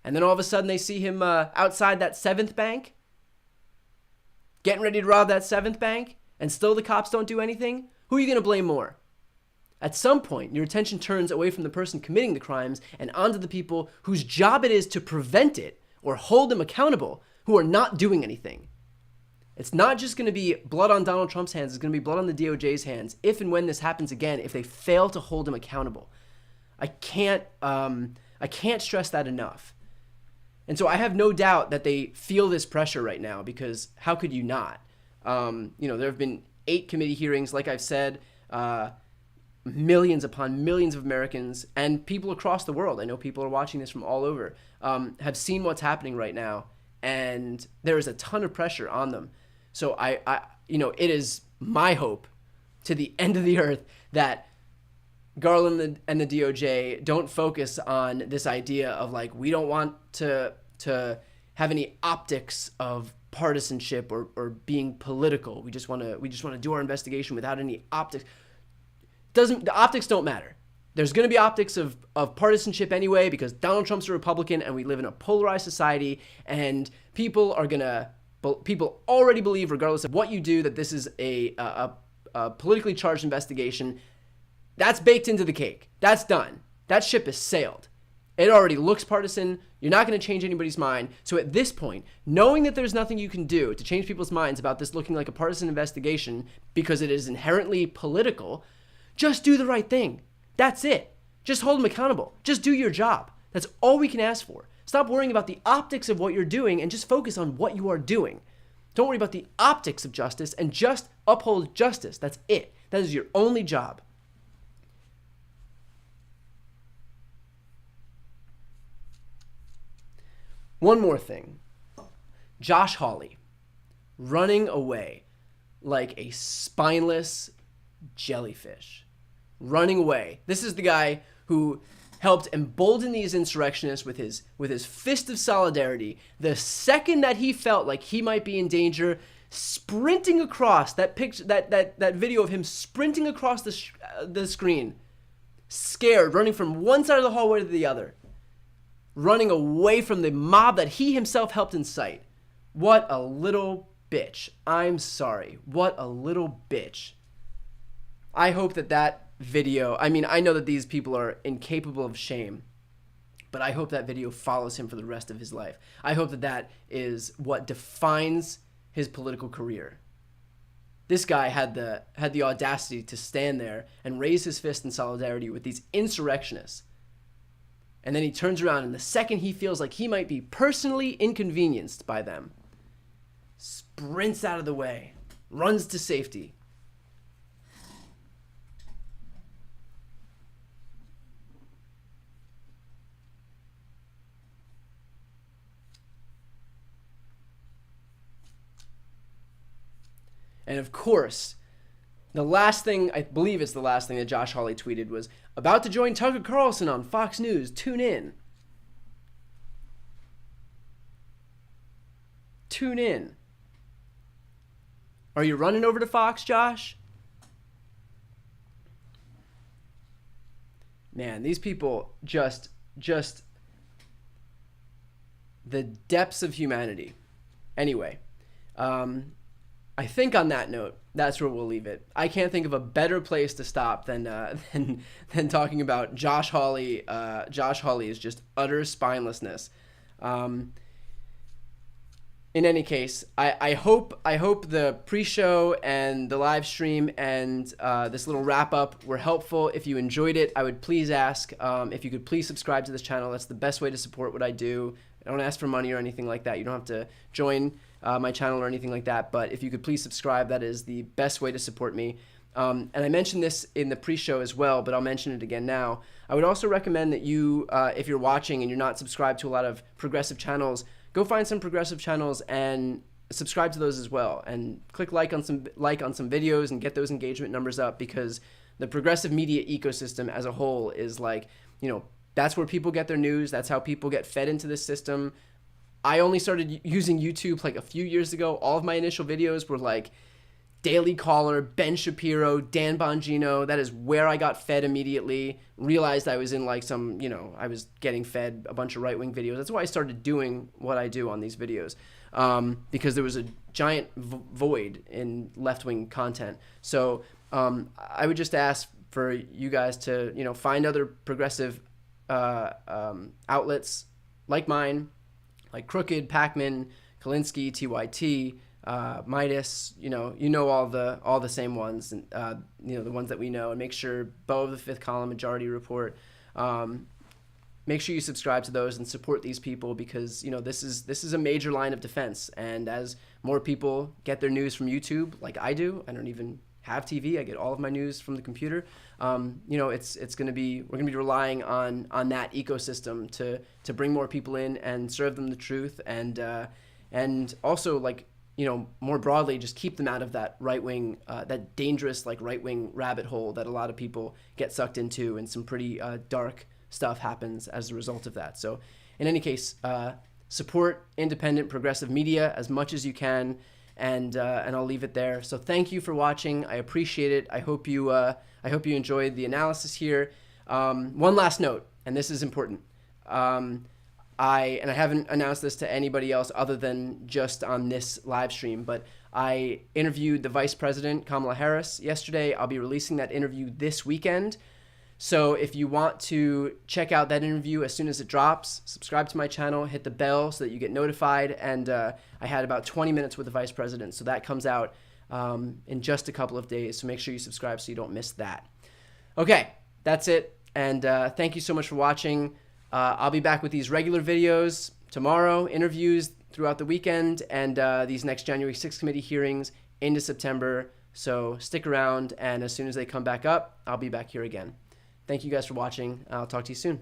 and then all of a sudden they see him outside that 7th bank, getting ready to rob that 7th bank, and still the cops don't do anything. Who are you going to blame more? At some point, your attention turns away from the person committing the crimes and onto the people whose job it is to prevent it or hold them accountable, who are not doing anything. It's not just going to be blood on Donald Trump's hands. It's going to be blood on the DOJ's hands if and when this happens again, if they fail to hold him accountable. I can't stress that enough. And so I have no doubt that they feel this pressure right now, because how could you not? There have been 8 committee hearings, like I've said, millions upon millions of Americans and people across the world. I know people are watching this from all over, have seen what's happening right now, and there is a ton of pressure on them. So it is my hope to the end of the earth that Garland and the DOJ don't focus on this idea of we don't want to have any optics of partisanship or being political. We just want to do our investigation without any optics. The optics don't matter. There's going to be optics of partisanship anyway, because Donald Trump's a Republican and we live in a polarized society, and people already believe, regardless of what you do, that this is a politically charged investigation. That's baked into the cake. That's done. That ship has sailed. It already looks partisan. You're not going to change anybody's mind. So at this point, knowing that there's nothing you can do to change people's minds about this looking like a partisan investigation because it is inherently political, just do the right thing. That's it. Just hold them accountable. Just do your job. That's all we can ask for. Stop worrying about the optics of what you're doing and just focus on what you are doing. Don't worry about the optics of justice and just uphold justice. That's it. That is your only job. One more thing. Josh Hawley running away like a spineless jellyfish. Running away. This is the guy who helped embolden these insurrectionists with his fist of solidarity. The second that he felt like he might be in danger, sprinting across that picture, that video of him sprinting across the screen, scared, running from one side of the hallway to the other, running away from the mob that he himself helped incite. What a little bitch. I'm sorry. What a little bitch. I hope that video, I mean, I know that these people are incapable of shame, but I hope that video follows him for the rest of his life. I hope that is what defines his political career. This guy had the audacity to stand there and raise his fist in solidarity with these insurrectionists. And then he turns around, and the second he feels like he might be personally inconvenienced by them, sprints out of the way, runs to safety. And of course, the last thing, I believe it's the last thing that Josh Hawley tweeted was, about to join Tucker Carlson on Fox News, tune in. Tune in. Are you running over to Fox, Josh? Man, these people just the depths of humanity. Anyway, I think on that note, that's where we'll leave it. I can't think of a better place to stop than talking about Josh Hawley. Josh Hawley is just utter spinelessness. In any case, I hope the pre-show and the live stream and this little wrap-up were helpful. If you enjoyed it, I would please ask if you could please subscribe to this channel. That's the best way to support what I do. I don't ask for money or anything like that. You don't have to join my channel or anything like that, but if you could please subscribe, that is the best way to support me. And I mentioned this in the pre-show as well, but I'll mention it again now. I would also recommend that you, if you're watching and you're not subscribed to a lot of progressive channels, go find some progressive channels and subscribe to those as well, and click like on some videos and get those engagement numbers up, because the progressive media ecosystem as a whole is like, that's where people get their news. That's how people get fed into this system. I only started using YouTube like a few years ago. All of my initial videos were like Daily Caller, Ben Shapiro, Dan Bongino. That is where I got fed immediately. Realized I was in like some, I was getting fed a bunch of right-wing videos. That's why I started doing what I do on these videos, because there was a giant void in left-wing content. So I would just ask for you guys to, find other progressive outlets like mine, like Crooked, Pacman, Kalinsky, TYT, Midas, all the same ones, and the ones that we know. And make sure Beau of the Fifth Column, Majority Report. Make sure you subscribe to those and support these people, because this is a major line of defense. And as more people get their news from YouTube, like I do, I don't even have TV. I get all of my news from the computer. We're gonna be relying on that ecosystem to bring more people in and serve them the truth, and also more broadly, just keep them out of that right-wing, that dangerous right-wing rabbit hole that a lot of people get sucked into, and some pretty dark stuff happens as a result of that. So in any case, support independent progressive media as much as you can, and I'll leave it there. So thank you for watching. I appreciate it. I hope you enjoyed the analysis here. One last note, and this is important. I haven't announced this to anybody else other than just on this live stream, but I interviewed the Vice President, Kamala Harris, yesterday. I'll be releasing that interview this weekend. So if you want to check out that interview as soon as it drops, subscribe to my channel, hit the bell so that you get notified. And I had about 20 minutes with the Vice President, so that comes out in just a couple of days. So make sure you subscribe so you don't miss that. Okay, that's it. And thank you so much for watching. I'll be back with these regular videos tomorrow, interviews throughout the weekend, and these next January 6th committee hearings into September. So stick around, and as soon as they come back up, I'll be back here again. Thank you guys for watching. I'll talk to you soon.